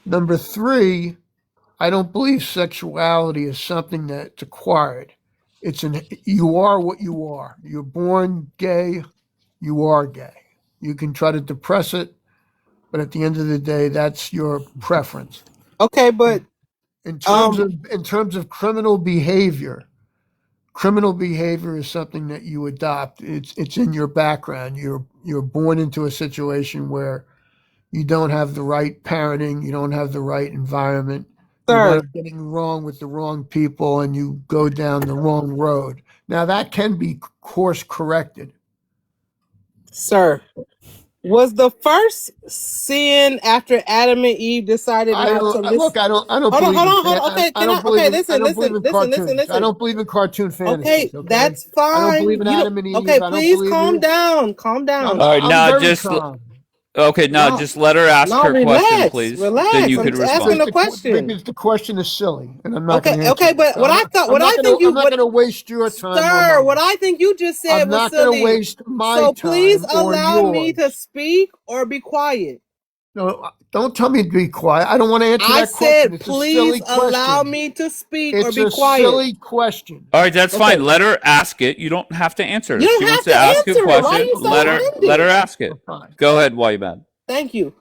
Number three, I don't believe sexuality is something that's acquired. You are what you are. You're born gay, you are gay. You can try to depress it, but at the end of the day, that's your preference. Okay, but in terms of criminal behavior is something that you adopt. It's in your background. You're born into a situation where you don't have the right parenting, you don't have the right environment. You end up getting wrong with the wrong people, and you go down the wrong road. Now that can be course corrected. Sir, was the first sin after Adam and Eve decided not to listen? Look, I don't Hold believe on. Okay, listen. I don't believe in cartoon fantasies. Okay, that's fine. I don't believe in Adam and Eve. Okay, please calm down. Calm down. All right, now just calm. Okay, now just let her ask her question, please. Relax. Then you I'm could just respond. asking a question. Because the question is silly, and I'm not going to Okay, but what I thought, what I think you, I'm not going to waste your time, sir. What I think you just said I'm was not silly. going to waste my so time. Please or allow yours. me to speak or be quiet. No, don't tell me to be quiet. I don't want to answer that question. It's please a silly question. allow me to speak or It's be a quiet. silly question. All right, that's fine. Let her ask it. You don't have to answer it. You don't She have wants to to ask answer a it. Why are question. you so Let her ask it. Go ahead, Why You Mad. Thank you.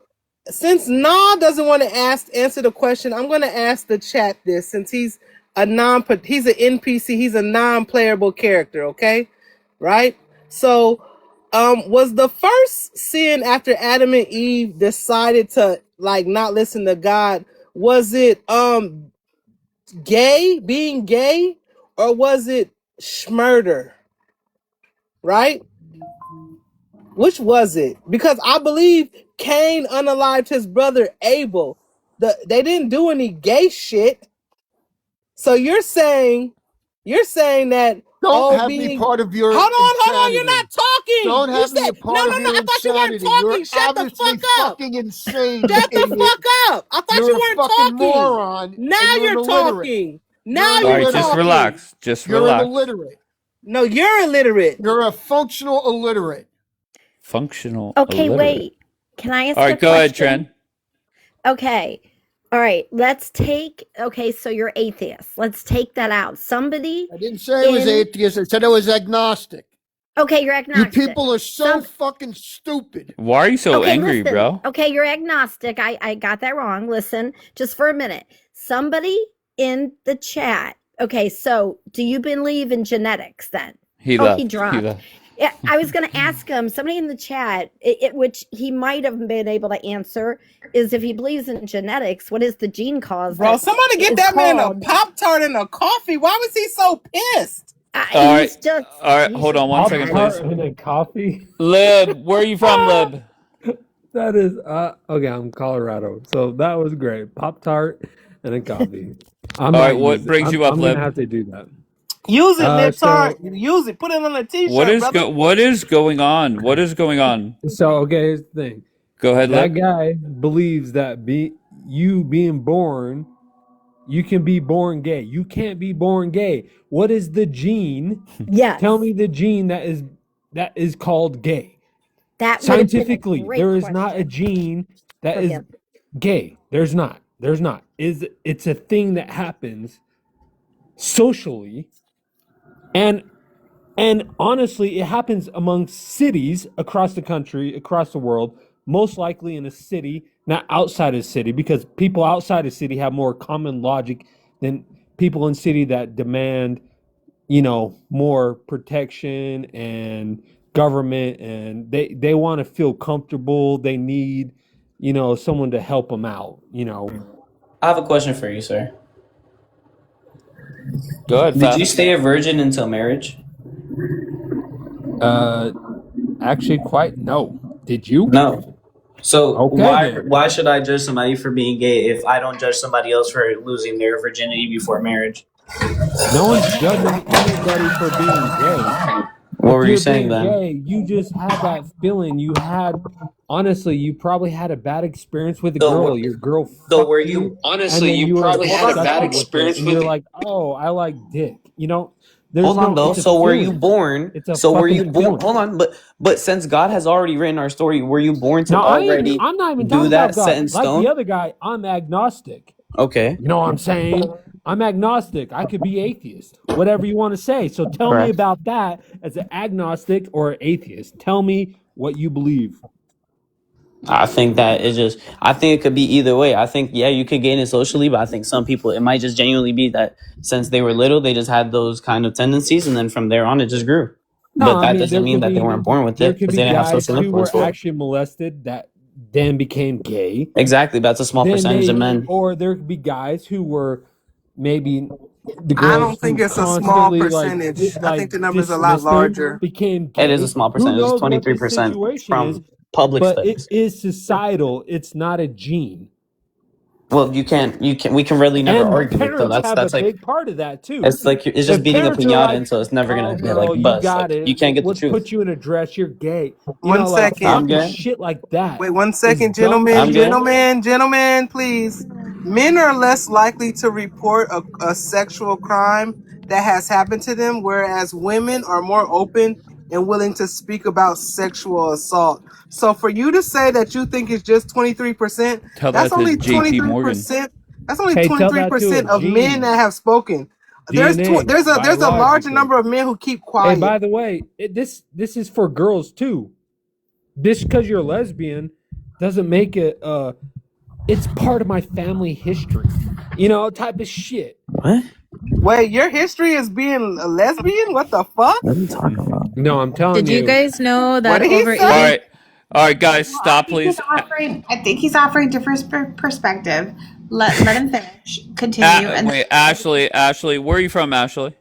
Since Na doesn't want to answer the question, I'm going to ask the chat this. Since he's an NPC, he's a non-playable character. Okay, right? So, was the first sin after Adam and Eve decided to not listen to God? Was it gay, being gay, or was it schmurder? Right? Which was it? Because I believe Cain unalived his brother Abel. They didn't do any gay shit. So you're saying that Don't have me part of your hold on, insanity. you're not talking. Don't You have me said a part of your I thought you weren't insanity. talking. You're Shut the obviously fuck up. fucking insane, you Shut the idiot. fuck up. I thought You're you a weren't fucking talking. moron. Now and you're illiterate. talking. You're Now All you're right, just talking. relax. Just You're relax. an illiterate. No, you're illiterate. You're a functional illiterate. Functional Okay, illiterate. wait. Can I ask All a right, go ahead, question? Tren. Okay. All right. Let's take. Okay, so you're atheist. Let's take that out. Somebody. I didn't say it was atheist. I said it was agnostic. Okay, you're agnostic. You people are so fucking stupid. Why are you so Okay, angry, listen. bro? Okay, you're agnostic. I got that wrong. Listen, just for a minute. Somebody in the chat. Okay, so do you believe in genetics then? He Oh, left. he dropped. left. Yeah, I was going to ask him, somebody in the chat, which he might have been able to answer, is if he believes in genetics, what is the gene cause? Bro, that somebody get is that man a called- Pop-Tart and a coffee. Why was he so pissed? All right, he's just. all right. he's Hold just on one second, please. Pop-Tart and a coffee. Lib, where are you from, Lib? That is okay. I'm Colorado, so that was great. Pop-Tart and a coffee. All right, what brings you up, I'm Lib? gonna have to do that. Use it, Lip-Tart. So Use it. Put it on a t-shirt, What is brother. what is going on? What is going on? So okay, here's the thing. Go ahead, That Lib. guy believes that being born, you can be born gay. You can't be born gay. What is the gene? Yes. Tell me the gene that is called gay. That would have been a Scientifically, great there is question not a gene that for is him. gay. There's not. It's a thing that happens socially, and honestly, it happens among cities across the country, across the world, most likely in a city, not outside of the city, because people outside of the city have more common logic than people in city that demand, more protection and government, and they want to feel comfortable. They need, someone to help them out, I have a question for you, sir. Go ahead, Did you Faf. stay a virgin until marriage? Actually, quite no. Did you? No. So Okay, then. why should I judge somebody for being gay if I don't judge somebody else for losing their virginity before marriage? No one's judging anybody for being gay. What were you you're saying being then? gay, you just had that feeling. Honestly, you probably had a bad experience with a So girl. were- Your girl So fucked were you, you and then you probably had a bad experience with you're like, oh, I like dick. There's Hold on though. it's a So were you feeling. born? It's a So were fucking you born? feeling. Hold on, but since God has already written our story, were you born to Now, already I'm not even do talking that about set in God. Like stone? the other guy, I'm agnostic. Okay. You know what I'm saying? I'm agnostic. I could be atheist, whatever you want to say. So tell me Correct. about that as an agnostic or atheist. Tell me what you believe. I think that I think it could be either way. I think, yeah, you could gain it socially, but I think some people, it might just genuinely be that since they were little, they just had those kind of tendencies. And then from there on, it just grew. No, But I that mean, doesn't mean that they weren't born with there it could because be they didn't have guys social who influence were for it. actually molested that then became gay. Exactly. That's a small percentage of men. Or there could be guys who were maybe the I girls don't think who it's a small constantly percentage. I think the number's a lot dismissed them larger. became gay. It is a small Who percentage. It's knows what the 23% situation is? from public But studies. it is societal. It's not a gene. Well, we can really never And argue it though. parents have That's a like, big part of that too. it's like, it's just If beating a parents are piñata, like, and so it's never "Oh, gonna bro, like you bust. got Like, it. you can't get the Let's truth. put you in a dress. You're gay." One second. I'm fucking gay. shit like that. Wait, one is second, dumb I'm shit. gay. gentlemen, please. Men are less likely to report a sexual crime that has happened to them, whereas women are more open and willing to speak about sexual assault. So for you to say that you think it's just 23%, Tell that's that to only JP Morgan. 23%. That's only Hey, tell that to a 23% of men gene. that have spoken. There's DNA, there's a larger biologically. number of men who keep Hey, quiet. by the way, this is for girls too. This because you're lesbian doesn't make it. It's part of my family history. Type of shit. What? Wait, your history is being a lesbian? What the fuck? What are you talking about? No, I'm telling Did you guys know that What did he overeating? say? All right, guys, stop, please. I think he's offering different perspective. Let him finish. Continue. And Wait, Ashley, where are you from, Ashley?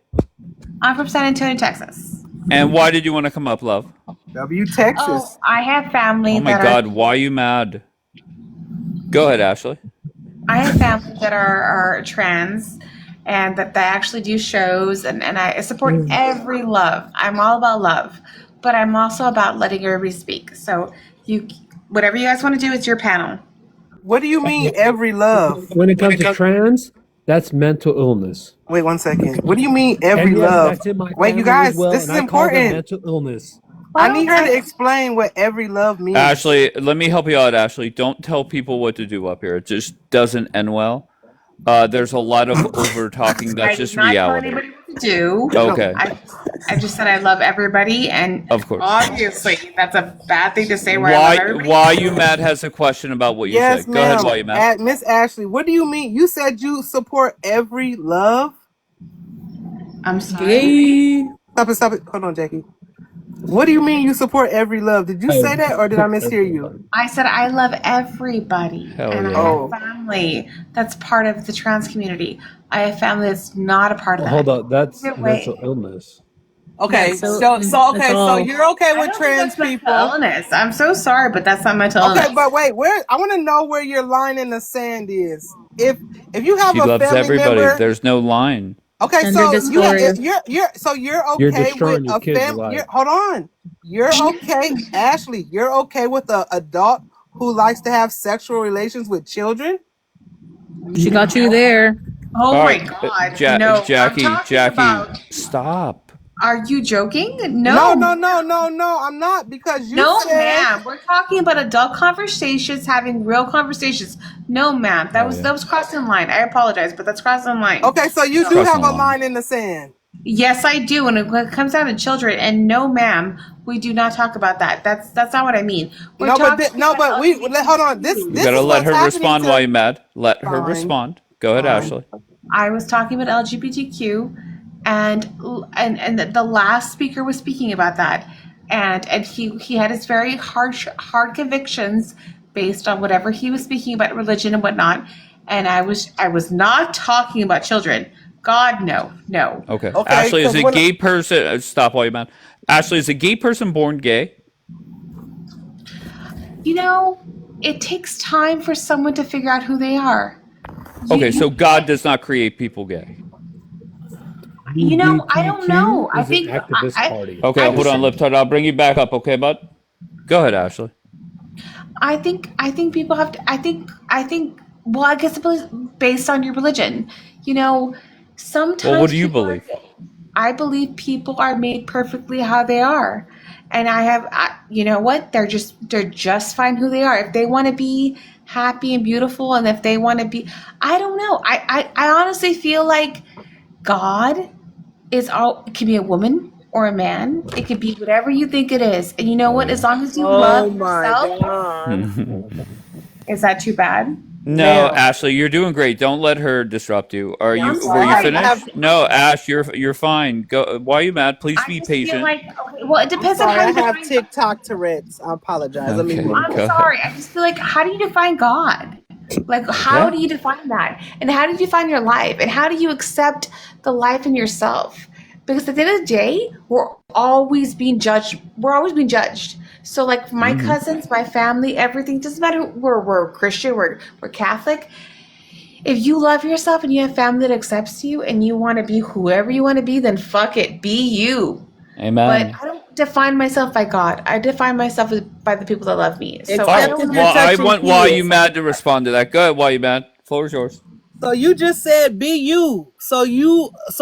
I'm from San Antonio, Texas. And why did you want to come up, love? W Texas. Oh, I have family Oh my that God, are. why are you mad? Go ahead, Ashley. I have family that are trans, and that they actually do shows, and I support every love. I'm all about love, but I'm also about letting everybody speak. So whatever you guys want to do, it's your panel. What do you mean every love? When it comes to trans, that's mental illness. Wait 1 second. What do you mean every And yes, love? that's in my Wait, you family guys, as well, this and is I call them important. mental illness. I need her to explain what every love means. Ashley, let me help you out, Ashley. Don't tell people what to do up here. It just doesn't end well. There's a lot of over talking. That's just not tell reality. anybody what to do. Okay. I just said I love everybody, and Of course. obviously that's a bad thing to say. Where I love everybody. Why you mad has a question about what you Yes, said. Go ahead, why you ma'am. mad? Miss Ashley, what do you mean? You said you support every love? I'm sorry. Stop it. Hold on, Jackie. What do you mean you support every love? Did you say that, or did I mishear you? I said I love everybody, Hell and yeah. I have family that's part of the trans community. I have family that's not a part of that. Hold on, that's Either way- mental illness. Okay, Yeah, so you're okay with trans people. Illness. I'm so sorry, but that's not mental Okay, illness. but wait, I want to know where your line in the sand is. If you have She a loves family everybody. member, There's no line. okay, Gender so dysphoria. you're You're okay destroying with your a kid's family. life. Hold on, you're okay, Ashley. You're okay with an adult who likes to have sexual relations with children? She got you there. Oh All my right, God! No, Jackie, I'm talking about. stop. Are you joking? No, No. I'm not, because you No, said. ma'am. We're talking about adult conversations, having real conversations. No, ma'am. That was crossing the line. I apologize, but that's crossing the line. Okay, so you do Crossing have the a line. line in the sand. Yes, I do. And when it comes down to children, and no, ma'am, we do not talk about that. That's not what I mean. We're hold on. This You this gotta is let what's her happening respond to. while you're mad. Let her Fine. respond. Go ahead, Fine. Ashley. I was talking about LGBTQ, and the last speaker was speaking about that, and he had his very hard convictions based on whatever he was speaking about religion and whatnot, and I was not talking about children. God, no. Okay. Ashley, is a gay person... Stop while you're mad. Ashley, is a gay person born gay? You know, it takes time for someone to figure out who they are. Okay, so God does not create people gay. You know, I don't know. I think party. Okay, hold on, Liptard. I'll bring you back up, okay, bud? Go ahead, Ashley. I think people have to. I think. Well, I guess it's based on your religion. You know, sometimes. Well, what do you believe? I believe people are made perfectly how they are, and you know what? They're just fine who they are. If they want to be happy and beautiful, and if they want to be, I don't know. I honestly feel like God is all. It can be a woman or a man. It could be whatever you think it is. And you know what? As long as you love yourself. Is that too bad? No, Ashley, you're doing great. Don't let her disrupt you. Were you finished? No, Ash, you're fine. Go. Why are you mad? Please be patient. Well, it depends on how you have TikTok Tourette's. I apologize. Let me Okay, move. I'm sorry. I just feel like, how do you define God? Like, how do you define that? And how do you define your life? And how do you accept the life in yourself? Because at the end of the day, we're always being judged. So, like, my cousins, my family, everything, doesn't matter. We're Christian, we're Catholic. If you love yourself and you have family that accepts you and you want to be whoever you want to be, then fuck it, be you. Amen. But I don't define myself by God. I define myself by the people that love me. So I want Why You Mad to respond to that. Go ahead, Why You Mad. Floor is yours. So you just said be you. So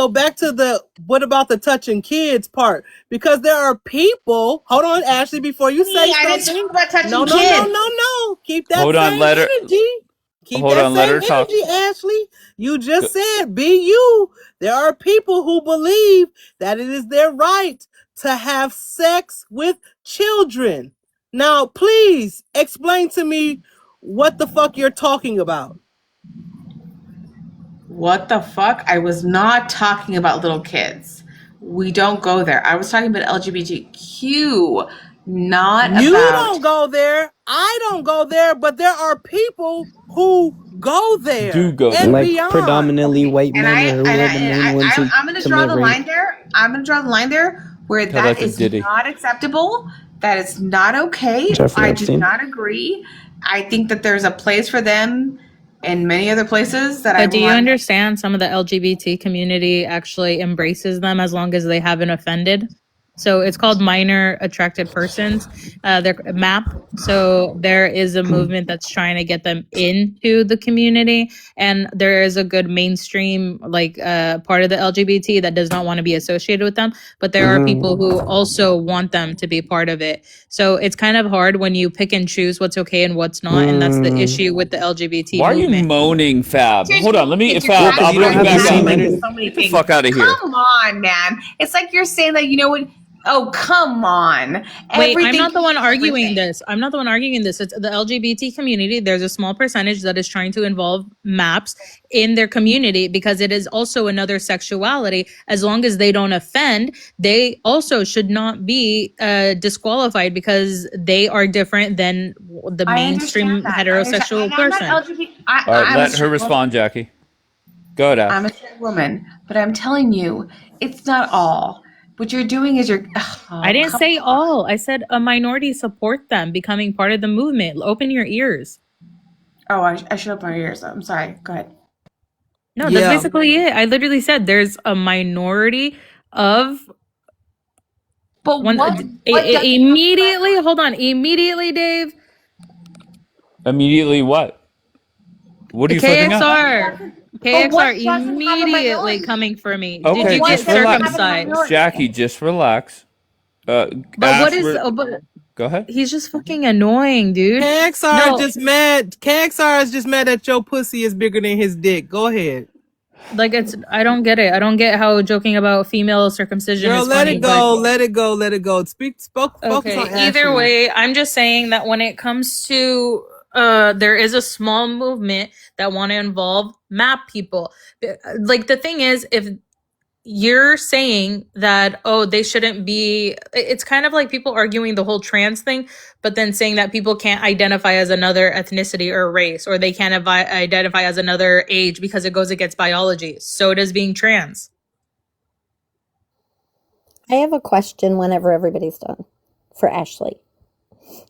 back to what about the touching kids part? Because there are people. Hold on, Ashley, before you say I didn't talk about touching no, kids. No. Keep that Hold on, same let her- energy. Keep Hold that on, same let her talk. energy, Ashley. You just said be you. There are people who believe that it is their right to have sex with children. Now, please explain to me what the fuck you're talking about. What the fuck? I was not talking about little kids. We don't go there. I was talking about LGBTQ, not You about. don't go there. I don't go there, but there are people who go there Do go and there. Like beyond. predominantly white And men are who are the main ones who I'm going to draw commit the rape. line there. I'm going to draw the line there where Tell that that to is Diddy. not acceptable. That is not okay. Jeffrey I do Epstein. not agree. I think that there's a place for them in many other places that I But do you want. understand some of the LGBT community actually embraces them as long as they haven't offended? So it's called minor attracted persons. They're MAP. So there is a movement that's trying to get them into the community, and there is a good mainstream part of the LGBT that does not want to be associated with them. But there are people who also want them to be part of it. So it's kind of hard when you pick and choose what's okay and what's not, and that's the issue with the LGBT Why are you movement. moaning, Fab? Hold on, let me, It's Fab, your I'll you don't bring you have the back same on. energy. so many Get the things. fuck out of here. Come on, man. It's like you're saying that, you know what? Oh, come on. Wait, I'm Everything not the can one be arguing everything. this. I'm not the one arguing this. It's the LGBT community. There's a small percentage that is trying to involve MAPS in their community because it is also another sexuality. As long as they don't offend, they also should not be disqualified because they are different than the I mainstream understand that. I understand. heterosexual And I'm not person. LGBT. All right, I'm a let her straight woman. respond, Jackie. Go ahead, I'm Ash. a straight woman. But I'm telling you, it's not all. What you're doing is I didn't come say on. all. I said a minority support them becoming part of the movement. Open your ears. Oh, I should open my ears. I'm sorry. Go ahead. No, that's Yeah. basically it. I literally said there's a minority of But one what immediately. Hold on, immediately, Dave. Immediately what? What are you fucking up? KXR, But what KXR, doesn't have a immediately minority? coming for me. Did Okay, you What get just doesn't relax. have a circumcised? minority? Jackie, just relax. But what Ash, is? Oh, but go ahead. he's just fucking annoying, dude. KXR No, just mad. KXR is just mad that your pussy is bigger than his dick. Go ahead. like it's. I don't get it. I don't get how joking about female circumcision Girl, is let funny. it But go. Let it go. Let it go. Focus on okay, either Ashley. way, I'm just saying that when it comes to there is a small movement that want to involve map people. Like the thing is, if you're saying that, oh, they shouldn't be, it's kind of like people arguing the whole trans thing, but then saying that people can't identify as another ethnicity or race, or they can't identify as another age because it goes against biology. So does being trans. I have a question whenever everybody's done for Ashley.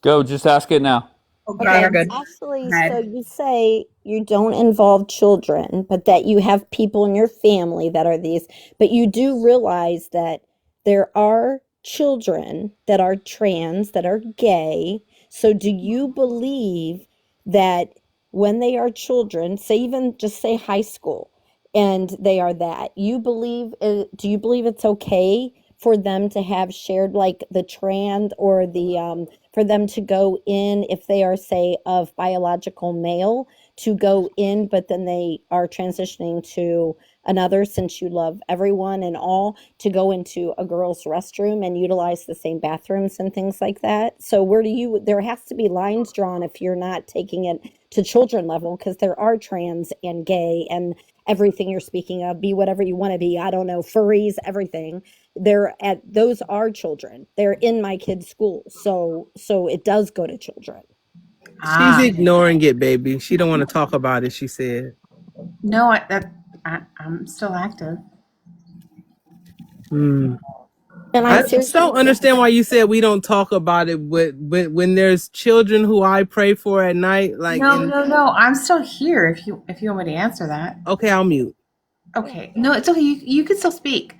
Go, just ask it now. Oh, God, Okay, we're good. Ashley, Go so ahead. you say you don't involve children, but that you have people in your family that are these, but you do realize that there are children that are trans, that are gay. So do you believe that when they are children, say even just say high school, and they are that, you believe, do you believe it's okay for them to have shared like the trans or the for them to go in if they are say of biological male to go in, but then they are transitioning to another, since you love everyone and all, to go into a girl's restroom and utilize the same bathrooms and things like that? So where do you, there has to be lines drawn if you're not taking it to children level, because there are trans and gay and everything you're speaking of, be whatever you want to be, I don't know, furries, everything. They're at, those are children, they're in my kid's school, so it does go to children. She's ignoring it, baby. She don't want to talk about it, she said. No, I'm still active. And I I just seriously don't understand why you said we don't talk about it when there's children who I pray for at night. Like, No. I'm still here if you want me to answer that. Okay, I'll mute. Okay. No, it's okay. You can still speak.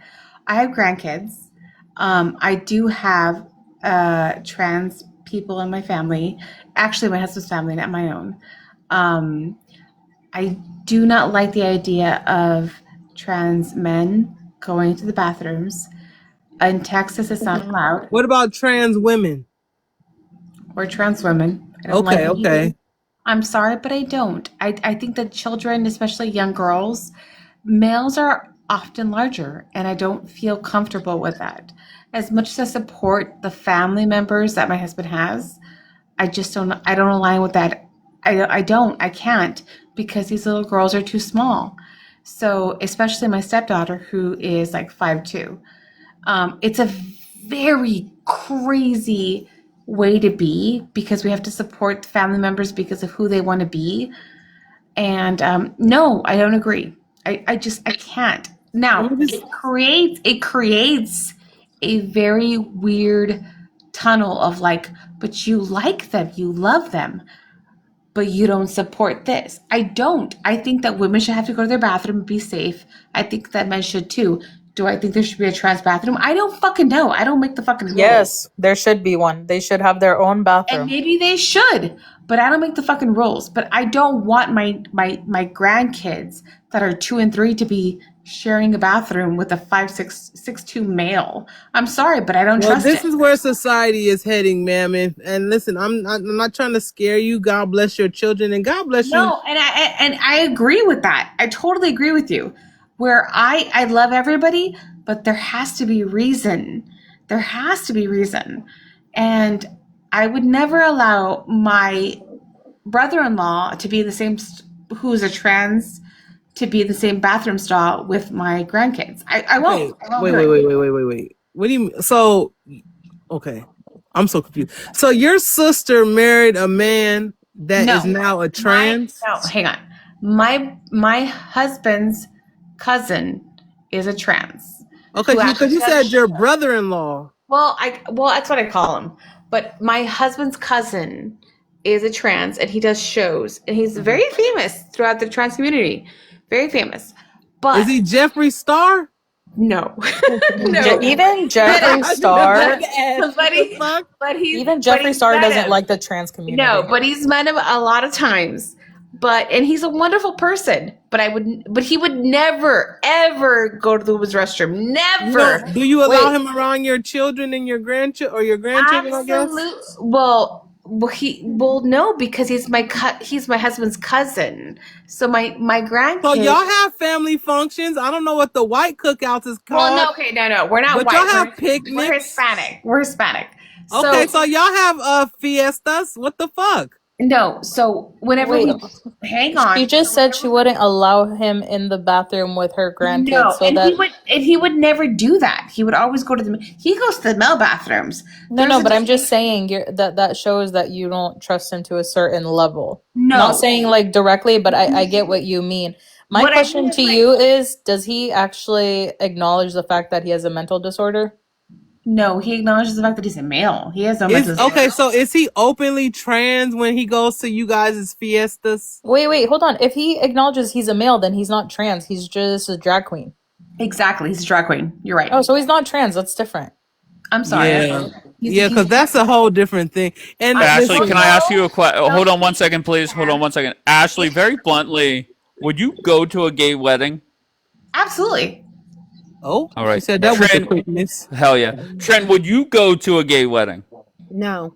I have grandkids. I do have trans people in my family. Actually, my husband's family, not my own. I do not like the idea of trans men going to the bathrooms. In Texas, it's not allowed. What about trans women? Or trans women. I don't like it either. Okay. I'm sorry, but I don't. I think that children, especially young girls, males are often larger, and I don't feel comfortable with that. As much as I support the family members that my husband has, I don't align with that. I can't, because these little girls are too small. So, especially my stepdaughter, who is like 5'2". It's a very crazy way to be because we have to support family members because of who they want to be. And no, I don't agree. I can't. Now it creates a very weird tunnel of like, but you like them, you love them, but you don't support this. I don't. I think that women should have to go to their bathroom and be safe. I think that men should too. Do I think there should be a trans bathroom? I don't fucking know. I don't make the fucking rules. Yes, there should be one. They should have their own And bathroom. maybe they should, but I don't make the fucking rules. But I don't want my grandkids that are 2 and 3 to be sharing a bathroom with a 5'6" 6'2" male. I'm sorry, but I don't Well, trust this it. is where society is heading, ma'am. And listen, I'm not trying to scare you. God bless your children, and God bless you. No, and I agree with that. I totally agree with you. Where I love everybody, but there has to be reason. There has to be reason. And I would never allow my brother-in-law to be the same, who's a trans, to be in the same bathroom stall with my grandkids. I won't. I won't do it. Wait. What do you mean? So, okay, I'm so confused. So your sister married a man that is now a trans? No, hang on. My husband's cousin is a trans. Okay, who because actually you does said your show. brother-in-law. Well, that's what I call him. But my husband's cousin is a trans, and he does shows, and he's very famous throughout the trans community. Very famous. But is he Jeffree Star? No. No. Even Jeffree Star, but even Jeffree Star doesn't like the trans community. No, but he's met him a lot of times. And he's a wonderful person. But he would never, ever go to the women's restroom. Never. No. Do you allow him around your children and your grandchildren or your grandchildren? Absolutely. I guess. No, because he's my husband's cousin. So my grandkids. So y'all have family functions. I don't know what the white cookouts is called. Well, no, we're not but white. Y'all have picnics. We're Hispanic. Okay, so y'all have fiestas. What the fuck? No, so whenever hang on. She just said she wouldn't allow him in the bathroom with her grandkids. No, so he would never do that. He would always go to he goes to the male bathrooms. No, but I'm just saying that shows that you don't trust him to a certain level. No. Not saying like directly, but I get what you mean. My question to you is, does he actually acknowledge the fact that he has a mental disorder? No, he acknowledges the fact that he's a male. He has no mental disorder. Okay, so is he openly trans when he goes to you guys' fiestas? Wait, hold on. If he acknowledges he's a male, then he's not trans. He's just a drag queen. Exactly, he's a drag queen. You're right. Oh, so he's not trans. That's different. I'm sorry. Yeah, because that's a whole different thing. And Ashley, can I ask you a question? Hold on 1 second, please. Hold on 1 second. Ashley, very bluntly, would you go to a gay wedding? Absolutely. Oh, all right. She said that was a Trent, quickness. hell yeah. Trent, would you go to a gay wedding? No.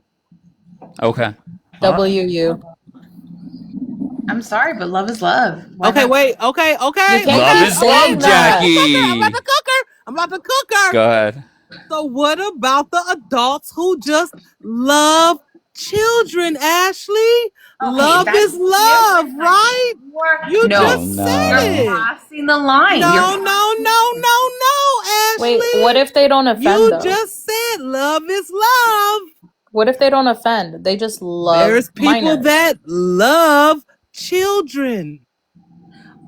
Okay. WU. I'm sorry, but love is love. Okay, wait. Okay. Love is love, Jackie. I'm about to cook her. Go ahead. So what about the adults who just love children, Ashley? Love is love, right? You just said it. You're crossing the line. No, Ashley. Wait, what if they don't offend You though? just said love is love. What if they don't offend? They just love There's people minors. that love children.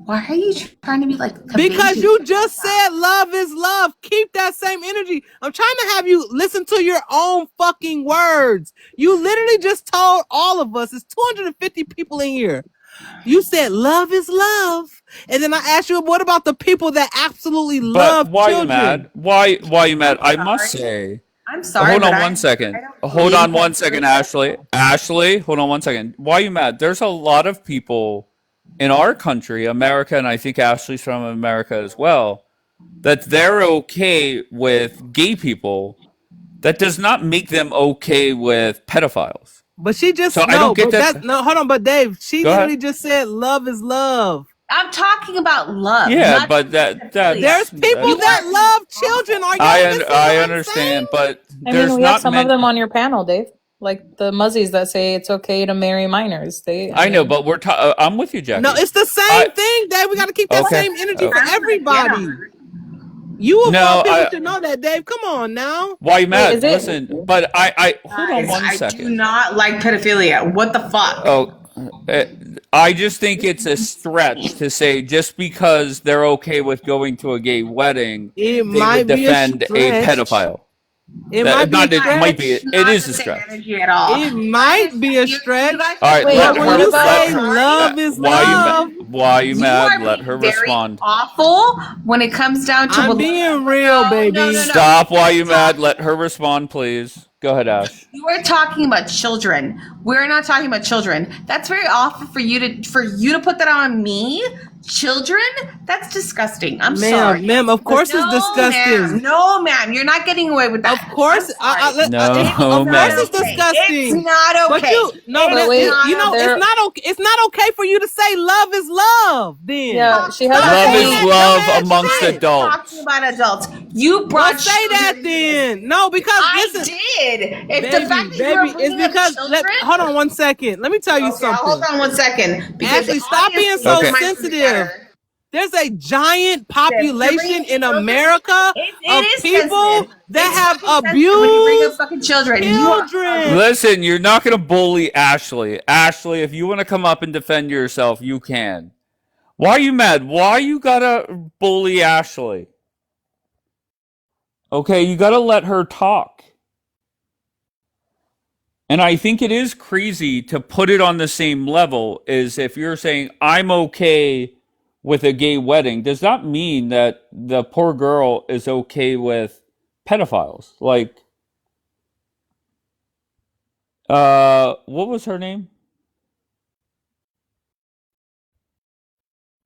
Why are you trying to be like? Because you just said love is love. Keep that same energy. I'm trying to have you listen to your own fucking words. You literally just told all of us, it's 250 people in here. You said love is love. And then I asked you, what about the people that absolutely love But why children? you mad? Why you mad? I must say. I'm sorry. Hold on 1 second. Hold on 1 second, Ashley. Ashley, hold on 1 second. Why you mad? There's a lot of people in our country, America, and I think Ashley's from America as well, that they're okay with gay people. That does not make them okay with pedophiles. But she just I don't get that. No, hold on, but Dave, she Go literally ahead. just said love is love. I'm talking about love. Yeah, not but that there's people that love children. Are you I understand, but I there's mean, we not have some many. of them on your panel, Dave. Like the muzzies that say it's okay to marry minors. I know, but I'm with you, Jackie. No, it's the same thing, Dave. We got to keep that Okay. same energy for everybody. You of all No, people should know that, Dave. Come on now. why you Wait, mad? is it? Listen, but hold on Guys, one I do second. not like pedophilia. What the fuck? Oh, uh, I just think it's a stretch to say just because they're okay with going to a gay wedding, It they would might be a defend a stretch. pedophile. It That might be a not it might stretch. be it Not is the a same stretch. energy at all. It might be a You stretch. guys All are right, being let But when her you so let say her. love is love, Why you You mad? are Let being her very respond. awful when it comes down to I'm what. being real, baby. Stop. Why you mad? Let her respond, please. Go ahead, Ash. You are talking about children. We're not talking about children. That's very awful for you to put that on me. Children? That's disgusting. I'm sorry. Ma'am, of course it's No, ma'am. disgusting. No, ma'am. You're not getting away with Of that. course, I'm sorry. It's No, of course not ma'am. it's okay. It's disgusting. not But okay. you no, But It's wait, you not know it's okay. there. not okay. It's not okay for you to say love is love. Then Yeah, she has stop a Love saying is point. that love dumbass amongst shit. Talking adults. about adults. You Don't brought say that children into this. then. No, because I listen, did. If the fact that you are it's bringing up because children. hold on one second. Let me tell you Okay, I'll hold something. on 1 second because Ashley, stop being obviously so you Okay. might be sensitive. better. There's a giant If you're bringing population up in children, America it of is people sensitive. that It's have fucking sensitive when you bring up abused fucking children. You are children. Listen, you're not gonna bully Ashley. Ashley, if you want to come up and defend yourself, you can. Why are you mad? Why you gotta bully Ashley? Okay, you gotta let her talk. And I think it is crazy to put it on the same level as if you're saying, I'm okay with a gay wedding. Does that mean that the poor girl is okay with pedophiles? Like, what was her name?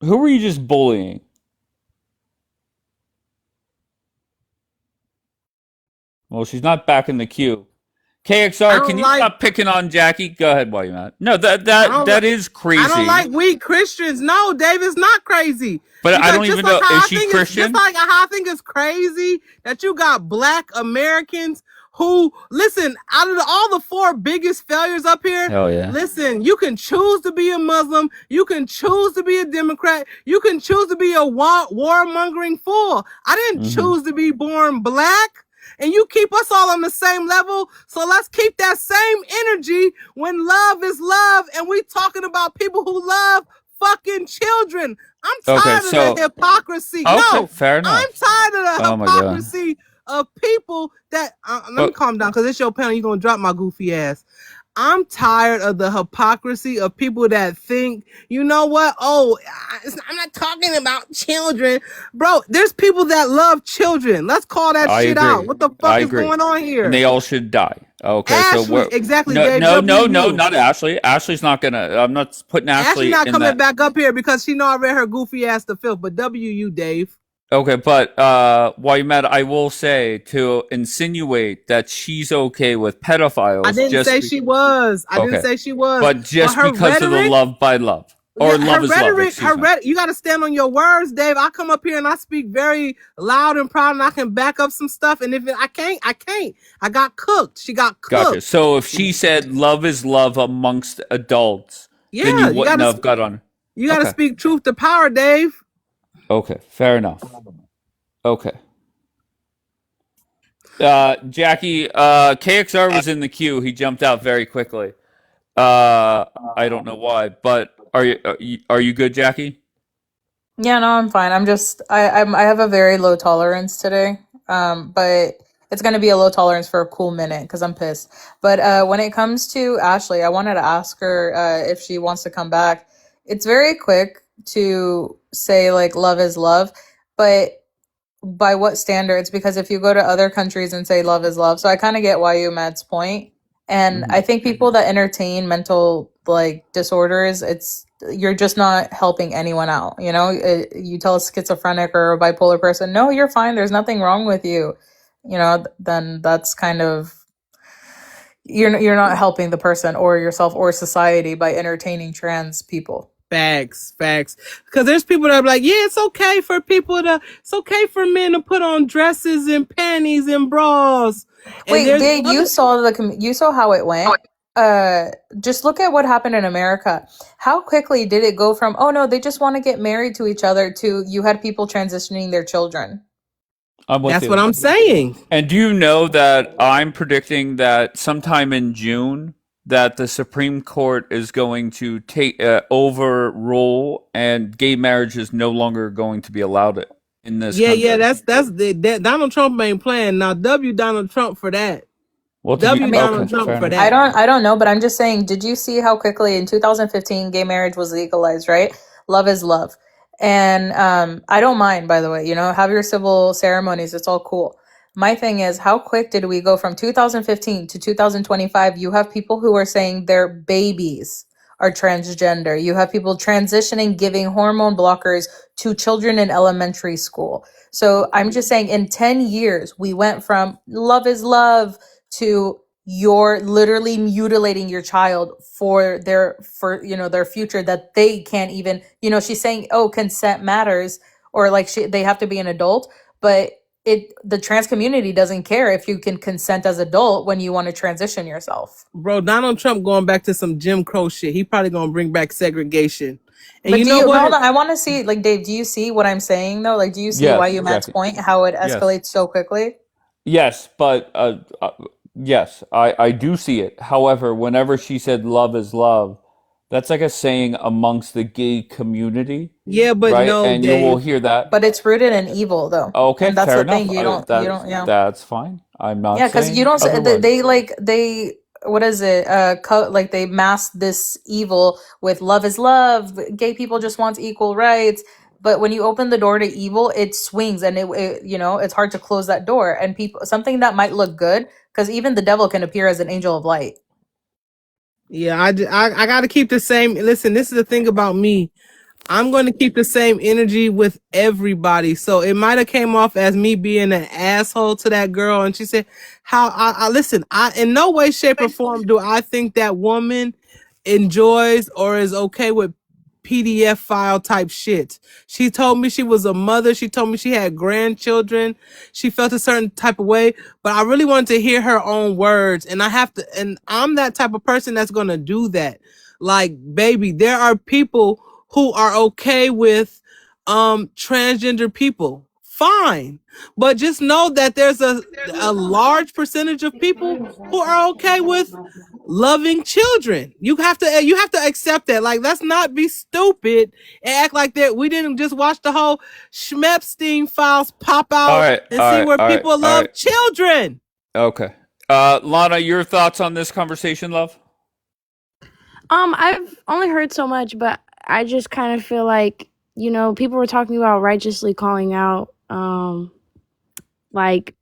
Who were you just bullying? Well, she's not back in the queue. I KXR, can don't you like stop picking on Jackie? Go ahead, while you're at. No, I don't that is I don't crazy. like weak Christians. No, Dave is not crazy. But I Because don't just even like know, how is I she think it's just Christian? like how I think it's crazy that you got black Americans who listen, out of all the four biggest failures up here, Hell yeah. listen, you can choose to be a Muslim, you can choose to be a Democrat, you can choose to be a warmongering fool. I didn't choose to be born black. And you keep us all on the same level. So let's keep that same energy when love is love and we talking about people who love fucking children. I'm Okay, tired of the so, hypocrisy. okay, No, fair I'm enough. tired of the Oh my God. hypocrisy of people that let me But, calm down because it's your panel. You're gonna drop my goofy ass. I'm tired of the hypocrisy of people that think, you know what? Oh, I'm not talking about children. Bro, there's people that love children. Let's call that I shit out. agree. What the I fuck is agree. going on And here? they all should die. Okay, so Ashley, what? exactly, No, Dave, no, no, no, you. not Ashley. Ashley's not gonna. I'm not putting Ashley Ashley not in coming that. back up here because she know I read her goofy ass to filth, but you, Dave. Okay, but while you met, I will say to insinuate that she's okay with I pedophiles didn't say she was. I didn't okay, say she was. but But just her because of the rhetoric, love by love or yeah, love is love. Excuse me. you got to stand on your words, Dave. I come up here and I speak very loud and proud, and I can back up some stuff. And if I can't, I can't. I got cooked. She got Gotcha. cooked. So if she said love is love amongst adults, then Yeah, you wouldn't have got on. you got to Okay. speak truth to power, Dave. Okay. Fair enough. Okay. Jackie, KXR was in the queue. He jumped out very quickly. I don't know why, but are you good, Jackie? Yeah, no, I'm fine. I have a very low tolerance today. But it's gonna be a low tolerance for a cool minute because I'm pissed. But when it comes to Ashley, I wanted to ask her if she wants to come back. It's very quick to say like love is love, but by what standards? Because if you go to other countries and say love is love, so I kind of get why you Matt's point. And I think people that entertain mental like disorders, you're just not helping anyone out. You know, you tell a schizophrenic or a bipolar person, no, you're fine. There's nothing wrong with you. You know, then that's kind of you're not helping the person or yourself or society by entertaining trans people. Facts. Because there's people that are like, yeah, it's okay for men to put on dresses and panties and bras. And Wait, there's Dave, you saw how it went. Just look at what happened in America. How quickly did it go from, oh no, they just want to get married to each other to you had people transitioning their children? I'm with That's you. what I'm saying. And do you know that I'm predicting that sometime in June that the Supreme Court is going to take overrule and gay marriage is no longer going to be allowed in this Yeah, country? that Donald Trump ain't playing. Now W Donald Trump for that. Well, W Donald okay, Trump fair for enough. that. I don't know, but I'm just saying, did you see how quickly in 2015 gay marriage was legalized, right? Love is love. And I don't mind, by the way, have your civil ceremonies, it's all cool. My thing is, how quick did we go from 2015 to 2025? You have people who are saying their babies are transgender. You have people transitioning, giving hormone blockers to children in elementary school. So I'm just saying, in 10 years, we went from love is love to you're literally mutilating your child for their future, that they can't even, she's saying, oh, consent matters, or like they have to be an adult, but the trans community doesn't care if you can consent as adult when you want to transition yourself. Bro, Donald Trump going back to some Jim Crow shit. He probably gonna bring back segregation. And But you do know you what? hold on, I want to see, like, Dave, do you see what I'm saying though? Like, do you see why Yes, you Matt's Jackie. point, how it Yes. escalates so quickly? Yes, but yes, I do see it. However, whenever she said love is love, that's like a saying amongst the gay community, Yeah, but right? no, And you will Dave. hear that. But it's rooted in evil though. Okay, And that's fair the thing. enough. Yeah. That's fine. I'm not Yeah, because you saying don't say otherwise. they what is it? Like they mask this evil with love is love. Gay people just want equal rights. But when you open the door to evil, it swings, and it's hard to close that door. And people, something that might look good, because even the devil can appear as an angel of light. Yeah, I got to keep the same. Listen, this is the thing about me. I'm going to keep the same energy with everybody. So it might have came off as me being an asshole to that girl. And she said, how I listen, in no way, shape or form do I think that woman enjoys or is okay with PDF file type shit. She told me she was a mother. She told me she had grandchildren. She felt a certain type of way, but I really wanted to hear her own words. And I'm that type of person that's going to do that. Like, baby, there are people who are okay with transgender people. Fine. But just know that there's a large percentage of people who are okay with loving children. You have to accept that. Like, let's not be stupid and act like that we didn't just watch the whole Schmepstein files pop out and see where people love children. Okay. Lana, your thoughts on this conversation, love? I've only heard so much, but I just kind of feel like, people were talking about righteously calling out, like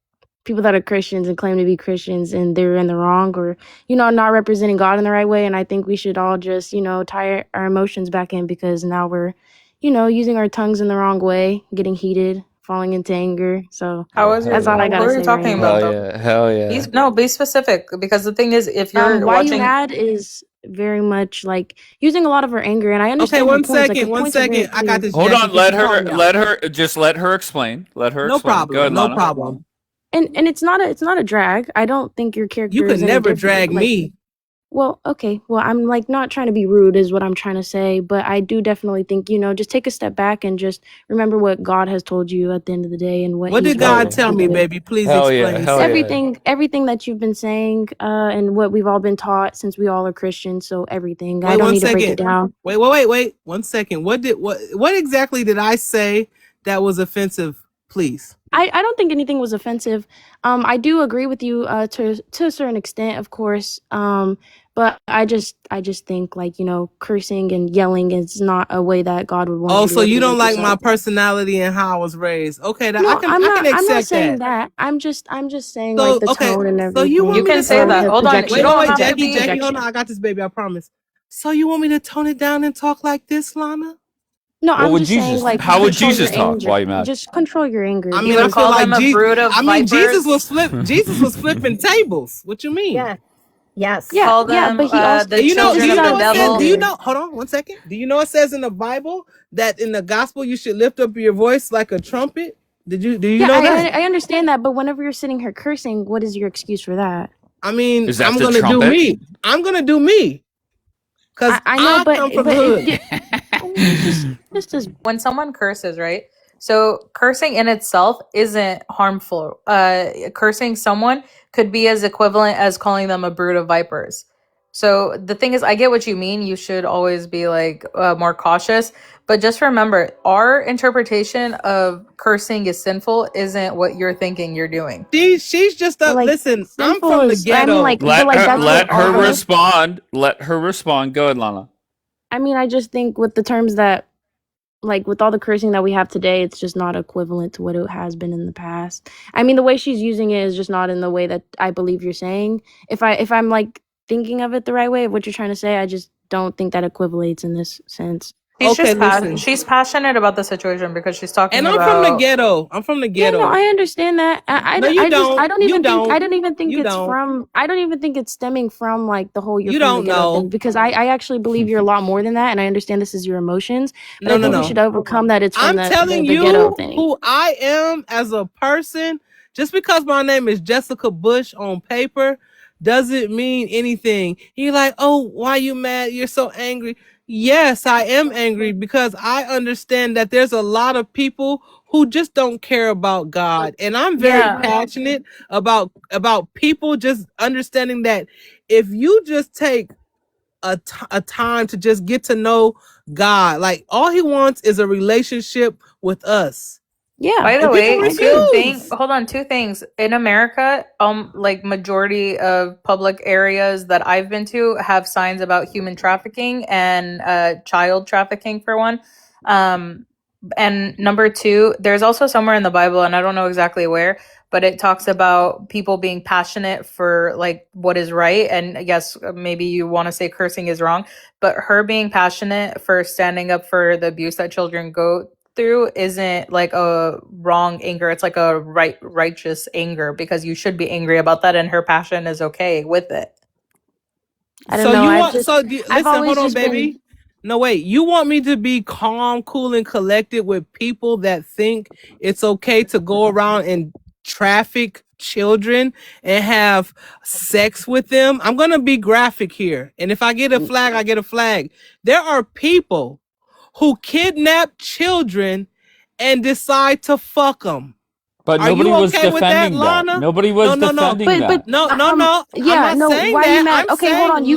people that are Christians and claim to be Christians and they're in the wrong, or, not representing God in the right way. And I think we should all just, tie our emotions back in, because now we're, using our tongues in the wrong way, getting heated, falling into anger. So that's all I gotta What are say you talking right about now. though? Hell yeah. Be specific, because the thing is, if you're Why You watching, Mad is very much like using a lot of her anger, and I Okay, understand her one points. Like, her second, one points are very second. I got clear. this. Hold Jackie, on, can you calm down? let her explain. Let her No explain. Go problem. ahead, No Lana. problem. And it's not a drag. I don't think your character You could is any never different. drag Like, me. well, okay. Well, I'm like not trying to be rude is what I'm trying to say, but I do definitely think, just take a step back and just remember what God has told you at the end of the day, and what What he's did wanting God us tell to me, do. baby? Please Hell yeah, explain. hell yeah. Everything that you've been saying, and what we've all been taught since we all are Christians. So everything. I Wait don't one need to break it second. down. Wait. 1 second. What exactly did I say that was offensive? Please. I don't think anything was offensive. I do agree with you to a certain extent, of course. But I just think, like, cursing and yelling is not a way that God would want Oh, you to so you don't represent like my yourself. personality and how I was raised? Okay, No, I can I'm not accept saying that. that. I'm just saying, So like, the okay, tone and so you want everything. me to say that. The Hold on. projection. You don't have to Jackie, be. hold on. I got this, baby. I promise. So you want me to tone it down and talk like this, Lana? No, What I'm would just saying, Jesus? like, How would control your Jesus talk? anger. Why you mad? Just control your anger. I You mean, gonna I feel call like them a brood of Jesus vipers? was flipping tables. What you mean? Yeah. Yes. Yeah, Call yeah, them but he also the Do you know? Do children you of know the what says? devil. Do you know? Hold on, 1 second. Do you know it says in the Bible that in the gospel you should lift up your voice like a trumpet? Do you know that? I understand that, but whenever you're sitting here cursing, what is your excuse for that? I mean, Is that I'm the gonna do trumpet? me. I'm gonna do me. Cause I know, I come from the hood. it's just When someone curses, right? So cursing in itself isn't harmful. Cursing someone could be as equivalent as calling them a brood of vipers. So the thing is, I get what you mean. You should always be like more cautious. But just remember, our interpretation of cursing is sinful isn't what you're thinking you're doing. She's just But like listen. I'm sinful from the is, I mean, ghetto. like, but like that's Let what her our. respond. Let her respond. Go ahead, Lana. I mean, I just think with the terms that, like, with all the cursing that we have today, it's just not equivalent to what it has been in the past. I mean, the way she's using it is just not in the way that I believe you're saying. If I'm like thinking of it the right way of what you're trying to say, I just don't think that equivalates in this sense. Okay, listen. She's passionate about the situation because she's talking And about. I'm from the ghetto. I'm from the Yeah, ghetto. no, I understand that. No, you I don't. don't You even think don't. I don't even think You it's don't. from I don't even think it's stemming from like the whole you're You from the don't ghetto know. thing, because I actually believe you're a lot more than that, and I understand this is your emotions, but I No. think we should overcome that it's from I'm the telling ghetto you thing. who I am as a person. Just because my name is Jessica Bush on paper doesn't mean anything. You're like, oh, why you mad? You're so angry. Yes, I am angry because I understand that there's a lot of people who just don't care about God. And I'm very Yeah. passionate about people just understanding that if you just take a time to just get to know God, like all he wants is a relationship with us. Yeah. By the And people way, refuse. two things. In America, like majority of public areas that I've been to have signs about human trafficking and child trafficking for one. And number two, there's also somewhere in the Bible, and I don't know exactly where, but it talks about people being passionate for like what is right. And yes, maybe you want to say cursing is wrong, but her being passionate for standing up for the abuse that children go through isn't like a wrong anger. It's like a righteous anger, because you should be angry about that, and her passion is okay with it. I don't So know. you I've want just listen, I've hold always on, just baby. been No, wait. You want me to be calm, cool, and collected with people that think it's okay to go around and traffic children and have sex with them? I'm gonna be graphic here. And if I get a flag, I get a flag. There are people who kidnap children and decide to fuck them. But Are nobody you was okay with that, defending that. Lana? Nobody was No. defending that. No. I'm yeah, not no, saying why are you that. mad? I'm Okay, hold saying on. Lana You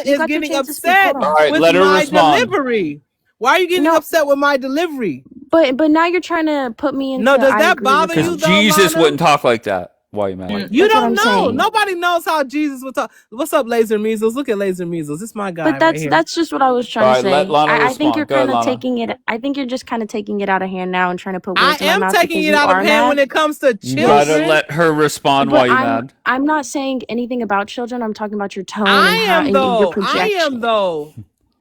is got your getting chance to speak. Hold upset on. All right, with let her my respond. delivery. Why are you getting No, upset with my delivery? but now you're trying to put me into No, does I that agree with bother Because you them. though, Jesus Lana? wouldn't talk like that. Why you mad? You That's what don't I'm know. saying. Nobody knows how Jesus would talk. What's up, Laser Measles? Look at Laser Measles. This is my guy But right here. that's just what I was All trying to right, let say. Lana I think you're respond. Go ahead, kind of Lana. taking it. I think you're just kind of taking it out of hand now and trying to put I words in my am mouth taking because it you out of are hand when mad. it comes to You gotta children. let her respond But while you're mad. I'm not saying anything about children. I'm talking about your tone I and how am and your though. projection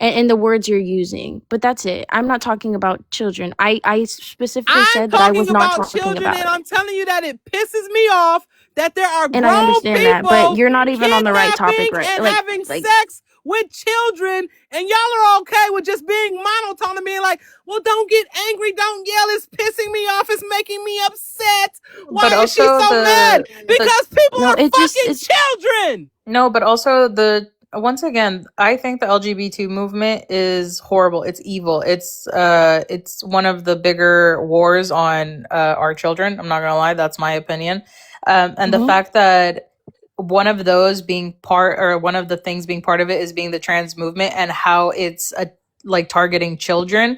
and the words you're using. But that's it. I'm not talking about children. I specifically I'm said that I talking was not about talking children, about and it. I'm telling you that it pisses me off that there are And I grown understand that, but people you're not even on the right topic, kidnapping right? and having sex with children, and y'all are okay with just being monotone and being like, well, don't get angry, don't yell, it's pissing me off, it's making me upset. Why But is she also so mad? Because people are fucking children. No, but also once again, I think the LGBT movement is horrible. It's evil. It's one of the bigger wars on our children. I'm not gonna lie, that's my opinion. And the fact that one of those being part, or one of the things being part of it, is being the trans movement and how it's like targeting children.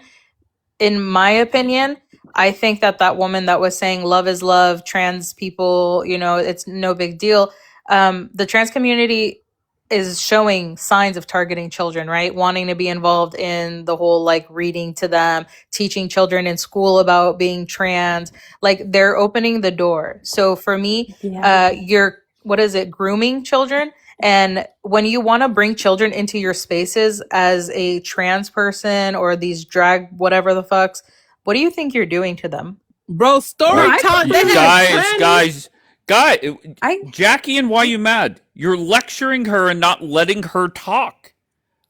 In my opinion, I think that woman that was saying love is love, trans people, it's no big deal. The trans community is showing signs of targeting children, right? Wanting to be involved in the whole like reading to them, teaching children in school about being trans. Like they're opening the door. So for me, you're grooming children. And when you want to bring children into your spaces as a trans person or these drag whatever the fucks, what do you think you're doing to them? Bro, story time. Guys, Jackie, and why you mad? You're lecturing her and not letting her talk.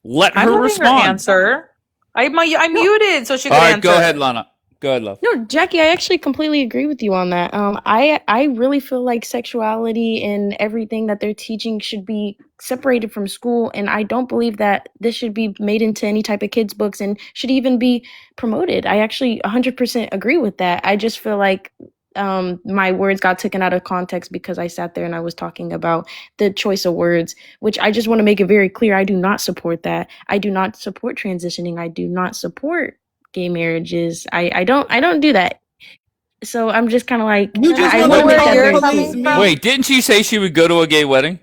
Let I'm her letting respond. her answer. I muted so she could All right, answer. go ahead, Lana. Go ahead, love. No, Jackie, I actually completely agree with you on that. I really feel like sexuality and everything that they're teaching should be separated from school, and I don't believe that this should be made into any type of kids' books and should even be promoted. I actually 100% agree with that. I just feel like my words got taken out of context because I sat there and I was talking about the choice of words, which I just want to make it very clear. I do not support that. I do not support transitioning. I do not support gay marriages. I don't do that. So I'm just kind of like, You just I want want to to make call that the very police clear. me? Wait, didn't she say she would go to a gay wedding?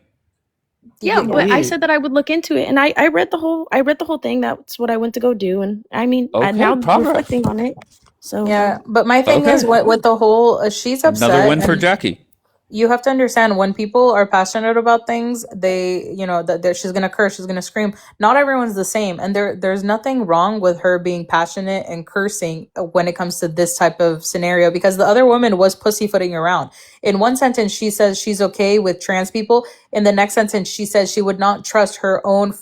Yeah, but I said that I would look into it, and I read the whole thing. That's what I went to go do, and I mean, I Okay, now progress. reflecting on it. So Yeah, but my thing is Okay. with the whole she's Another upset win for and Jackie. you have to understand when people are passionate about things, they, that she's gonna curse, she's gonna scream. Not everyone's the same, and there's nothing wrong with her being passionate and cursing when it comes to this type of scenario, because the other woman was pussyfooting around. In one sentence, she says she's okay with trans people. In the next sentence, she says she would not trust her own,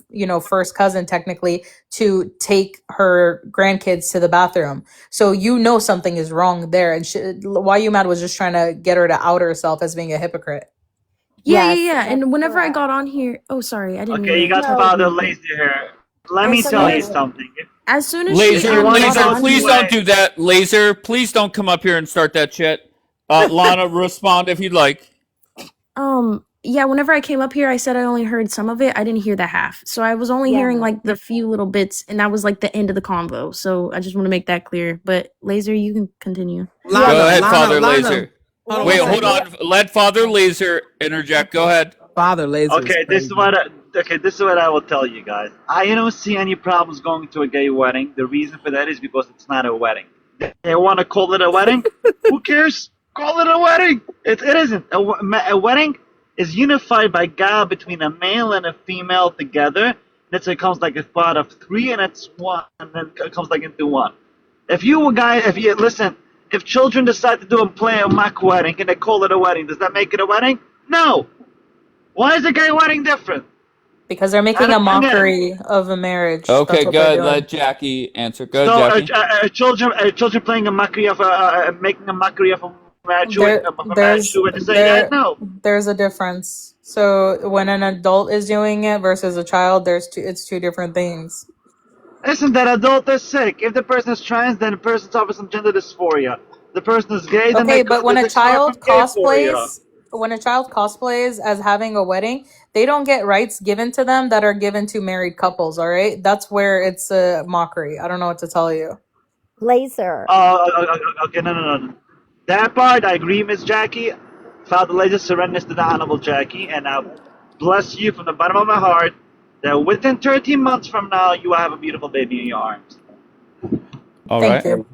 first cousin technically to take her grandkids to the bathroom. So something is wrong there, and Why You Mad was just trying to get her to out herself as being a hypocrite. yeah. And whenever I got on here, oh sorry, I didn't mean Okay, you to. got Father Laser here. Let me tell you something. As soon as Laser, she wanna got go on please here, don't do that. Laser, please don't come up here and start that shit. Lana, respond if you'd like. yeah, whenever I came up here, I said I only heard some of it. I didn't hear the half. So I was only hearing like the few little bits, and that was like the end of the convo. So I just want to make that clear. But Laser, you can continue. Go ahead, Father Lana. Laser. Hold on Wait, one hold second. on. Let Father Laser interject. Go ahead. Father Laser Okay, is this is crazy. this is what I will tell you guys. I don't see any problems going to a gay wedding. The reason for that is because it's not a wedding. They want to call it a wedding? Who cares? Call it a wedding. It isn't. A wedding is unified by God between a male and a female together. That's it comes like a thought of three, and it's one, and then it comes like into one. If children decide to do and play a mock wedding and they call it a wedding, does that make it a wedding? No. Why is a gay wedding different? Because they're making a mockery of a marriage. Okay, That's what they're good. doing. Let Jackie answer. Go, So Jackie. children playing a mockery of making a mockery of a marriage There, there's to say there that? No. there's a difference. So when an adult is doing it versus a child, it's two different things. Listen, that adult is sick. If the person is trans, then the person's offering some gender dysphoria. The person is gay, then Okay, but when a they suffer child from gayphoria. cosplays as having a wedding, they don't get rights given to them that are given to married couples. All right, that's where it's a mockery. I don't know what to tell you. Laser. Okay, no. That part, I agree, Miss Jackie. Father Laser surrenders to the Honorable Jackie, and I bless you from the bottom of my heart that within 13 months from now, you will have a beautiful baby in your arms. All Thank right. you.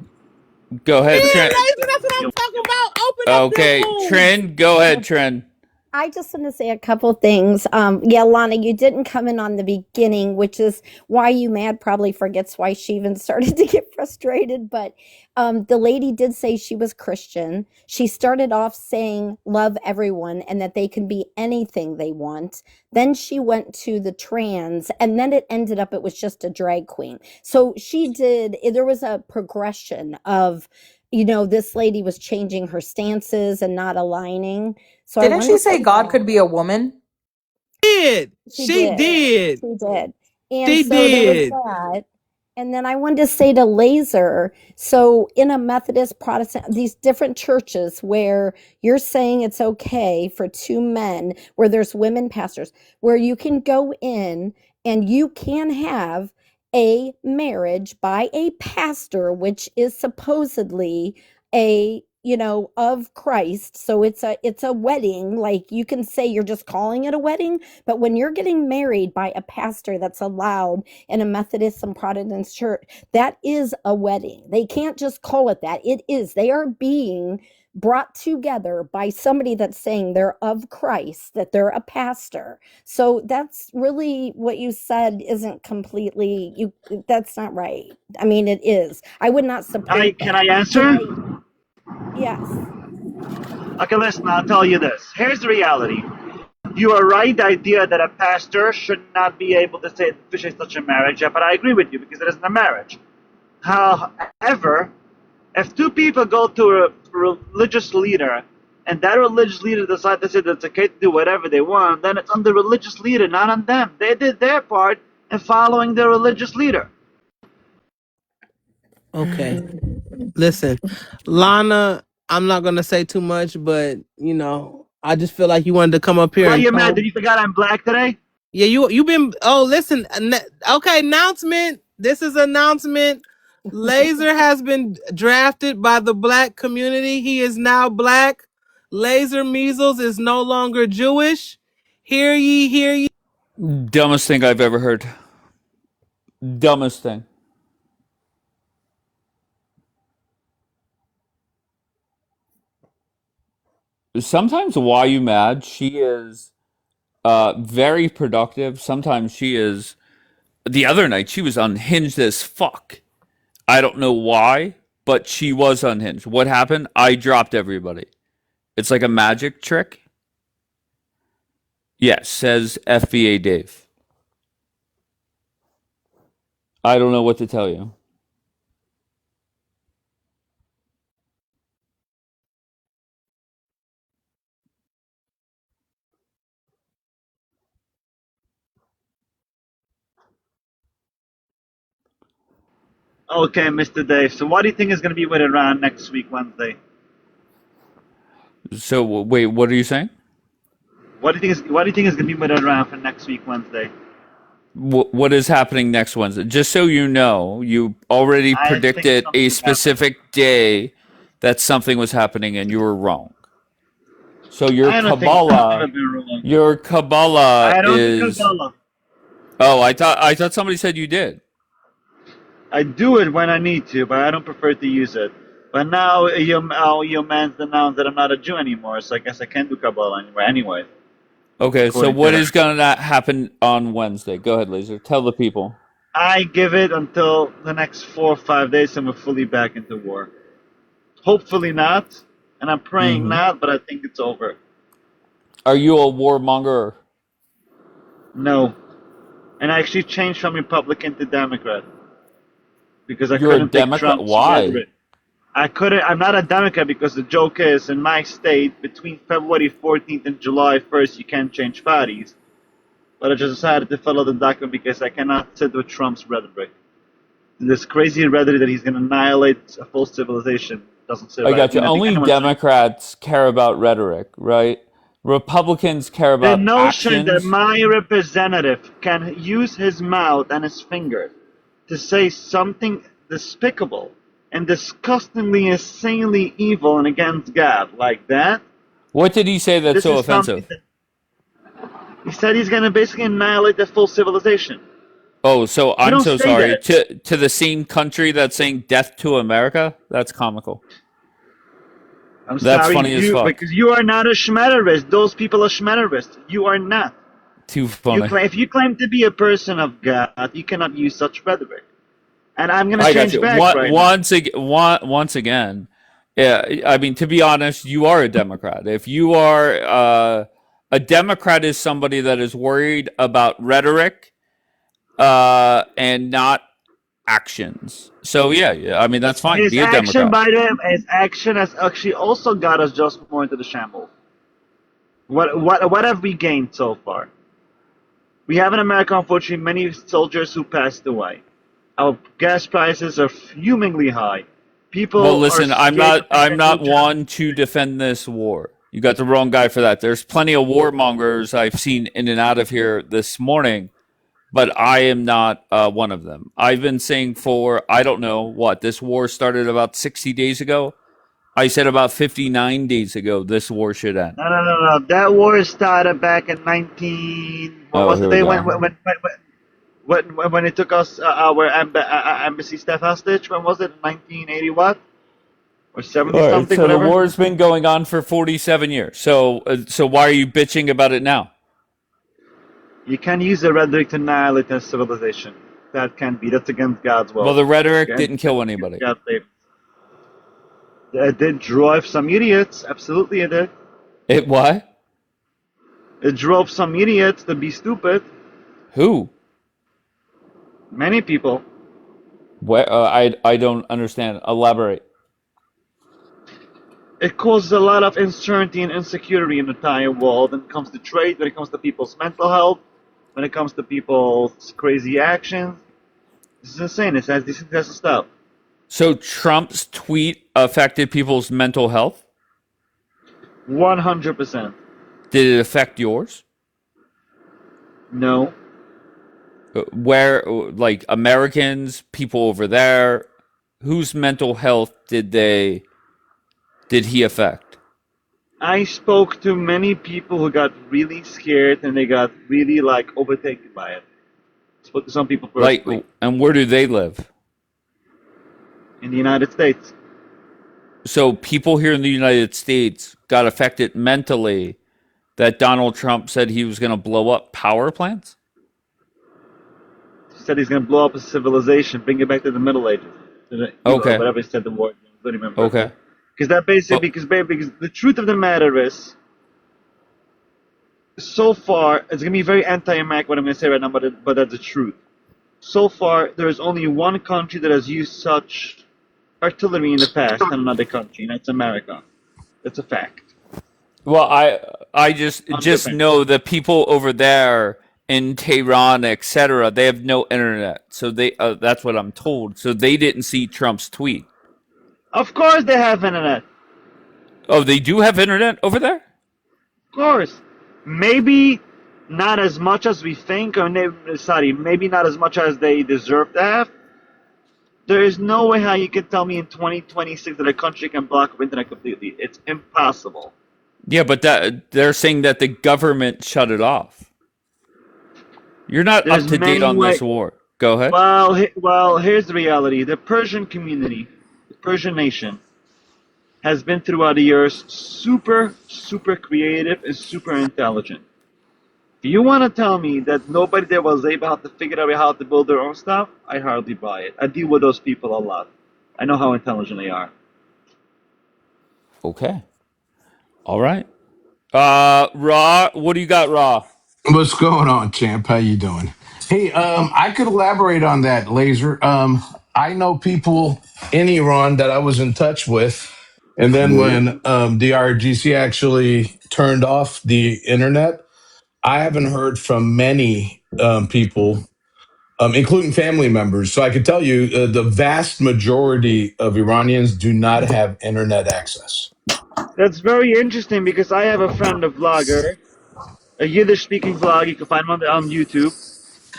Go ahead, Trent. That's what I'm talking about. Open up Okay, them wounds. Trent, go ahead, Trent. I just want to say a couple things. Yeah, Lana, you didn't come in on the beginning, which is why you mad probably forgets why she even started to get frustrated. But the lady did say she was Christian. She started off saying love everyone and that they can be anything they want. Then she went to the trans, and then it ended up it was just a drag queen. So there was a progression of, this lady was changing her stances and not aligning. So Didn't she say God could be a woman? She did. And She so there was did. that. And then I wanted to say to Laser, so in a Methodist, Protestant, these different churches where you're saying it's okay for two men, where there's women pastors, where you can go in and you can have a marriage by a pastor, which is supposedly of Christ. So it's a wedding. Like, you can say you're just calling it a wedding, but when you're getting married by a pastor that's allowed in a Methodist and Protestant church, that is a wedding. They can't just call it that. It is. They are being brought together by somebody that's saying they're of Christ, that they're a pastor. So that's really what you said isn't completely, that's not right. I mean, it is. I would not support Can that. I answer? Yes. Okay, listen, I'll tell you this. Here's the reality. You are right, the idea that a pastor should not be able to say officially such a marriage, but I agree with you because it isn't a marriage. However, If two people go to a religious leader, and that religious leader decides to say that it's okay to do whatever they want, then it's on the religious leader, not on them. They did their part in following their religious leader. Okay. Listen, Lana, I'm not gonna say too much, but I just feel like you wanted to come up here Why and you mad? Did you forget I'm black today? Yeah, you been. Oh, listen. Okay, announcement. This is announcement. Laser has been drafted by the black community. He is now black. Laser Measles is no longer Jewish. Hear ye, hear ye. Dumbest thing I've ever heard. Dumbest thing. Sometimes Why You Mad, she is very productive. Sometimes she is. The other night, she was unhinged as fuck. I don't know why, but she was unhinged. What happened? I dropped everybody. It's like a magic trick. Yes, says FBA Dave. I don't know what to tell you. Okay, Mr. Dave. So what do you think is going to be with Iran next week, Wednesday? So wait, what are you saying? What do you think is going to be with Iran for next week, Wednesday? What is happening next Wednesday? Just so you know, you already I think predicted a something's happening. specific day that something was happening, and you were wrong. So your I don't think I've Kabbalah, been wrong. your Kabbalah I don't do is. Kabbalah. Oh, I thought somebody said you did. I do it when I need to, but I don't prefer to use it. But now your man's announced that I'm not a Jew anymore, so I guess I can't do Kabbalah anymore anyway. Okay, so According what to is going to happen on Wednesday? Go ahead, Laser. Tell the people. I give it until the next 4 or 5 days and we're fully back into war. Hopefully not, and I'm praying not, but I think it's over. Are you a warmonger? No. And I actually changed from Republican to Democrat. Because I You're a couldn't take Democrat? Trump's Why? rhetoric. I'm not a Democrat because the joke is, in my state, between February 14th and July 1st, you can't change parties. But I just decided to follow the document because I cannot sit with Trump's rhetoric. This crazy rhetoric that he's going to annihilate a full civilization doesn't sit I right got with you. me. I think Only anyone's Democrats care about rhetoric, right? Republicans care the about notion that actions. my representative can use his mouth and his finger to say something despicable and disgustingly, insanely evil and against God like that. What did he say that's This so is something offensive? he said he's going to basically annihilate the full civilization. Oh, so You I'm don't so say sorry. that. To the same country that's saying death to America? That's comical. I'm That's sorry, funny as fuck. because you are not a schmetterist. Those people are schmetterists. You are not. Too funny. If you claim to be a person of God, you cannot use such rhetoric. And I'm going to I got change you. back right now. Once again, yeah. I mean, to be honest, you are a Democrat. If you are a Democrat, is somebody that is worried about rhetoric and not actions. So yeah. I mean, that's fine. His Be a action, Democrat. by the way, his action has actually also got us just more into the shambles. What have we gained so far? We have in America, unfortunately, many soldiers who passed away. Our gas prices are fumingly high. People Well, are listen, I'm scared to not. take I'm a new not job. one to defend this war. You got the wrong guy for that. There's plenty of warmongers I've seen in and out of here this morning, but I am not one of them. I've been saying for, I don't know what, this war started about 60 days ago. I said about 59 days ago this war should end. No. That war started back in 19. What Oh, was here the we day go. when it took us our embassy staff hostage? When was it? 1980 what? Or 70 All right, something, so the whatever. war's been going on for 47 years. So why are you bitching about it now? You can't use the rhetoric to annihilate a civilization. That can't be. That's against God's will. Well, the rhetoric Against didn't kill anybody. God's will. It did drive some idiots. Absolutely, it did. It what? It drove some idiots to be stupid. Who? Many people. Where? I don't understand. Elaborate. It causes a lot of uncertainty and insecurity in the entire world when it comes to trade, when it comes to people's mental health, when it comes to people's crazy actions. This is insane. This has to stop. So Trump's tweet affected people's mental health? 100%. Did it affect yours? No. Where, like, Americans, people over there, whose mental health did he affect? I spoke to many people who got really scared and they got really overtaken by it. Spoke to some people personally. And where do they live? In the United States. So people here in the United States got affected mentally that Donald Trump said he was going to blow up power plants? He said he's going to blow up a civilization, bring it back to the Middle Ages. Okay. Whatever he said the word. I don't remember. Okay. Because that basically, because the truth of the matter is, so far, it's going to be very anti-American what I'm going to say right now, but that's the truth. So far, there is only one country that has used such artillery in the past and another country, and that's America. That's a fact. Well, I just know the people over there in Tehran, etc. They have no internet, so that's what I'm told. So they didn't see Trump's tweet. Of course, they have internet. Oh, they do have internet over there? Of course. Maybe not as much as we think, or maybe not as much as they deserve to have. There is no way how you can tell me in 2026 that a country can block up internet completely. It's impossible. Yeah, but they're saying that the government shut it off. You're not up to date on this war. Go ahead. Well, here's the reality. The Persian community, the Persian nation, has been throughout the years super, super creative and super intelligent. If you want to tell me that nobody there was able to figure out how to build their own stuff, I hardly buy it. I deal with those people a lot. I know how intelligent they are. Okay. All right. Raw, what do you got, Raw? What's going on, champ? How you doing? Hey, I could elaborate on that, Laser. I know people in Iran that I was in touch with, and then when the RGC actually turned off the internet, I haven't heard from many people, including family members. So I could tell you, the vast majority of Iranians do not have internet access. That's very interesting because I have a friend, a vlogger, a Yiddish-speaking vlog. You can find him on YouTube.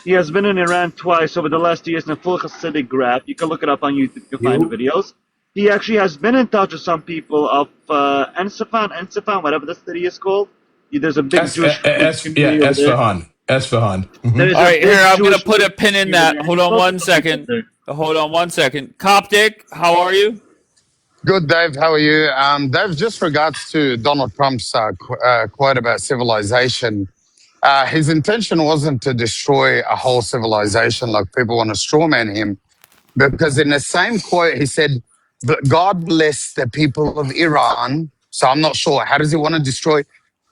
He has been in Iran twice over the last years in a full Hasidic graph. You can look it up on YouTube. You can find the videos. He actually has been in touch with some people of Ensifan, whatever the city is called. There's a big Jewish community over there. Esfahan. All right, here, I'm going to put a pin in that. Hold on 1 second. Hold on 1 second. Coptic, how are you? Good, Dave. How are you? Dave, just regards to Donald Trump's quote about civilization. His intention wasn't to destroy a whole civilization like people want to strawman him, because in the same quote, he said, God bless the people of Iran. So I'm not sure. How does he want to destroy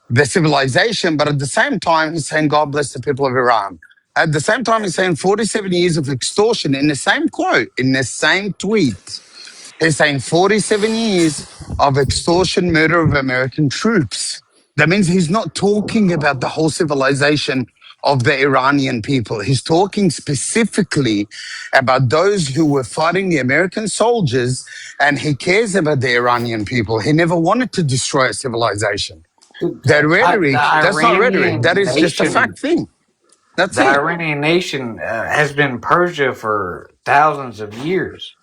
the civilization? But at the same time, he's saying, God bless the people of Iran. At the same time, he's saying 47 years of extortion in the same quote, in the same tweet. He's saying 47 years of extortion, murder of American troops. That means he's not talking about the whole civilization of the Iranian people. He's talking specifically about those who were fighting the American soldiers, and he cares about the Iranian people. He never wanted to destroy a civilization. That rhetoric, that's not rhetoric. That is just a fact thing. That's the it. Iranian nation has been Persia for thousands of years.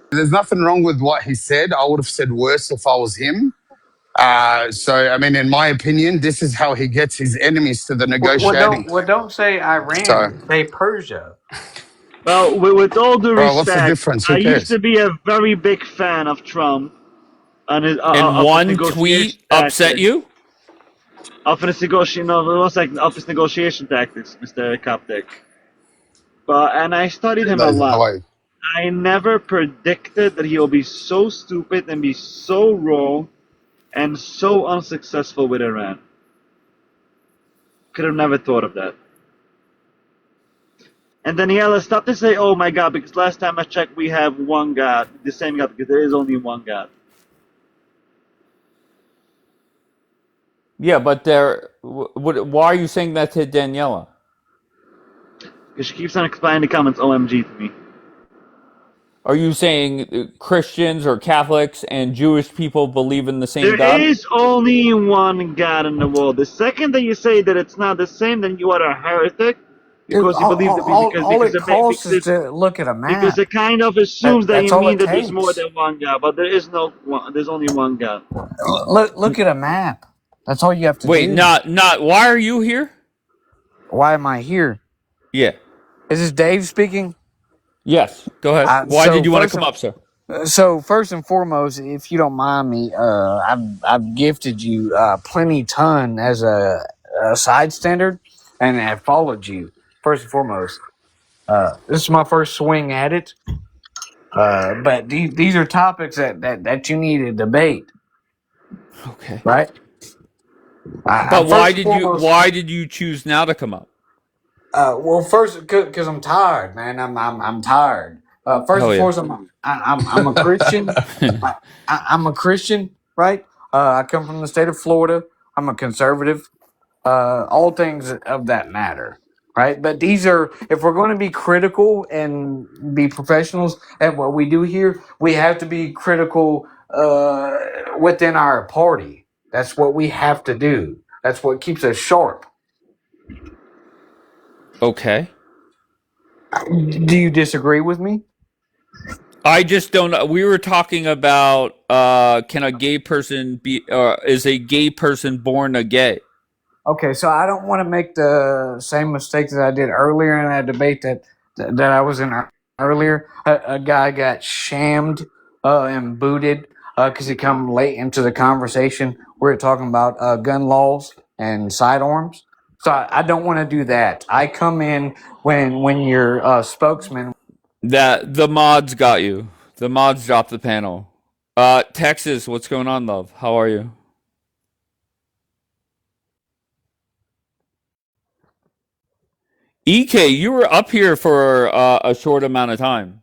There's nothing wrong with what he said. I would have said worse if I was him. So, I mean, in my opinion, this is how he gets his enemies to the negotiating. Don't say Iran, say Persia. Well, with all due Bro, respect, what's the difference? Who I cares? used to be a very big fan of Trump. And his, and one tweet upset you? Of his negotiation tactics, Mr. Coptic. And I studied him a lot. I never predicted that he will be so stupid and be so wrong and so unsuccessful with Iran. Could have never thought of that. And Daniela, stop to say, oh my God, because last time I checked, we have one God, the same God, because there is only one God. Yeah, but why are you saying that to Daniela? Because she keeps on explaining the comments OMG to me. Are you saying Christians or Catholics and Jewish people believe in the same There God? is only one God in the world. The second that you say that it's not the same, then you are a heretic Dude, because you believe that all it costs is to look at a because map. it kind of assumes that That's you all mean it that there's more takes. than one God, but there is no one. There's only one God. Look at a map. That's all you have to Wait, do. not. Why are you here? Why am I here? Yeah. Is this Dave speaking? Yes. Go ahead. Why did you want to come up, sir? So first and foremost, if you don't mind me, I've gifted you plenty ton as a side standard, and have followed you first and foremost. This is my first swing at it, but these are topics that you need to debate, Okay. right? But First and foremost, why did you choose now to come up? well, first because I'm tired, man. I'm tired. First Hell and yeah. foremost, I'm a Christian. I'm a Christian, right? I come from the state of Florida. I'm a conservative. All things of that matter, right? But these are, if we're going to be critical and be professionals at what we do here, we have to be critical within our party. That's what we have to do. That's what keeps us sharp. Okay. Do you disagree with me? I just don't know. We were talking about can a gay person be is a gay person born a gay? Okay, so I don't want to make the same mistake that I did earlier in that debate that I was in earlier. A guy got shammed and booted because he come late into the conversation. We're talking about gun laws and sidearms. So I don't want to do that. I come in when your spokesman. That the mods got you. The mods dropped the panel. Texas, what's going on, love? How are you? EK, you were up here for a short amount of time.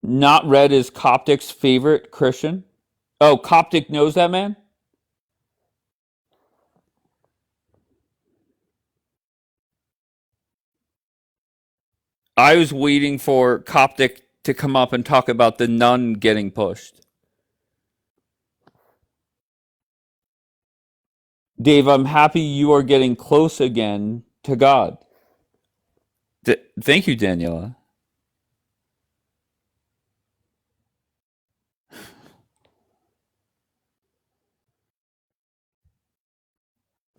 Not Red is Coptic's favorite Christian. Oh, Coptic knows that man? I was waiting for Coptic to come up and talk about the nun getting pushed. Dave, I'm happy you are getting close again to God. Thank you, Daniela.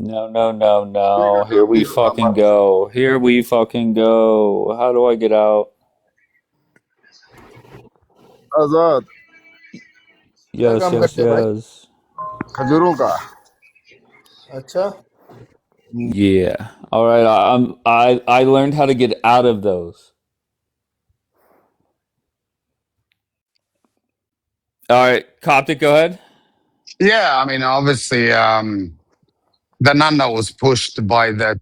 No. Here we fucking go. Here we fucking go. How do I get out? Azad, Yes, काम yes, करते हैं भाई yes. खजूरों का अच्छा Yeah. All right. I learned how to get out of those. All right, Coptic, go ahead. Yeah, I mean, obviously, the nun that was pushed by that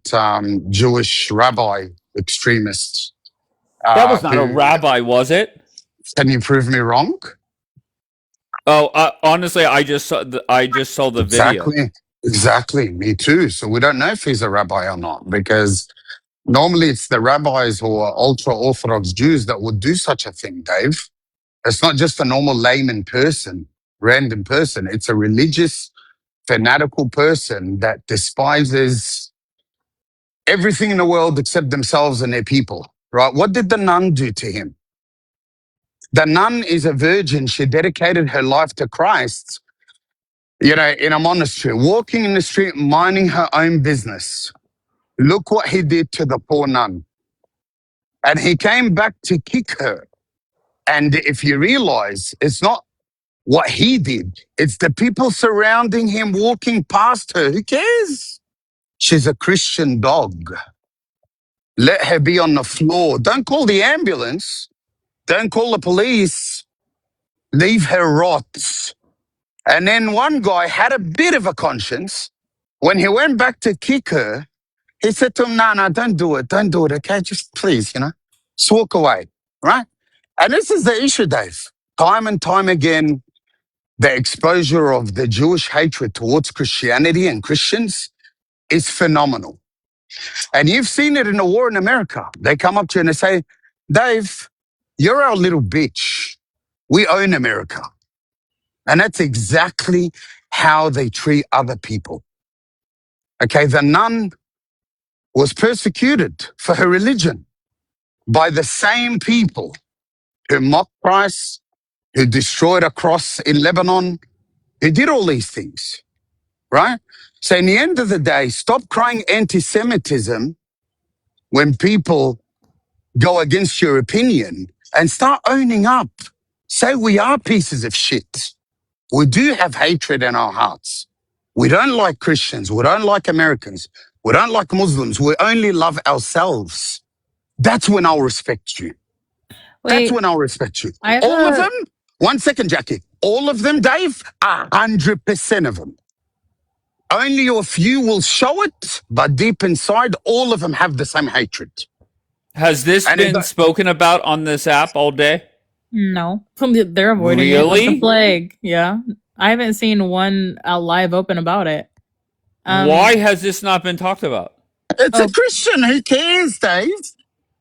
Jewish rabbi extremist. That was not a Who rabbi, was it? can you prove me wrong? Oh, honestly, I just saw the video. Exactly. Me too. So we don't know if he's a rabbi or not, because normally it's the rabbis or ultra Orthodox Jews that would do such a thing, Dave. It's not just a normal layman person, random person. It's a religious, fanatical person that despises everything in the world except themselves and their people, right? What did the nun do to him? The nun is a virgin. She dedicated her life to Christ, in a monastery, walking in the street, minding her own business. Look what he did to the poor nun. And he came back to kick her. And if you realize, it's not what he did, it's the people surrounding him walking past her. Who cares? She's a Christian dog. Let her be on the floor. Don't call the ambulance. Don't call the police. Leave her rot. And then one guy had a bit of a conscience. When he went back to kick her, he said to him, no, don't do it. Don't do it, okay? Just please, just walk away, right? And this is the issue, Dave. time and time again, the exposure of the Jewish hatred towards Christianity and Christians is phenomenal. And you've seen it in the war in America. They come up to you and they say, Dave, you're our little bitch. We own America. And that's exactly how they treat other people. Okay, the nun was persecuted for her religion by the same people who mocked Christ, who destroyed a cross in Lebanon, who did all these things, right? So in the end of the day, stop crying anti-Semitism when people go against your opinion and start owning up. Say we are pieces of shit. We do have hatred in our hearts. We don't like Christians. We don't like Americans. We don't like Muslims. We only love ourselves. That's when I'll respect you. That's Wait, when I'll respect you. I have All of a them, 1 second, Jackie. All of them, Dave, 100% of them. Only a few will show it, but deep inside, all of them have the same hatred. Has this And been spoken about on this app all day? no. They're avoiding it with the Really? plague. Yeah. I haven't seen one live open about it. Why has this not been talked about? It's a Christian. Who cares, Dave?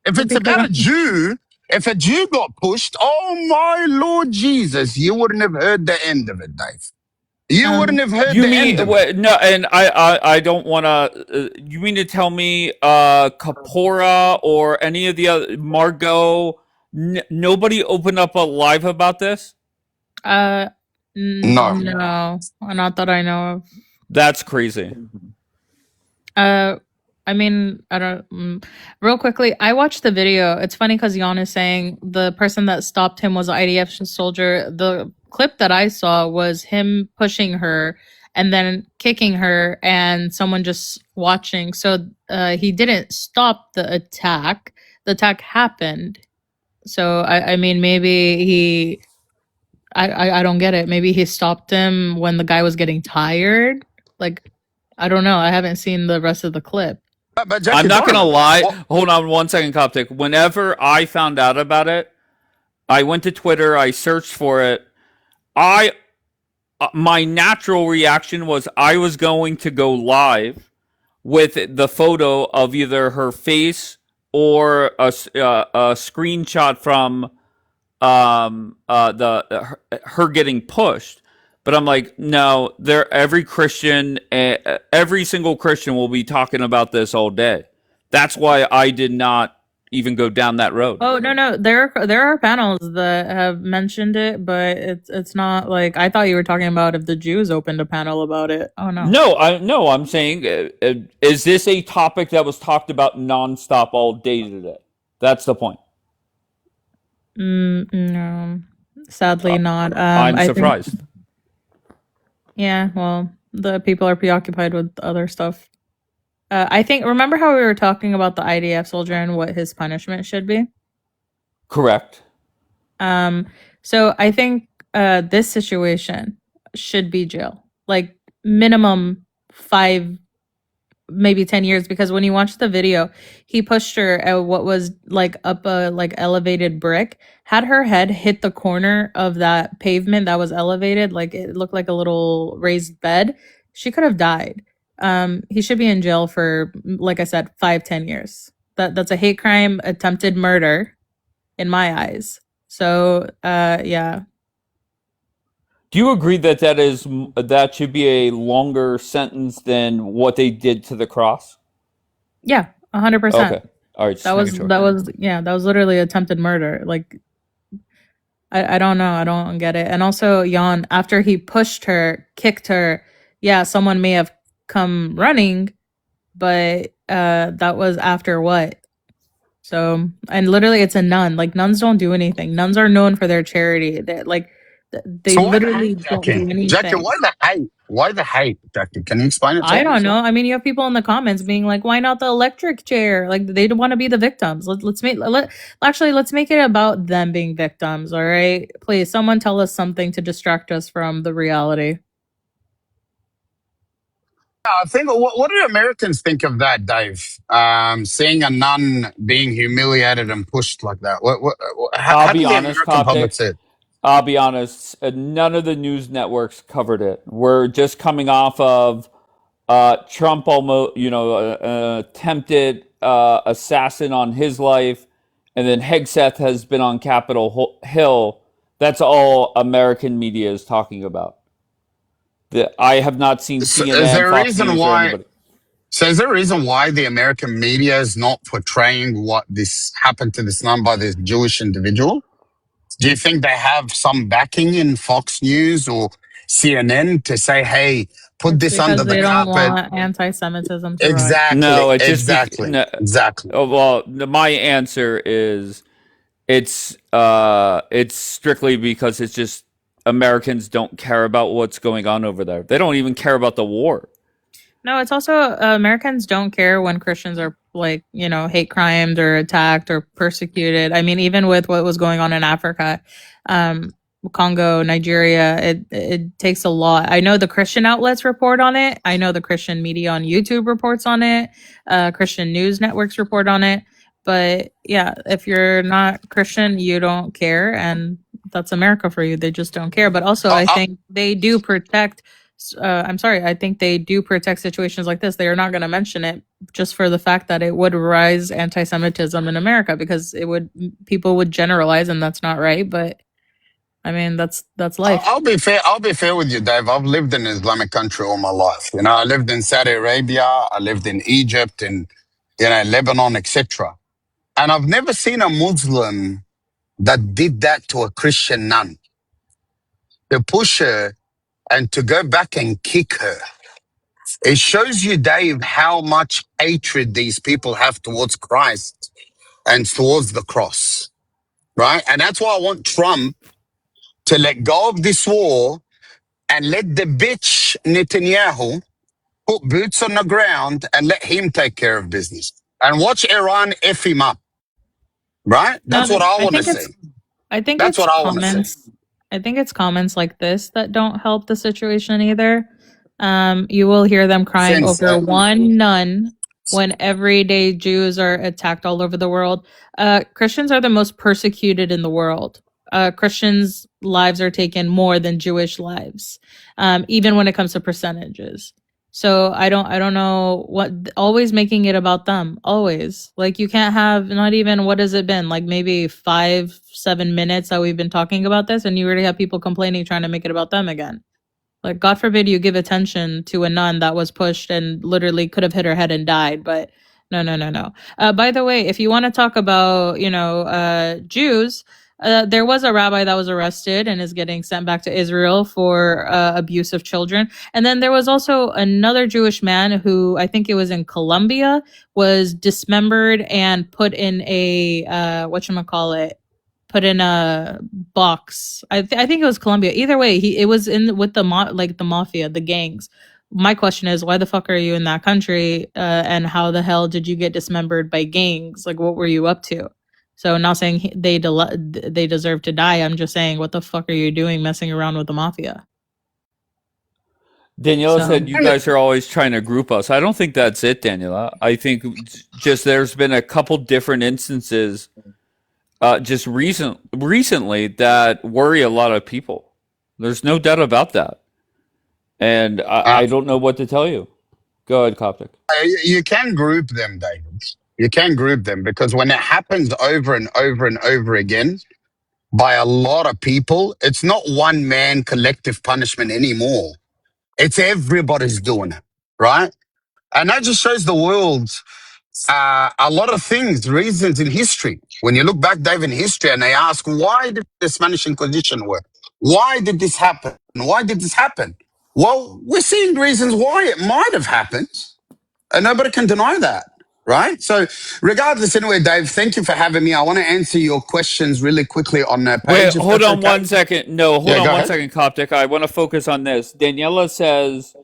If it's about a Jew, if a Jew got pushed, oh my Lord Jesus, you wouldn't have heard the end of it, Dave. You wouldn't have heard You the mean end of it. what? No, and I don't want to. You mean to tell me, Kapora or any of the other Margot? Nobody opened up a live about this. No. No, not that I know of. That's crazy. I mean, I don't. Real quickly, I watched the video. It's funny because Jan is saying the person that stopped him was an IDF soldier. The clip that I saw was him pushing her and then kicking her, and someone just watching. So he didn't stop the attack. The attack happened. So I mean, maybe he. I don't get it. Maybe he stopped him when the guy was getting tired. Like, I don't know. I haven't seen the rest of the clip. But Jackie, I'm not gonna Donovan, lie. Hold on 1 second, Coptic. Whenever I found out about it, I went to Twitter. I searched for it. My natural reaction was I was going to go live with the photo of either her face or a screenshot from her getting pushed. But I'm like, no, every single Christian will be talking about this all day. That's why I did not even go down that road. Oh no, there are panels that have mentioned it, but it's not like I thought you were talking about if the Jews opened a panel about it. Oh no. No, I'm saying, is this a topic that was talked about nonstop all day today? That's the point. No, sadly not. I'm I surprised. think, yeah, well, the people are preoccupied with other stuff. I think, remember how we were talking about the IDF soldier and what his punishment should be? Correct. So I think this situation should be jail, like minimum 5, maybe 10 years, because when you watch the video, he pushed her at what was like up a like elevated brick, had her head hit the corner of that pavement that was elevated, like it looked like a little raised bed. She could have died. He should be in jail for, like I said, 5-10 years. That's a hate crime, attempted murder in my eyes. So yeah. Do you agree that that should be a longer sentence than what they did to the cross? Yeah, 100%. Okay. All right. That was literally attempted murder. Like, I don't know. I don't get it. And also, Jan, after he pushed her, kicked her, yeah, someone may have come running, but that was after what? So, and literally, it's a nun. Like, nuns don't do anything. Nuns are known for their charity. They So why the literally hate, don't do Jackie? anything. Jackie, why the hate? Why the hate, Jackie? Can you explain it to I me? don't know. I mean, you have people in the comments being like, "Why not the electric chair?" Like they don't want to be the victims. Let's make it about them being victims. All right, please, someone tell us something to distract us from the reality. I think, what do Americans think of that, Dave? Seeing a nun being humiliated and pushed like that. How I'll do be the honest, American public Coptic. see it? I'll be honest, none of the news networks covered it. We're just coming off of Trump almost, attempted assassin on his life, and then Hegseth has been on Capitol Hill. That's all American media is talking about. I have not seen So is CNN, there a Fox reason News, or why? anybody. So is there a reason why the American media is not portraying what this happened to this man by this Jewish individual? Do you think they have some backing in Fox News or CNN to say, "Hey, put It's this under because the they don't carpet"? want anti-Semitism to rise. Exactly, No, exactly, no, exactly. well, my answer is it's strictly because it's just Americans don't care about what's going on over there. They don't even care about the war. No, it's also Americans don't care when Christians are like, hate crimed or attacked or persecuted. I mean, even with what was going on in Africa, um, Congo, Nigeria, it takes a lot. I know the Christian outlets report on it. I know the Christian media on YouTube reports on it. Christian news networks report on it. But yeah, if you're not Christian, you don't care, and that's America for you. They just don't care. But also, I think they do protect. I'm sorry, I think they do protect situations like this. They are not going to mention it just for the fact that it would rise anti-Semitism in America, because people would generalize, and that's not right. But I mean, that's life. I'll be fair. I'll be fair with you, Dave. I've lived in an Islamic country all my life. I lived in Saudi Arabia. I lived in Egypt and Lebanon, etc. And I've never seen a Muslim that did that to a Christian nun, to push her and to go back and kick her. It shows you, Dave, how much hatred these people have towards Christ and towards the cross, right? And that's why I want Trump to let go of this war and let the bitch Netanyahu put boots on the ground and let him take care of business. And watch Iran F him up, right? No, That's what I I want to think see. it's That's what I want to see. comments. I think it's comments like this that don't help the situation either. You will hear them crying Since, over one nun when everyday Jews are attacked all over the world. Christians are the most persecuted in the world. Christians' lives are taken more than Jewish lives, even when it comes to percentages. So I don't know what, always making it about them, always. Like, you can't have, not even, what has it been, like maybe 5-7 minutes that we've been talking about this, and you already have people complaining, trying to make it about them again. Like, God forbid you give attention to a nun that was pushed and literally could have hit her head and died. But no. By the way, if you want to talk about, Jews, there was a rabbi that was arrested and is getting sent back to Israel for abuse of children. And then there was also another Jewish man who, I think it was in Colombia, was dismembered and put in a, whatchamacallit, put in a box. I think it was Colombia. Either way, it was in with the the mafia, the gangs. My question is, why the fuck are you in that country? And how the hell did you get dismembered by gangs? Like, what were you up to? So, not saying they deserve to die. I'm just saying, what the fuck are you doing, messing around with the mafia? Daniela So said you guys are always trying to group us. I don't think that's it, Daniela. I think just there's been a couple different instances just recently that worry a lot of people. There's no doubt about that. And I don't know what to tell you. Go ahead, Coptic. you can group them, David. You can group them because when it happens over and over and over again by a lot of people, it's not one man collective punishment anymore. It's everybody's doing it, right? And that just shows the world a lot of things, reasons in history. When you look back, Dave, in history, and they ask, why did the Spanish Inquisition work? Why did this happen? Why did this happen? Well, we're seeing reasons why it might have happened, and nobody can deny that, right? So, regardless, anyway, Dave, thank you for having me. I want to answer your questions really quickly on that Wait, page, if hold that's on okay. 1 second. No, hold Yeah, on go one ahead. second, Coptic. I want to focus on this. Daniela says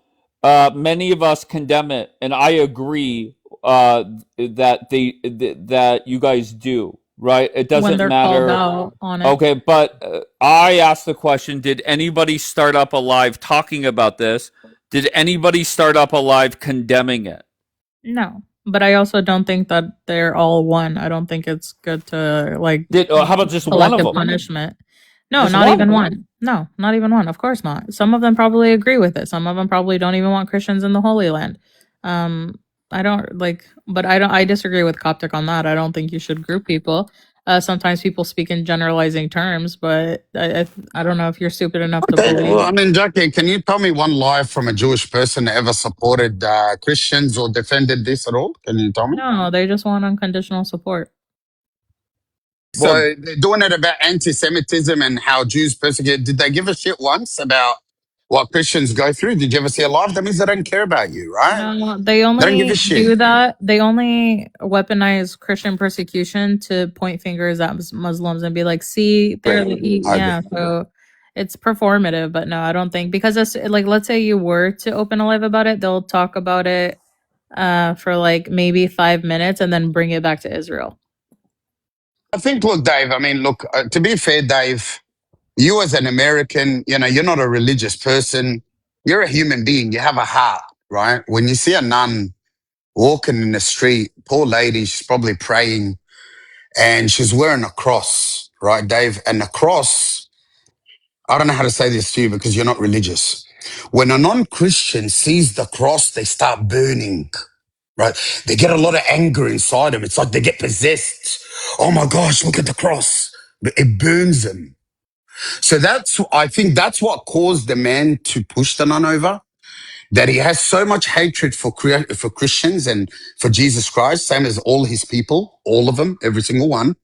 many of us condemn it, and I agree that you guys do, right? It when doesn't they're called matter. out on it. Okay, but I asked the question, did anybody start up a live talking about this? Did anybody start up a live condemning it? No, but I also don't think that they're all one. I don't think it's good to like How about just one of collective them? punishment. No, Just not even one. one. No, not even one. Of course not. Some of them probably agree with it. Some of them probably don't even want Christians in the Holy Land. I don't like, but I don't. I disagree with Coptic on that. I don't think you should group people. Sometimes people speak in generalizing terms, but I don't know if you're stupid enough to Okay, well, believe. I mean, Jackie, can you tell me one lie from a Jewish person that ever supported Christians or defended this at all? Can you tell me? No, they just want unconditional support. So Well, they're doing it about anti-Semitism and how Jews persecute. Did they give a shit once about what Christians go through? Did you ever see a live? That means they don't care about you, right? No, they They don't give a only shit. do that. They only weaponize Christian persecution to point fingers at Muslims and be like, "See, they're Yeah, I agree. yeah." So it's performative, but no, I don't think because it's like, let's say you were to open a live about it, they'll talk about it for like maybe 5 minutes and then bring it back to Israel. I think, look, Dave, I mean, look, to be fair, Dave, you as an American, you know, you're not a religious person. You're a human being. You have a heart, right? When you see a nun walking in the street, poor lady, she's probably praying and she's wearing a cross, right, Dave? And the cross, I don't know how to say this to you because you're not religious. When a non-Christian sees the cross, they start burning, right? They get a lot of anger inside them. It's like they get possessed. Oh my gosh, look at the cross. It burns them. So I think that's what caused the man to push the nun over, that he has so much hatred for Christians and for Jesus Christ, same as all his people, all of them, every single one.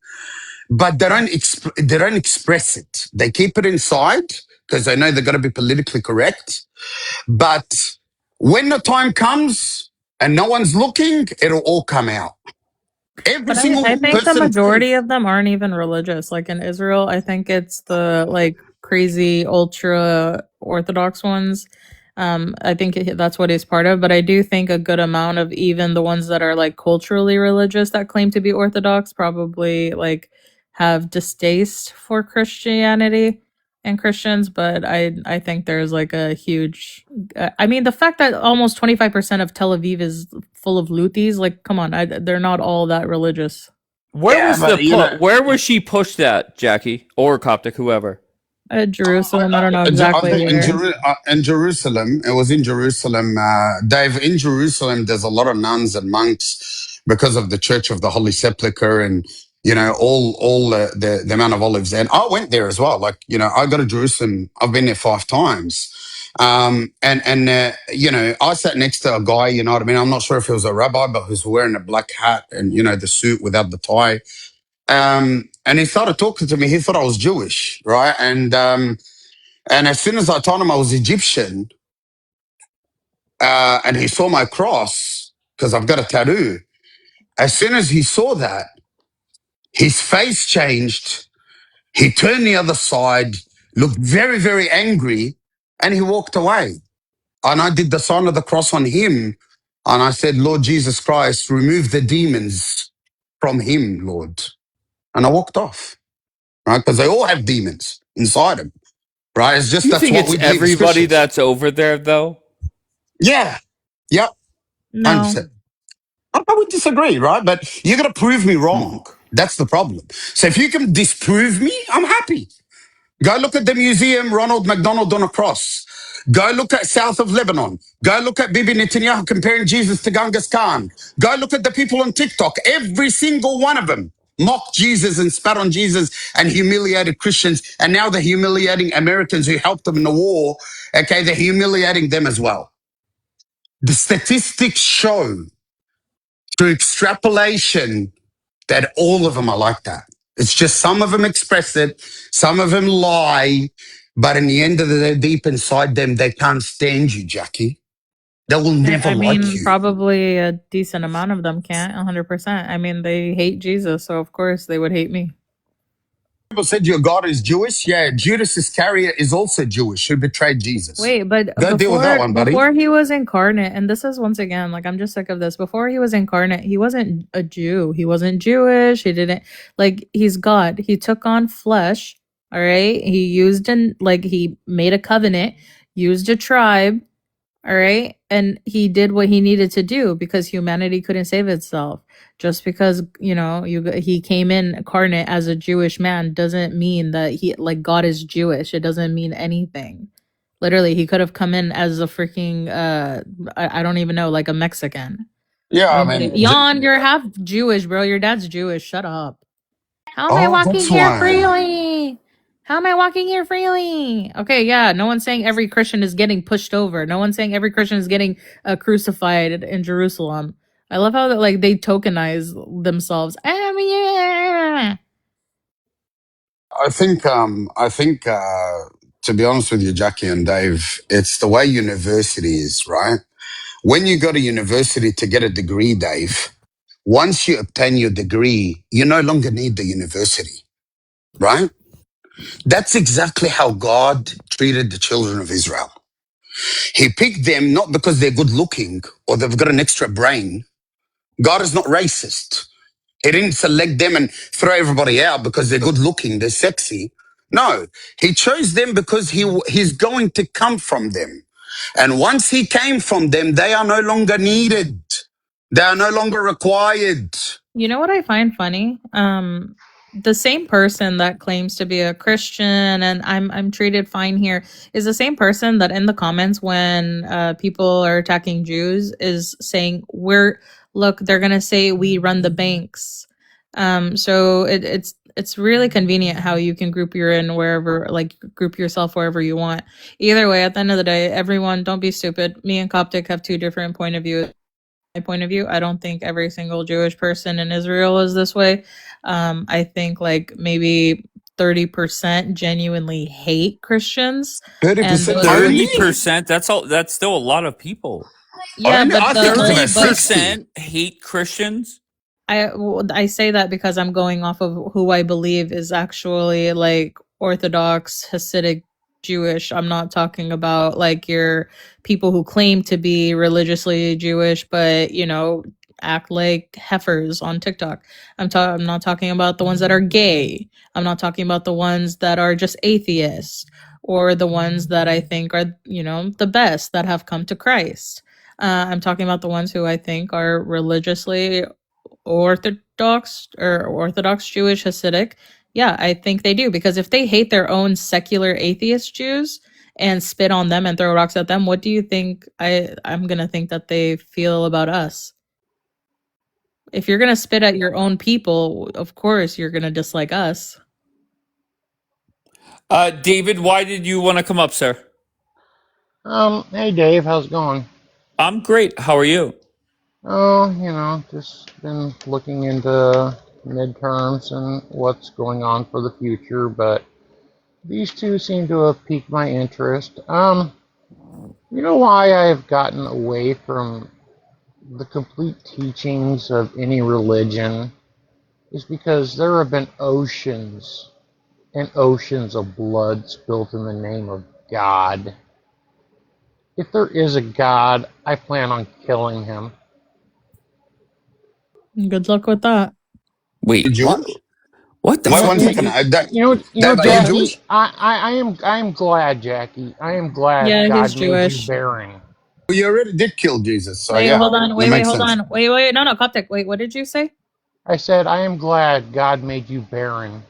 But they don't express it. They keep it inside because they know they've got to be politically correct. But when the time comes and no one's looking, it'll all come out. Every But single I think the person. majority of them aren't even religious. Like in Israel, I think it's the like crazy ultra orthodox ones. I think that's what he's part of. But I do think a good amount of even the ones that are like culturally religious that claim to be orthodox probably like have distaste for Christianity and Christians. But I think there's like a huge. I mean, the fact that almost 25% of Tel Aviv is full of Luthis, like, come on, they're not all that religious. Yeah, but you know, where was she pushed at, Jackie or Coptic, whoever? Jerusalem, I don't know I exactly think where. in Jerusalem, it was in Jerusalem, Dave. In Jerusalem, there's a lot of nuns and monks because of the Church of the Holy Sepulchre, and you know all the Mount of Olives. And I went there as well. Like you know, I go to Jerusalem. I've been there 5 times. You know, I sat next to a guy. You know what I mean? I'm not sure if he was a rabbi, but he was wearing a black hat and you know the suit without the tie. And he started talking to me. He thought I was Jewish, right? And as soon as I told him I was Egyptian, and he saw my cross, because I've got a tattoo, as soon as he saw that, his face changed. He turned the other side, looked very, very angry, and he walked away. And I did the sign of the cross on him. And I said, Lord Jesus Christ, remove the demons from him, Lord. And I walked off, right? Because they all have demons inside them, right? It's just You that's think what it's we believe as everybody Christians. that's over there, though? Yeah. Yep. No. 100%. I would disagree, right? But you're going to prove me wrong. That's the problem. So if you can disprove me, I'm happy. Go look at the museum, Ronald McDonald on a cross. Go look at south of Lebanon. Go look at Bibi Netanyahu comparing Jesus to Genghis Khan. Go look at the people on TikTok. Every single one of them mocked Jesus and spat on Jesus and humiliated Christians. And now they're humiliating Americans who helped them in the war. Okay, they're humiliating them as well. The statistics show through extrapolation that all of them are like that. It's just some of them express it, some of them lie, but in the end of the day, deep inside them, they can't stand you, Jackie. They will never I like mean, you. probably a decent amount of them can't, 100%. I mean, they hate Jesus, so of course they would hate me. People said your God is Jewish. Yeah, Judas Iscariot is also Jewish who betrayed Jesus. Wait, but Go deal with that one, buddy. before he was incarnate, and this is once again, like I'm just sick of this. Before he was incarnate, he wasn't a Jew. He wasn't Jewish. He didn't like he's God. He took on flesh. All right. He used he made a covenant, used a tribe. All right. and he did what he needed to do because humanity couldn't save itself. Just because, he came in incarnate as a Jewish man doesn't mean that God is Jewish. It doesn't mean anything. Literally, he could have come in as a freaking I don't even know, like a Mexican. Yeah, I Nobody. mean, Jan, you're half Jewish, bro. Your dad's Jewish. Shut up. How am I oh, walking that's here why. freely? How am I walking here freely? Okay, yeah. No one's saying every Christian is getting pushed over. No one's saying every Christian is getting crucified in Jerusalem. I love how they tokenize themselves. I think, to be honest with you, Jackie and Dave, it's the way university is, right? When you go to university to get a degree, Dave, once you obtain your degree, you no longer need the university, right? That's exactly how God treated the children of Israel. He picked them not because they're good looking or they've got an extra brain. God is not racist. He didn't select them and throw everybody out because they're good looking, they're sexy. No, he chose them because he's going to come from them. And once he came from them, they are no longer needed. They are no longer required. You know what I find funny? The same person that claims to be a Christian and I'm treated fine here is the same person that in the comments when people are attacking Jews is saying they're gonna say we run the banks. So it's really convenient how you can group group yourself wherever you want. Either way, at the end of the day, everyone don't be stupid. Me and Coptic have two different point of views. My point of view, I don't think every single Jewish person in Israel is this way. I think maybe 30% genuinely hate Christians, and 30% only? 30%? That's still a lot of people. yeah, Only? but I think it's about 60. 30% hate Christians? I say that because I'm going off of who I believe is actually Orthodox Hasidic Jewish. I'm not talking about your people who claim to be religiously Jewish, but act like heifers on TikTok. I'm not talking about the ones that are gay. I'm not talking about the ones that are just atheists or the ones that I think are the best that have come to Christ. I'm talking about the ones who I think are religiously Orthodox Jewish Hasidic. Yeah, I think they do because if they hate their own secular atheist Jews and spit on them and throw rocks at them, what do you think I'm gonna think that they feel about us? If you're gonna spit at your own people, of course you're gonna dislike us. David, why did you want to come up, sir? Hey Dave, how's it going? I'm great. How are you? Oh, just been looking into midterms and what's going on for the future, but these two seem to have piqued my interest. You know why I've gotten away from the complete teachings of any religion is because there have been oceans and oceans of blood spilt in the name of God. If there is a God, I plan on killing him. Good luck with that. Wait, what? Jewish? What the You Wait, know, fuck? one second. Dave, are you Jackie. Jewish? I am glad, Jackie. I am glad Yeah, he's God made you Jewish. barren. Well, you already did kill Jesus, so Wait, yeah, hold on. that Wait, makes hold sense. on. Wait. No, Coptic. Wait, what did you say? I said I am glad God made you barren.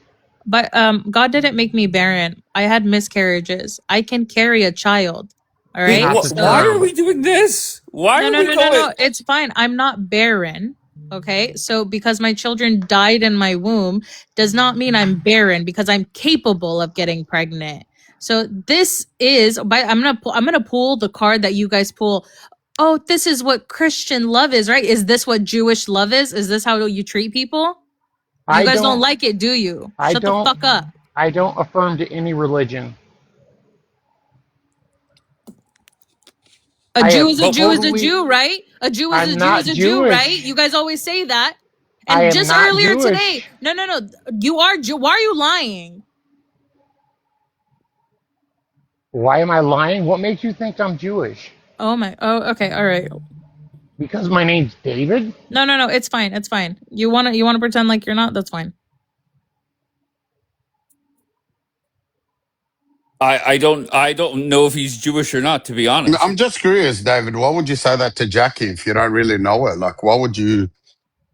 But God didn't make me barren. I had miscarriages. I can carry a child. All Wait, right. Not the why are term. we doing this? Why No, are no, we no, no, going? no. It's fine. I'm not barren. Okay. So because my children died in my womb does not mean I'm barren because I'm capable of getting pregnant. So this is I'm gonna pull the card that you guys pull. Oh, this is what Christian love is, right? Is this what Jewish love is? Is this how you treat people? You I guys don't don't. like it, do you? I Shut the don't. fuck up. I don't affirm to any religion. A I Jew have is a But Jew is a totally. Jew, right? A Jew is a I'm Jew is not a Jew, right? Jewish. You guys always say that. I And am just not earlier today, Jewish. no. You are Jew. Why are you lying? Why am I lying? What makes you think I'm Jewish? Oh my. Oh, okay. All right. Because my name's David? No. It's fine. It's fine. You wanna pretend like you're not? That's fine. I don't know if he's Jewish or not, to be honest. I'm just curious, David. Why would you say that to Jackie if you don't really know her? Like, why would you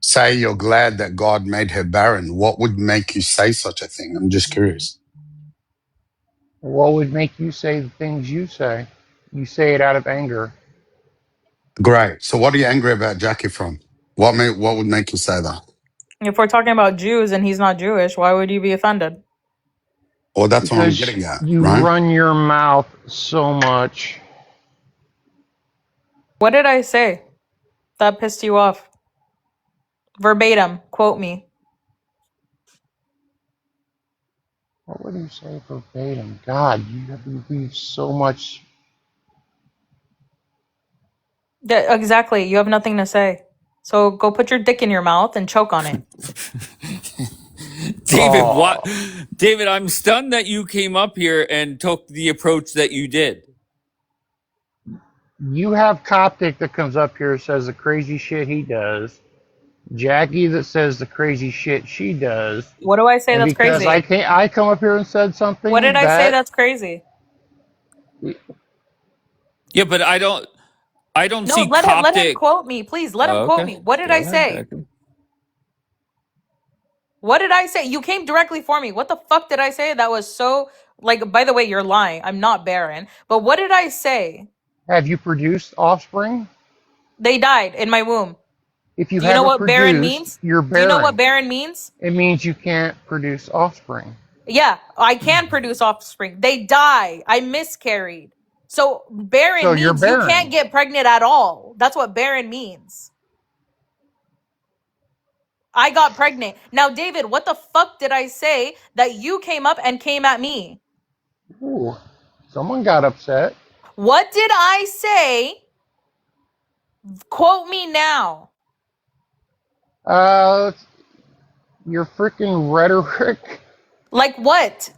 say you're glad that God made her barren? What would make you say such a thing? I'm just curious. What would make you say the things you say? You say it out of anger. Great. So what are you angry about Jackie from? What would make you say that? If we're talking about Jews and he's not Jewish, why would you be offended? Well, that's what I'm Because getting at, you right? run your mouth so much. What did I say that pissed you off? Verbatim, quote me. What would you say verbatim? God, you leave so much. Yeah, exactly. You have nothing to say. So go put your dick in your mouth and choke on it. David, what? Oh, David, I'm stunned that you came up here and took the approach that you did. you have Coptic that comes up here and says the crazy shit he does. Jackie that says the crazy shit she does. What do I say And that's because crazy? I come up here and said What did something I say that that's crazy? Yeah, but I don't No, see let him Coptic. quote me, please. Let him Oh, quote okay. me. What did Go I ahead, say? Jackie. What did I say? You came directly for me. What the fuck did I say that was so like, by the way, you're lying. I'm not barren. But what did I say? have you produced offspring? They died in my womb. If you Do you know haven't what barren produced, means? you're Do you know what barren. barren means? It means you can't produce offspring. Yeah, I can produce offspring. They die. I miscarried. So So barren you're means you can't barren. get pregnant at all. That's what barren means. I got pregnant. Now, David, what the fuck did I say that you came up and came at me? Ooh, someone got upset. What did I say? Quote me now. Your freaking rhetoric Like what?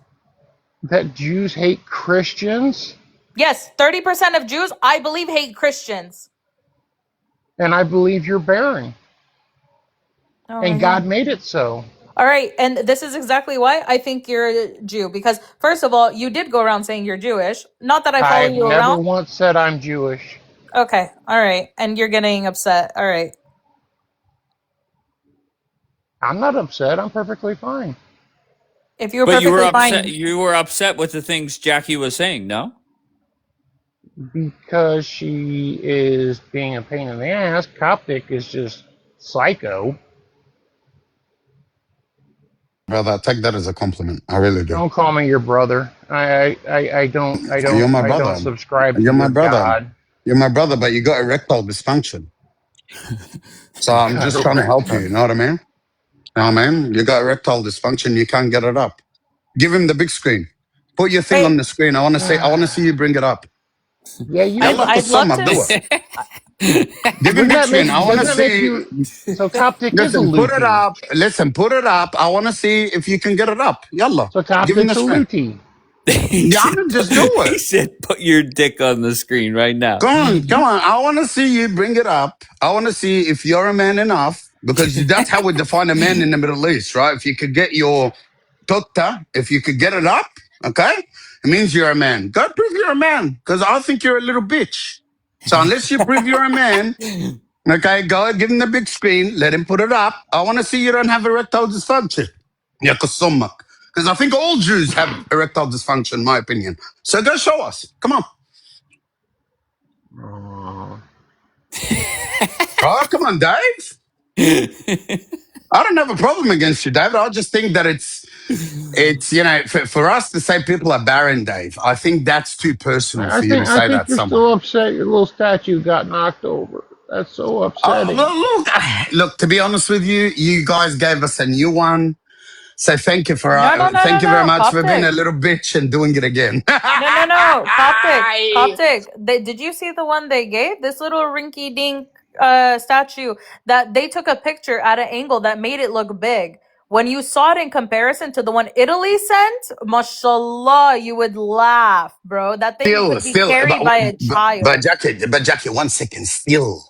that Jews hate Christians, Yes, 30% of Jews, I believe, hate Christians. and I believe you're barren. Oh my And God. God made it so. All right, and this is exactly why I think you're a Jew. Because, first of all, you did go around saying you're Jewish. Not that I follow I've you never around. once said I'm Jewish. Okay, all right. And you're getting upset. All right. I'm not upset. I'm perfectly fine. If you were But perfectly fine. you were upset with the things Jackie was saying, no? Because she is being a pain in the ass. Coptic is just psycho. Brother, I take that as a compliment. I really do. Don't call me your brother. You're my I don't brother. subscribe to You're my your brother. God. You're my brother, but you got erectile dysfunction. So You I'm got just trying to help you. erectile. You know what I mean? You know what I mean? You got erectile dysfunction. You can't get it up. Give him the big screen. Put your thing on Hey, the screen. I want to see you bring it up. Yeah, you Yalla I'd love قصة to. do it. Give him big screen. I want to doesn't that make see. you so Coptic is a Listen, put it luti. up. Listen, put it up. I want to see if you can get it up. Yalla. So Give him the Coptic's a screen. luti. Yeah, I mean, just do He it. said, "Put your dick on the screen right now." Come on, come on. I want to see you bring it up. I want to see if you're a man enough, because that's how we define a man in the Middle East, right? If you could get your tukta, if you could get it up, okay, it means you're a man. Go prove you're a man, because I think you're a little bitch. So unless you prove you're a man, okay, go ahead, give him the big screen, let him put it up. I want to see you don't have erectile dysfunction. Yeah, because I think all Jews have erectile dysfunction, in my opinion. So go show us. Come on. Oh, come on, Dave. I don't have a problem against you, Dave. I just think that it's for us to say people are barren, Dave, I think that's too personal for you to I say think that you're someone. still upset your little statue got knocked over. That's so upsetting. Look, to be honest with you, you guys gave us a new one. So thank you No, no, no, no, thank you very no. much for being a Coptic. little bitch and doing it again. No, no, no. Coptic. Coptic. Did you see the one they gave? This little rinky dink statue that they took a picture at an angle that made it look big. When you saw it in comparison to the one Italy sent, mashallah, you would laugh, bro. That thing could be Still, carried by a child. but Jackie, 1 second, still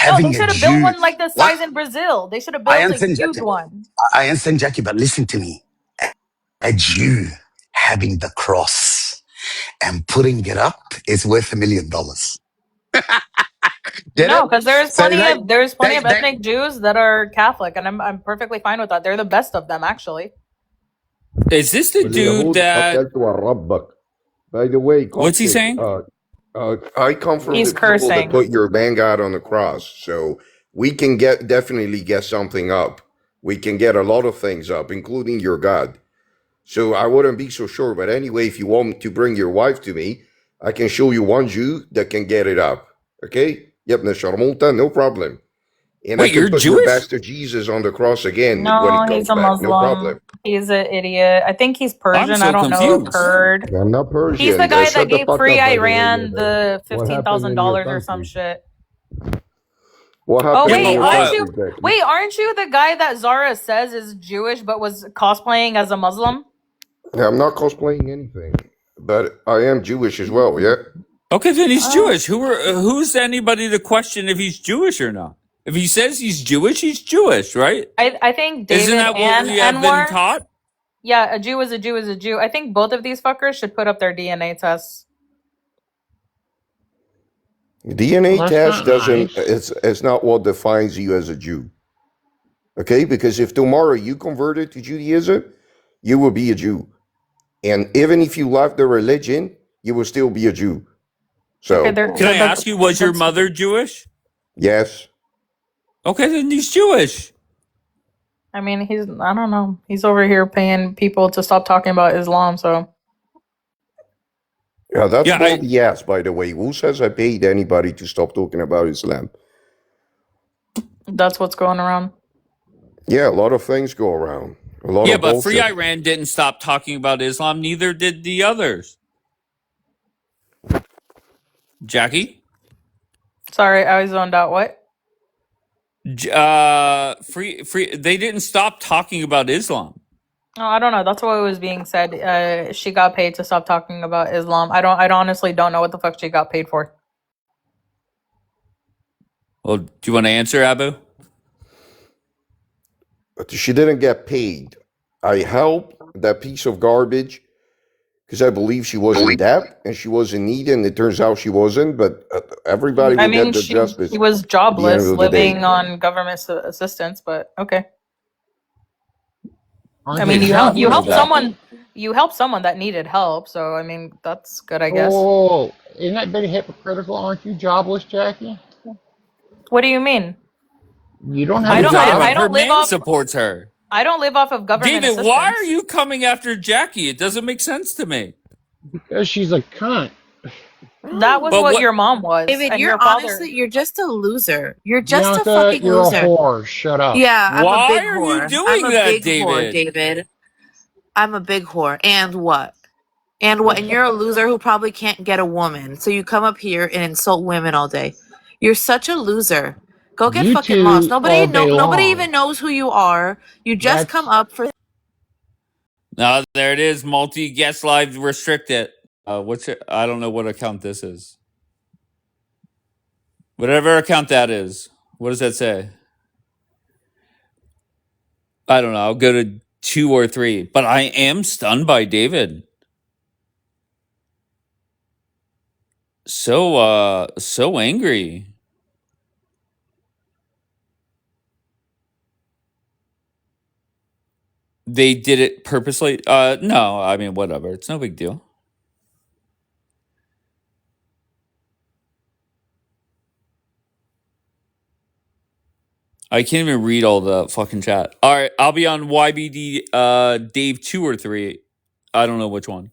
No, they having a should have built Jew. one like the What? size in Brazil. They should have I built a understand, huge Jackie. one. Jackie, but listen to me. A Jew having the cross. and putting it up is worth $1 million. Get No, it? because So there's plenty of that ethnic Jews that are Catholic, and I'm perfectly fine with that. They're the best of them, actually. Is this the dude واليهود that? قتلتوا ربك. By the way, What's he Coptic, saying? I come from He's the people that cursing. put your vanguard on the cross, so we can definitely get something up. We can get a lot of things up, including your God. So I wouldn't be so sure. But anyway, if you want to bring your wife to me, I can show you one Jew that can get it up. Okay? Yep, no problem. And I Wait, can you're put your Jewish? bastard Jesus on the cross again when No, he he's comes a back. No problem. Muslim. He's an idiot. I think he's I'm Persian. I so don't know confused. Kurd. I'm not He's the Persian. guy that Shut the gave fuck Free up, by the way. Iran the What happened in your $15,000 or some country? shit. What Oh happened Yeah, in wait, but your aren't what? you? country, Becky? Wait, aren't you the guy that Zara says is Jewish but was cosplaying as a Muslim? I'm not cosplaying anything, but I am Jewish as well, yeah? Okay, then he's Oh, Jewish. Who's anybody to question if he's Jewish or not? If he says he's Jewish, right? I think Isn't David that what and we have been Anwar. taught? Yeah, a Jew is a Jew is a Jew. I think both of these fuckers should put up their DNA tests. DNA Well, that's test not doesn't, nice. it's not what defines you as a Jew, okay? Because if tomorrow you converted to Judaism, you will be a Jew. And even if you left the religion, you will still be a Jew. Okay, So, Can I ask you, was your mother Jewish? yes. Okay, then he's Jewish. I mean, I don't know. He's over here paying people to stop talking about Islam, so. Yeah, that's Yeah, called yes, by the way. Who says I paid anybody to stop talking about Islam? That's what's going around. Yeah, a lot of things go around. A lot yeah, of but Free bullshit. Iran didn't stop talking about Islam. Neither did the others. Jackie, Sorry, I was zoned out. What? free. They didn't stop talking about Islam. Oh, I don't know. That's what was being said. She got paid to stop talking about Islam. I honestly don't know what the fuck she got paid for. Well, do you want to answer, Abu? But she didn't get paid. I helped that piece of garbage because I believe she was in debt and she was in need, and it turns out she wasn't. But everybody I will mean, get the she justice was at the end jobless, of the day. living on government assistance. But okay. I Aren't mean, they you happy help with that? someone. You help someone that needed help. So I mean, that's good, I guess. Oh, isn't that very hypocritical? Aren't you jobless, Jackie? What do you mean? You don't What have are a you talking job. about? I Her don't live man off. supports her. I don't live off of government David, why are assistance. you coming after Jackie? It doesn't make sense to me. Because she's a cunt. That was But what what? your mom was, David, and you're your father. honestly, you're just a loser. You're just a Bianca, fucking you're a loser. whore. Shut up. Yeah, I'm a Why big are you whore. I'm doing a that, big whore, David? David. I'm a big whore. And what? And what? And you're a loser who probably can't get a woman. So you come up here and insult women all day. You're such a loser. Go get You fucking lost. two all day Nobody long. even knows who you are. You just come That's up for Now there it is. Multi guest live restricted. What's it? I don't know what account this is. Whatever account that is. What does that say? I don't know. I'll go to 2 or 3. But I am stunned by David. So angry. They did it purposely. No, I mean whatever. It's no big deal. I can't even read all the fucking chat. All right, I'll be on YBD Dave 2 or 3. I don't know which one.